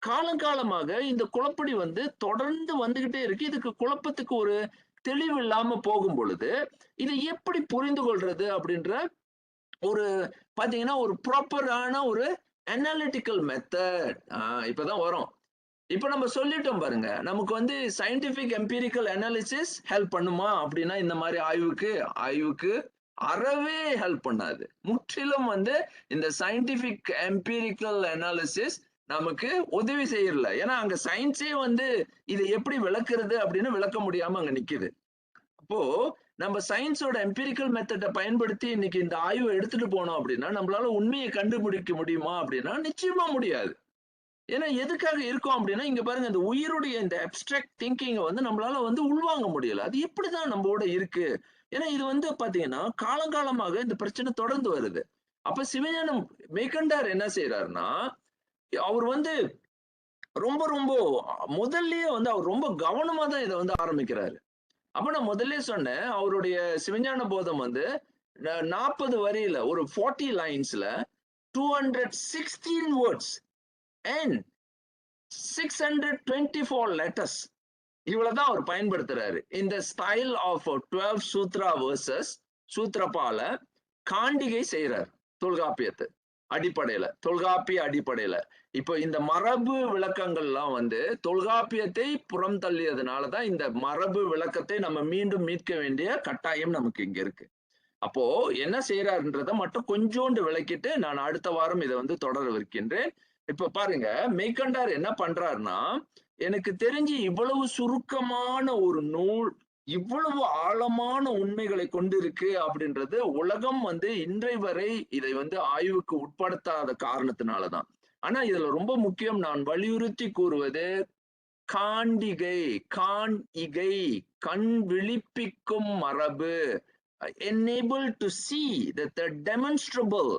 காலங்காலமாக இந்த குழப்படி தொடர்ந்து வந்துகிட்டே இருக்கு. இதுக்கு குழப்பத்துக்கு ஒரு தெளிவு இல்லாம போகும் பொழுது, இதை எப்படி புரிந்து கொள்றது அப்படின்ற ஒரு பாத்தீங்கன்னா, ஒரு ப்ராப்பரான ஒரு அனாலிட்டிக்கல் மெத்தட் இப்பதான் வரும். இப்ப நம்ம சொல்லிட்டோம் பாருங்க. நமக்கு சயன்டிஃபிக் எம்பிரிக்கல் அனாலிசிஸ் ஹெல்ப் பண்ணுமா? அப்படின்னா இந்த மாரி ஆய்வுக்கு அறவே ஹெல்ப் பண்ணாது. முற்றிலும் இந்த சயன்டிஃபிக் எம்பிரிக்கல் அனாலிசிஸ் நமக்கு உதவி செய்யல. ஏன்னா அங்க சயின்ஸே இத எப்படி விளக்குறது அப்படின்னு விளக்க முடியாம அங்க நிக்குது. அப்போ நம்ம சயின்ஸோட எம்பிரிக்கல் மெத்தட பயன்படுத்தி இன்னைக்கு இந்த ஆய்வை எடுத்துட்டு போனோம் அப்படின்னா, நம்மளால உண்மையை கண்டுபிடிக்க முடியுமா? அப்படின்னா நிச்சயமா முடியாது. ஏன்னா எதுக்காக இருக்கோம் அப்படின்னா, இங்க பாருங்க இந்த உயிருடைய இந்த அப்ஸ்ட்ராக்ட் திங்கிங்க நம்மளால உள்வாங்க முடியல. அது எப்படிதான் நம்மோட இருக்கு? ஏன்னா இது பாத்தீங்கன்னா, காலங்காலமாக இந்த பிரச்சனை தொடர்ந்து வருது. அப்ப சிவஞானம் மெய்கண்டார் என்ன செய்றாருன்னா, அவர் ரொம்ப ரொம்ப முதல்லயே அவர் ரொம்ப கவனமா தான் இத ஆரம்பிக்கிறாரு. அப்ப நான் முதல்லயே சொன்னேன், அவருடைய சிவஞான போதம் 40 வரியில ஒரு 40 லைன்ஸ்ல 216 வேர்ட்ஸ் அண்ட் 624 லெட்டர்ஸ் இவ்வளவுதான் அவர் பயன்படுத்துறாரு. இந்த ஸ்டைல் ஆஃப் 12 சூத்ரா வெர்சஸ் சூத்திரபால காண்டிகை செய்யறார் தொல்காப்பியத்தை அடிப்படையில, தொல்காப்பிய அடிப்படையில. இப்போ இந்த மரபு விளக்கங்கள்லாம் தொல்காப்பியத்தை புறம் தள்ளியதுனாலதான் இந்த மரபு விளக்கத்தை நம்ம மீண்டும் மீட்க வேண்டிய கட்டாயம் நமக்கு இங்க இருக்கு. அப்போ என்ன செய்யறாருன்றத மட்டும் கொஞ்சோண்டு விளக்கிட்டு நான் அடுத்த வாரம் இதை தொடரவிருக்கின்றேன். இப்ப பாருங்க, மெய்கண்டார் என்ன பண்றாருன்னா, எனக்கு தெரிஞ்சு இவ்வளவு சுருக்கமான ஒரு நூல் இவ்வளவு ஆழமான உண்மைகளை கொண்டிருக்கு அப்படின்றது உலகம் இன்றை வரை இதை ஆய்வுக்கு உட்படுத்தாத காரணத்தினாலதான். ஆனா இதுல ரொம்ப முக்கியம் நான் வலியுறுத்தி கூறுவது காண்டிகை, இகை, கண் விழிப்பிக்கும் மரபு, enable to see that the demonstrable,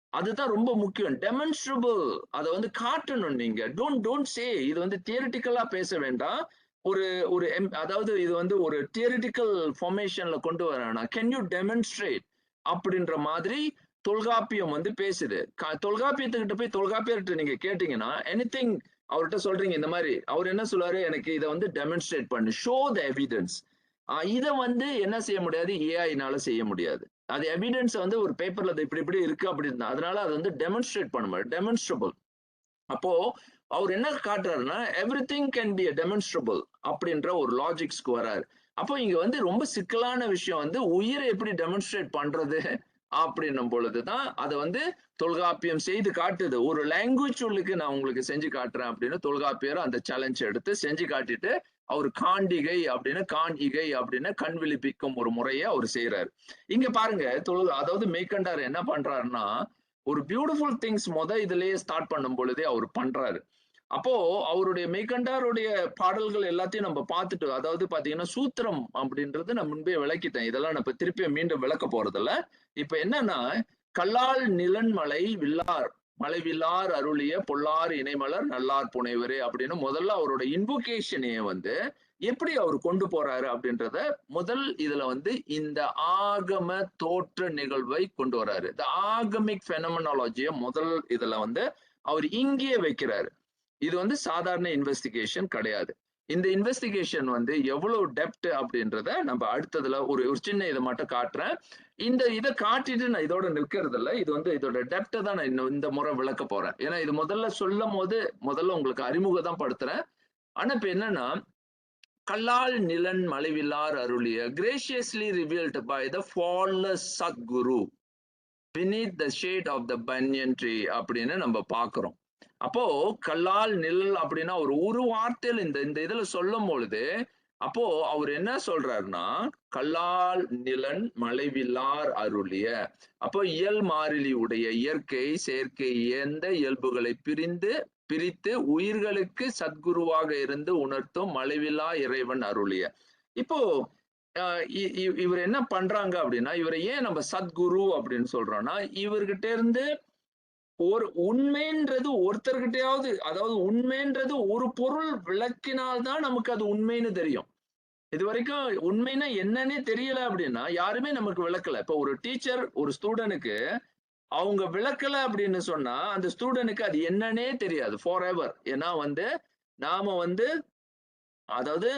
அதுதான் ரொம்ப முக்கியம். டெமான்ஸ்ட்ரபிள், அதை காட்டணும். நீங்க டோன்ட் சே இது தியரிட்டிக்கலா பேச வேண்டாம். ஒரு ஒரு அதாவது இது ஒரு தியரிட்டிக்கல் ஃபார்மேஷன்ல கொண்டு வரணும். கேன் யூ டெமான்ஸ்ட்ரேட் அப்படின்ற மாதிரி தொல்காப்பியம் பேசுது. தொல்காப்பியத்துக்கிட்ட போய் தொல்காப்பியர்கிட்ட நீங்க கேட்டீங்கன்னா எனிதிங் அவர்கிட்ட சொல்றீங்க இந்த மாதிரி, அவர் என்ன சொல்லுவாரு, எனக்கு இதை டெமான்ஸ்ட்ரேட் பண்ணு, ஷோ த எவிடன்ஸ். இதை என்ன செய்ய முடியாது, ஏஐனால செய்ய முடியாது. அது எவிடன்ஸ் ஒரு பேப்பர்ல அது இப்படி இப்படி இருக்கு அப்படின்னு, அதனால அது டெமான்ஸ்ட்ரேட் பண்ண முடியாது, டெமான்ஸ்ட்ரபிள். அப்போ அவர் என்ன காட்டுறாருன்னா, எவ்ரி திங் கேன் பி டெமான்ஸ்ட்ரபிள் அப்படின்ற ஒரு லாஜிக்ஸ்க்கு வராரு. அப்போ இங்க ரொம்ப சிக்கலான விஷயம் உயிரை எப்படி டெமான்ஸ்ட்ரேட் பண்றது அப்படின்னும் பொழுதுதான் அதை தொல்காப்பியம் செய்து காட்டுது. ஒரு லாங்குவேஜ் சொல்லுக்கு நான் உங்களுக்கு செஞ்சு காட்டுறேன் அப்படின்னு தொல்காப்பியர் அந்த சேலஞ்ச் எடுத்து செஞ்சு காட்டிட்டு அவர் காண்டிகை அப்படின்னு இகை அப்படின்னு கண் விழிப்பிக்கும் ஒரு முறையை அவர் செய்யறாரு. இங்க பாருங்க, அதாவது மெய்கண்டார் என்ன பண்றாருன்னா, ஒரு பியூட்டிஃபுல் திங்ஸ் இதுலயே ஸ்டார்ட் பண்ணும் பொழுதே அவர் பண்றாரு. அப்போ அவருடைய மெய்கண்டாருடைய பாடல்கள் எல்லாத்தையும் நம்ம பார்த்துட்டு, அதாவது பாத்தீங்கன்னா சூத்திரம் அப்படின்றது நான் முன்பே விளக்கிட்டேன். இதெல்லாம் நான் இப்ப திருப்பி மீண்டும் விளக்க போறதில்ல. இப்ப என்னன்னா, கல்லால் நிலன்மலை வில்லார் மலைவில்லார் அருளிய பொல்லார் இணைமலர் நல்லார் புனைவரே அப்படின்னு முதல்ல அவரோட இன்வோகேஷனைய எப்படி அவர் கொண்டு போறாரு அப்படின்றத முதல் இதுல இந்த ஆகம தோற்ற நிகழ்வை கொண்டு வர்றாரு. இந்த ஆகமிக் பெனமனாலஜிய முதல் இதுல அவர் இங்கேயே வைக்கிறாரு. இது சாதாரண இன்வெஸ்டிகேஷன் கிடையாது. இந்த இன்வெஸ்டிகேஷன் எவ்வளவு டெப்த் அப்படின்றத நம்ம அடுத்ததுல ஒரு சின்ன இதை மட்டும் காட்டுறேன். இதை காட்டிட்டு நான் இதோட நிற்கிறது இல்லை. இது இதோட டெப்த்தை தான் நான் இந்த முறை விளக்க போறேன். ஏன்னா இது முதல்ல சொல்லும் போது முதல்ல உங்களுக்கு அறிமுகம் தான் படுத்துறேன். ஆனா இப்ப என்னன்னா, கல்லால் நிலன் மலைவில்லார் அருளிய graciously revealed by the faultless Sadguru beneath the shade of the banyan tree அப்படின்னு நம்ம பாக்குறோம். அப்போ கல்லால் நிழல் அப்படின்னா ஒரு வார்த்தையில் இந்த இதுல சொல்லும் பொழுது, அப்போ அவர் என்ன சொல்றாருன்னா, கல்லால் நிலன் மலைவில்லார் அருளிய, அப்போ இயல் மாறிலி உடைய இயற்கை செயற்கை எந்த இயல்புகளை பிரித்து உயிர்களுக்கு சத்குருவாக இருந்து உணர்த்தும் மலைவில்லா இறைவன் அருளிய. இப்போ இவர் என்ன பண்றாங்க அப்படின்னா, இவரை ஏன் நம்ம சத்குரு அப்படின்னு சொல்றோம்னா, இவர்கிட்ட இருந்து ஒரு உண்மைன்றது ஒருத்தர்கிட்டயாவது, அதாவது உண்மைன்றது ஒரு பொருள் விளக்கினால்தான் நமக்கு அது உண்மைன்னு தெரியும். இது வரைக்கும் உண்மைன்னா என்னன்னே தெரியல அப்படின்னா யாருமே நமக்கு விளக்கல. இப்போ ஒரு டீச்சர் ஒரு ஸ்டூடெண்ட்டுக்கு அவங்க விளக்கல அப்படின்னு சொன்னா அந்த ஸ்டூடெண்ட்க்கு அது என்னன்னே தெரியாது ஃபார் எவர். ஏன்னா வந்து நாம வந்து அதாவது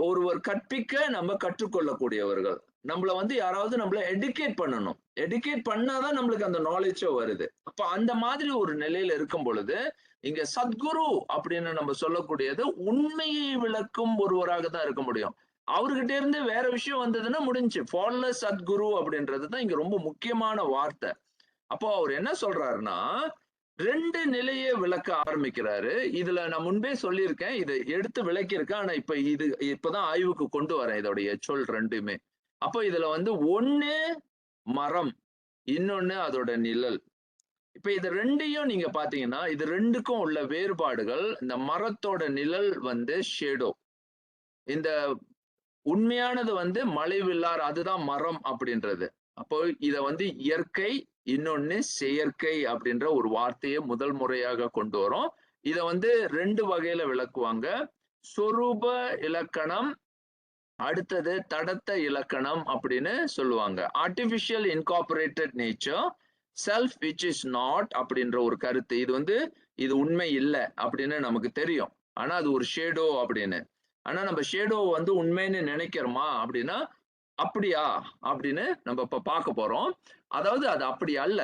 ஒருவர் கற்பிக்க நம்ம கற்றுக்கொள்ளக்கூடியவர்கள். நம்மள வந்து யாராவது நம்மள எடுகேட் பண்ணணும். எடுகேட் பண்ணாதான் நம்மளுக்கு அந்த நாலேஜ் வருது. அப்ப அந்த மாதிரி ஒரு நிலையில இருக்கும் பொழுது, இங்க சத்குரு அப்படின்னு நம்ம சொல்லக்கூடியது உண்மையை விளக்கும் ஒருவராக தான் இருக்க முடியும். அவர்கிட்ட இருந்து வேற விஷயம் வந்ததுன்னா முடிஞ்சுச்சு. ஃபாலோ சத்குரு அப்படின்றது தான் இங்க ரொம்ப முக்கியமான வார்த்தை. அப்போ அவர் என்ன சொல்றாருன்னா 2 நிலைய விளக்க ஆரம்பிக்கிறாரு. இதுல நான் முன்பே சொல்லியிருக்கேன். இத எடுத்து விளக்கியிருக்கேன். ஆனா இப்பதான் ஆய்வுக்கு கொண்டு வரேன் இதோடைய சொல் 2மே. அப்போ இதுல வந்து 1 மரம், இன்னொன்னு அதோட நிழல். இப்ப இது 2யும் நீங்க பார்த்தீங்கன்னா, இது 2க்கும் உள்ள வேறுபாடுகள், இந்த மரத்தோட நிழல் வந்து ஷேடோ. இந்த உண்மையானது வந்து மலைவில்லார் அதுதான் மரம் அப்படின்றது. அப்போ இத வந்து இயற்கை, இன்னொன்னு செயற்கை அப்படின்ற ஒரு வார்த்தையை முதல் முறையாக கொண்டு வரோம். இத வந்து 2 வகையில விளக்குவாங்க. சொரூப இலக்கணம், அடுத்தது தடத்த இலக்கணம் அப்படின்னு சொல்லுவாங்க. Artificial incorporated nature, self which is not அப்படின்ற ஒரு கருத்து. இது வந்து இது உண்மை இல்ல அப்படின்னு நமக்கு தெரியும். ஆனா அது ஒரு ஷேடோ அப்படின்னு. ஆனா நம்ம ஷேடோ வந்து உண்மைன்னு நினைக்கிறோமா அப்படின்னா அப்படியா அப்படின்னு நம்ம இப்ப பார்க்க போறோம். அதாவது அது அப்படி அல்ல.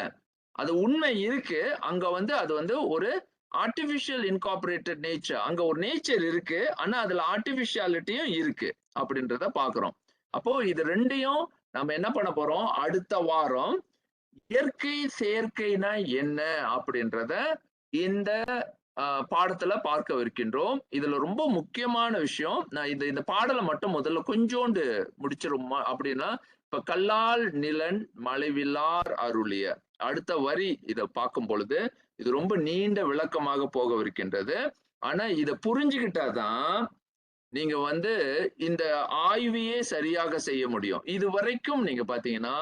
அது உண்மை இருக்கு. அங்க வந்து அது வந்து ஒரு ஆர்டிபிஷியல் இன்கார்பரேட்டட் நேச்சர். அங்க ஒரு நேச்சர் இருக்கு. ஆனா அதுல ஆர்டிபிஷியாலிட்டியும் இருக்கு அப்படின்றத பார்க்கிறோம். அப்போ இது 2யும் நம்ம என்ன பண்ண போறோம்? அடுத்த வாரம் இயற்கை செயற்கைனா என்ன அப்படின்றத இந்த பாடத்துல பார்க்கவிருக்கின்றோம். இதுல ரொம்ப முக்கியமான விஷயம், நான் இந்த பாடலை மட்டும் முதல்ல கொஞ்சோண்டு முடிச்சிருமா அப்படின்னா, இப்ப கல்லால் நிலன் மலைவில்லார் அருளிய அடுத்த வரி இத பார்க்கும் பொழுது இது ரொம்ப நீண்ட விளக்கமாக போகவிருக்கின்றது. ஆனா இத புரிஞ்சுக்கிட்டாதான் நீங்க வந்து இந்த ஆய்வையே சரியாக செய்ய முடியும். இதுவரைக்கும் நீங்க பாத்தீங்கன்னா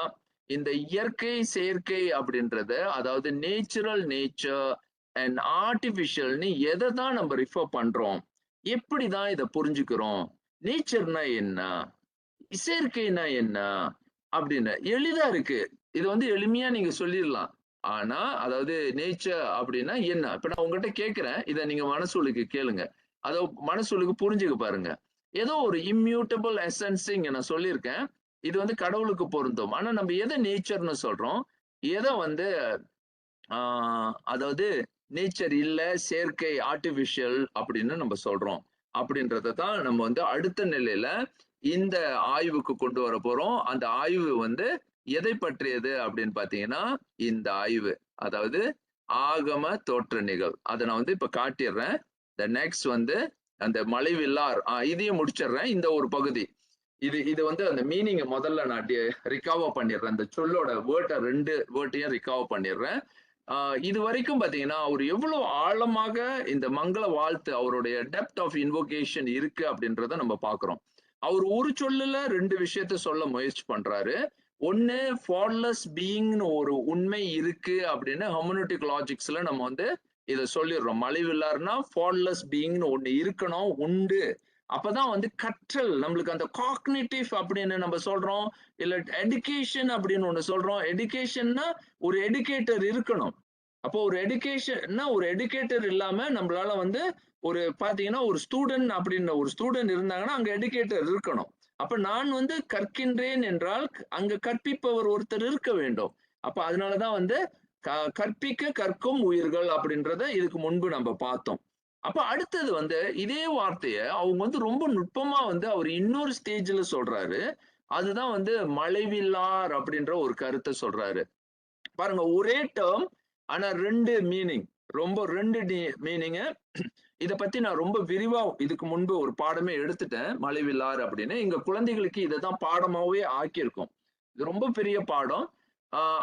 இந்த இயற்கை செயற்கை அப்படின்றது அதாவது நேச்சுரல் நேச்சர் அண்ட் ஆர்டிபிஷியல்னு எதை தான் நம்ம ரிஃபர் பண்றோம், எப்படிதான் இதை புரிஞ்சுக்கிறோம், நேச்சர்னா என்ன, செயற்கைனா என்ன அப்படின்னு எளிதா இருக்கு. இது வந்து எளிமையா நீங்க சொல்லிடலாம். ஆனா அதாவது நேச்சர் அப்படின்னா என்ன, இப்ப நான் உங்ககிட்ட கேட்கிறேன், இதை நீங்க மனசுலுக்கு கேளுங்க, அதை மனசுலுக்கு புரிஞ்சுக்க பாருங்க. ஏதோ ஒரு இம்மியூட்டபிள் எசன்ஸ் இங்க நான் சொல்லியிருக்கேன். இது வந்து கடவுளுக்கு பொருந்தும். ஆனா நம்ம எதை நேச்சர்னு சொல்றோம், எதை வந்து அதாவது நேச்சர் இல்ல செயற்கை ஆர்டிபிஷியல் அப்படின்னு நம்ம சொல்றோம் அப்படின்றத தான் நம்ம வந்து அடுத்த நிலையில இந்த ஆய்வுக்கு கொண்டு வர போறோம். அந்த ஆய்வு வந்து எதை பற்றியது அப்படின்னு பாத்தீங்கன்னா இந்த ஆய்வு அதாவது ஆகம தோற்ற நிகழ் அதை நான் வந்து இப்ப காட்டிடுறேன். நெக்ஸ்ட் வந்து அந்த மலைவில்லார் இதையும் முடிச்சிடுறேன். இந்த ஒரு பகுதி இது வந்து அந்த மீனிங் முதல்ல நான் ரிகவர் பண்ணிடுறேன். அந்த சொல்லோட வேர்ட்டை 2 வேர்ட்டையும் ரிகவர் பண்ணிடுறேன். இது வரைக்கும் பாத்தீங்கன்னா அவர் எவ்வளவு ஆழமாக இந்த மங்கள வாழ்த்து அவருடைய டெப்த் ஆஃப் இன்வோகேஷன் இருக்கு அப்படின்றத நம்ம பாக்குறோம். அவர் ஒரு சொல்லுல 2 விஷயத்த சொல்ல முயற்சி பண்றாரு. ஒன்னு ஃபார்லெஸ் பீயிங்னு ஒரு உண்மை இருக்கு அப்படின்னு ஹெர்மெனூட்டிக் லாஜிக்ஸ்ல நம்ம வந்து இதை சொல்லிடுறோம். மலிவில்லார்னா ஃபார்லெஸ் பீயிங்னு ஒண்ணு இருக்கணும், உண்டு. அப்பதான் வந்து கற்றல் நம்மளுக்கு அந்த காக்னிட்டிவ் அப்படின்னு நம்ம சொல்றோம், இல்ல எடுகேஷன் அப்படின்னு ஒண்ணு சொல்றோம். எடுகேஷன்னா ஒரு எடுகேட்டர் இருக்கணும். அப்போ ஒரு எடுகேஷன்னா ஒரு எடுகேட்டர் இல்லாம நம்மளால வந்து ஒரு பாத்தீங்கன்னா ஒரு ஸ்டூடெண்ட் அப்படின்ற ஒரு ஸ்டூடெண்ட் இருந்தாங்கன்னா அங்க எடுகேட்டர் இருக்கணும். அப்ப நான் வந்து கற்கின்றேன் என்றால் அங்க கற்பிப்பவர் ஒருத்தர் இருக்க வேண்டும். அப்ப அதனாலதான் வந்து கற்பிக்க கற்கும் உயிர்கள் அப்படின்றத இதுக்கு முன்பு நம்ம பார்த்தோம். அப்ப அடுத்தது வந்து இதே வார்த்தைய அவங்க வந்து ரொம்ப நுட்பமா வந்து அவர் இன்னொரு ஸ்டேஜ்ல சொல்றாரு. அதுதான் வந்து மலைவில்லார் அப்படின்ற ஒரு கருத்தை சொல்றாரு. பாருங்க ஒரே டேர்ம் ஆனா 2 மீனிங். ரொம்ப 2 மீனிங். இத பத்தி நான் ரொம்ப விரிவா இதுக்கு முன்பு ஒரு பாடமே எடுத்துட்டேன், மலைவில்லார் அப்படின்னு. எங்க குழந்தைகளுக்கு இததான் பாடமாவே ஆக்கியிருக்கோம். இது ரொம்ப பெரிய பாடம்.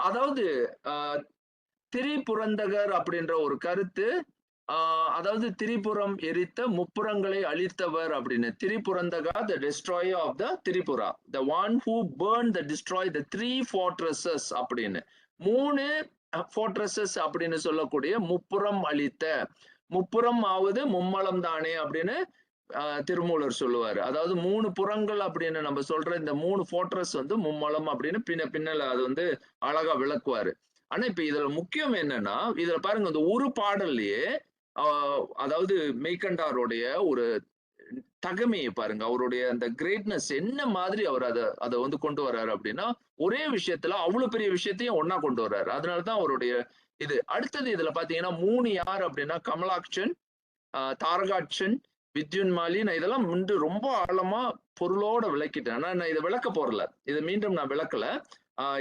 அதாவது திரிபுரந்தகர் அப்படின்ற ஒரு கருத்து, அதாவது திரிபுரம் எரித்த முப்புரங்களை அழித்தவர் அப்படின்னு. Tripurantaka the destroyer of the Tripura, the one who burn the destroy the 3 fortresses அப்படின்னு. 3 fortresses அப்படின்னு சொல்லக்கூடிய முப்புறம் அழித்த, முப்புறம் ஆவது மும்மலம் தானே அப்படின்னு திருமூலர் சொல்லுவாரு. அதாவது 3 புறங்கள் அப்படின்னு நம்ம சொல்ற இந்த 3 fortress வந்து மும்மலம் அப்படின்னு பின்னல அது வந்து அழகா விளக்குவாரு. ஆனா இப்ப இதுல முக்கியம் என்னன்னா, இதுல பாருங்க இந்த ஒரு பாடல்லயே அதாவது மெய்கண்டாருடைய ஒரு தகமையை பாருங்க. அவருடைய அந்த கிரேட்னஸ் என்ன மாதிரி அவர் அத வந்து கொண்டு வர்றாரு அப்படின்னா, ஒரே விஷயத்துல அவ்வளவு பெரிய விஷயத்தையும் ஒண்ணா கொண்டு வர்றாரு. அதனால தான் அவருடைய இது. அடுத்தது இதுல பார்த்தீங்கன்னா 3 யார் அப்படின்னா, கமலாக்ஷன், தாரகாட்சன், வித்யுன்மாலி. நான் இதெல்லாம் வந்து ரொம்ப ஆழமா பொருளோட விளக்கிட்டேன். ஆனா நான் இத விளக்க போறல. இத மீண்டும் நான் விளக்கல.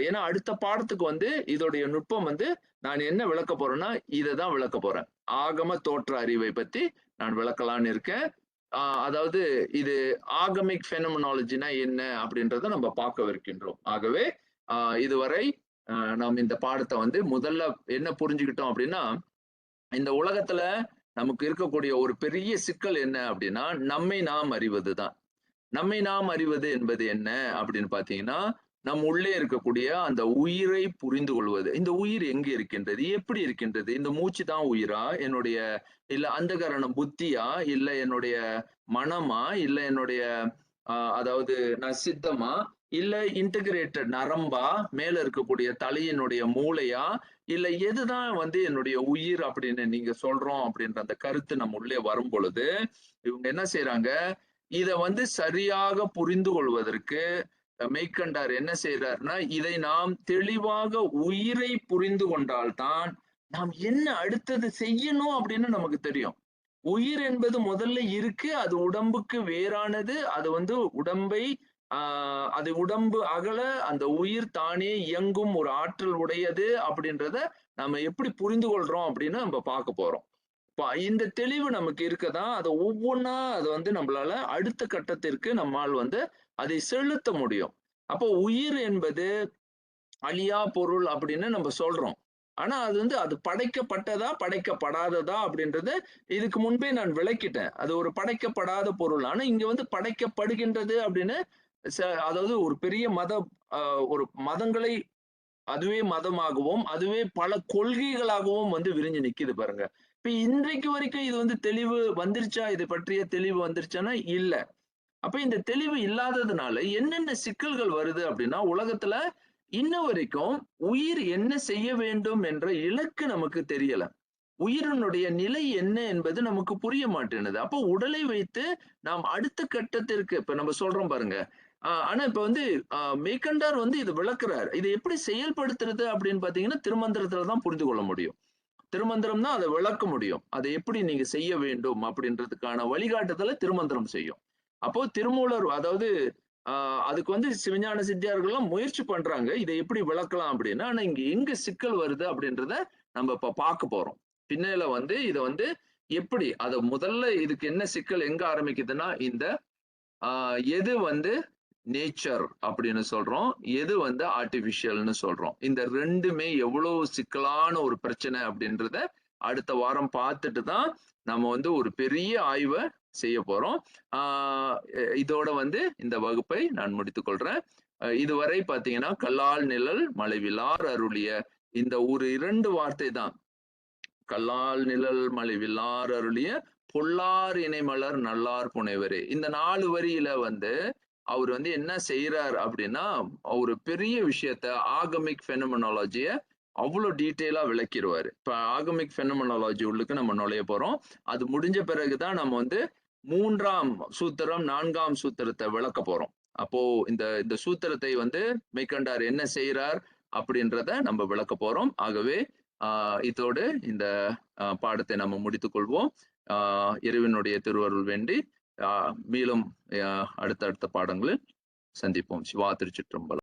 ஏன்னா அடுத்த பாடத்துக்கு வந்து இதோடைய நுட்பம் வந்து நான் என்ன விளக்க போறேன்னா, இததான் விளக்க போறேன். ஆகம தோற்ற அறிவை பத்தி நான் விளக்கலான்னு இருக்கேன். அதாவது இது ஆகமிக் ஃபெனோமெனாலஜினா என்ன அப்படின்றத நம்ம பார்க்கவிருக்கின்றோம். ஆகவே இதுவரை நாம் இந்த பாடத்தை வந்து முதல்ல என்ன புரிஞ்சுக்கிட்டோம் அப்படின்னா, இந்த உலகத்துல நமக்கு இருக்கக்கூடிய ஒரு பெரிய சிக்கல் என்ன அப்படின்னா, நம்மை நாம் அறிவதுதான். நம்மை நாம் அறிவது என்பது என்ன அப்படின்னு பார்த்தீங்கன்னா, நம் உள்ளே இருக்கக்கூடிய அந்த உயிரை புரிந்து கொள்வது. இந்த உயிர் எங்கே இருக்கின்றது? எப்படி இருக்கின்றது? இந்த மூச்சு தான் உயிரா? என்னுடைய இல்ல அந்தகரண புத்தியா? இல்ல என்னுடைய மனமா? இல்ல என்னுடைய அதாவது நான் சித்தமா? இல்ல இன்டகிரேட்டட் நரம்பா? மேல இருக்கக்கூடிய தலையினுடைய மூளையா? இல்ல எதுதான் வந்து என்னுடைய உயிர் அப்படின்னு நீங்க சொல்றோம் அப்படின்ற அந்த கருத்து நம்ம உள்ளே வரும் பொழுது, இவங்க என்ன செய்றாங்க? இத வந்து சரியாக புரிந்து கொள்வதற்கு மெய்கண்டார் என்ன செய்றார்னா, இதை நாம் தெளிவாக உயிரை புரிந்து கொண்டால்தான், நாம் என்ன அடுத்தது செய்யணும் அப்படின்னு நமக்கு தெரியும். உயிர் என்பது முதல்ல இருக்கு. அது உடம்புக்கு வேறானது. அது வந்து உடம்பை அது உடம்பு அகல அந்த உயிர் தானே இயங்கும் ஒரு ஆற்றல் உடையது அப்படின்றத நம்ம எப்படி புரிந்து கொள்றோம் அப்படின்னு நம்ம பார்க்க போறோம். இந்த தெளிவு நமக்கு இருக்கதான் அதை ஒவ்வொன்னா அது வந்து நம்மளால அடுத்த கட்டத்திற்கு நம்மால் வந்து அதை செலுத்த முடியும். அப்போ உயிர் என்பது அழியா பொருள் அப்படின்னு நம்ம சொல்றோம். ஆனா அது வந்து அது படைக்கப்பட்டதா படைக்கப்படாததா அப்படின்றது இதுக்கு முன்பே நான் விளக்கிட்டேன். அது ஒரு படைக்கப்படாத பொருள். ஆனா இங்க வந்து படைக்கப்படுகின்றது அப்படின்னு அதாவது ஒரு பெரிய ஒரு மதங்களை அதுவே மதமாகவும், அதுவே பல கொள்கைகளாகவும் வந்து விரிஞ்சு நிக்குது பாருங்க. இப்ப இன்றைக்கு வரைக்கும் இது வந்து தெளிவு வந்துருச்சா? இத பற்றிய தெளிவு வந்துருச்சான்னா இல்ல. அப்ப இந்த தெளிவு இல்லாததுனால என்னென்ன சிக்கல்கள் வருது அப்படின்னா, உலகத்துல இன்ன வரைக்கும் உயிர் என்ன செய்ய வேண்டும் என்ற இலக்கு நமக்கு தெரியல. உயிரினுடைய நிலை என்ன என்பது நமக்கு புரிய மாட்டேன்னுது. அப்போ உடலை வைத்து நாம் அடுத்த கட்டத்திற்கு இப்ப நம்ம சொல்றோம் பாருங்க. ஆனா இப்ப வந்து மெய்கண்டார் வந்து இத விளக்குறார். இத எப்படி செயல்படுத்துறது அப்படின்னு பார்த்தீங்கன்னா, திருமந்திரத்துல தான் புரிந்து கொள்ள முடியும். திருமந்திரம் தான் அத விளக்க முடியும். அதை எப்படி நீங்க செய்ய வேண்டும் அப்படின்றதுக்கான வழிகாட்டுதல திருமந்திரம் செய்யும். அப்போ திருமூலர் அதாவது அதுக்கு வந்து சிவஞான சித்தியார்கள்லாம் முயற்சி பண்றாங்க. இதை எப்படி விளக்கலாம் அப்படின்னு. ஆனா இங்க எங்க சிக்கல் வருது அப்படின்றத நம்ம இப்ப பார்க்க போறோம். பின்னால வந்து இத வந்து எப்படி அத முதல்ல இதுக்கு என்ன சிக்கல் எங்க ஆரம்பிக்குதுன்னா, இந்த எது வந்து நேச்சர் அப்படின்னு சொல்றோம். எது வந்து ஆர்டிபிஷியல்னு சொல்றோம். இந்த 2மே எவ்வளவு சிக்கலான ஒரு பிரச்சனை அப்படின்றத அடுத்த வாரம் பார்த்துட்டு தான் நம்ம வந்து ஒரு பெரிய ஆய்வ செய்ய போறோம். இதோட வந்து இந்த வகுப்பை நான் முடித்துக் கொள்றேன். இதுவரை பார்த்தீங்கன்னா, கல்லால் நிழல் மலைவிலார் அருளிய இந்த ஒரு 2 வார்த்தை தான். கல்லால் நிழல் மலைவிலார் அருளிய பொல்லார் இணைமலர் நல்லார் புனைவரே. இந்த 4 வரியில வந்து அவர் வந்து என்ன செய்யறார் அப்படின்னா, ஒரு பெரிய விஷயத்த ஆகமிக் ஃபெனோமெனாலஜிய அவ்வளோ டீட்டெயிலா விளக்கிருவாரு. இப்ப ஆகமிக் ஃபெனோமெனாலஜி உள்ளுக்கு நம்ம நுழைய போறோம். அது முடிஞ்ச பிறகுதான் நம்ம வந்து 3ஆம் சூத்திரம், 4ஆம் சூத்திரத்தை விளக்க போறோம். அப்போ இந்த இந்த சூத்திரத்தை வந்து மெய்கண்டார் என்ன செய்யறார் அப்படின்றத நம்ம விளக்க போறோம். ஆகவே இதோடு இந்த பாடத்தை நம்ம முடித்துக் கொள்வோம். இறைவனுடைய திருவருள் வேண்டி மேலும் அடுத்தடுத்த பாடங்களில் சந்திப்போம். சிவா திருச்சிற்றம்பலம்.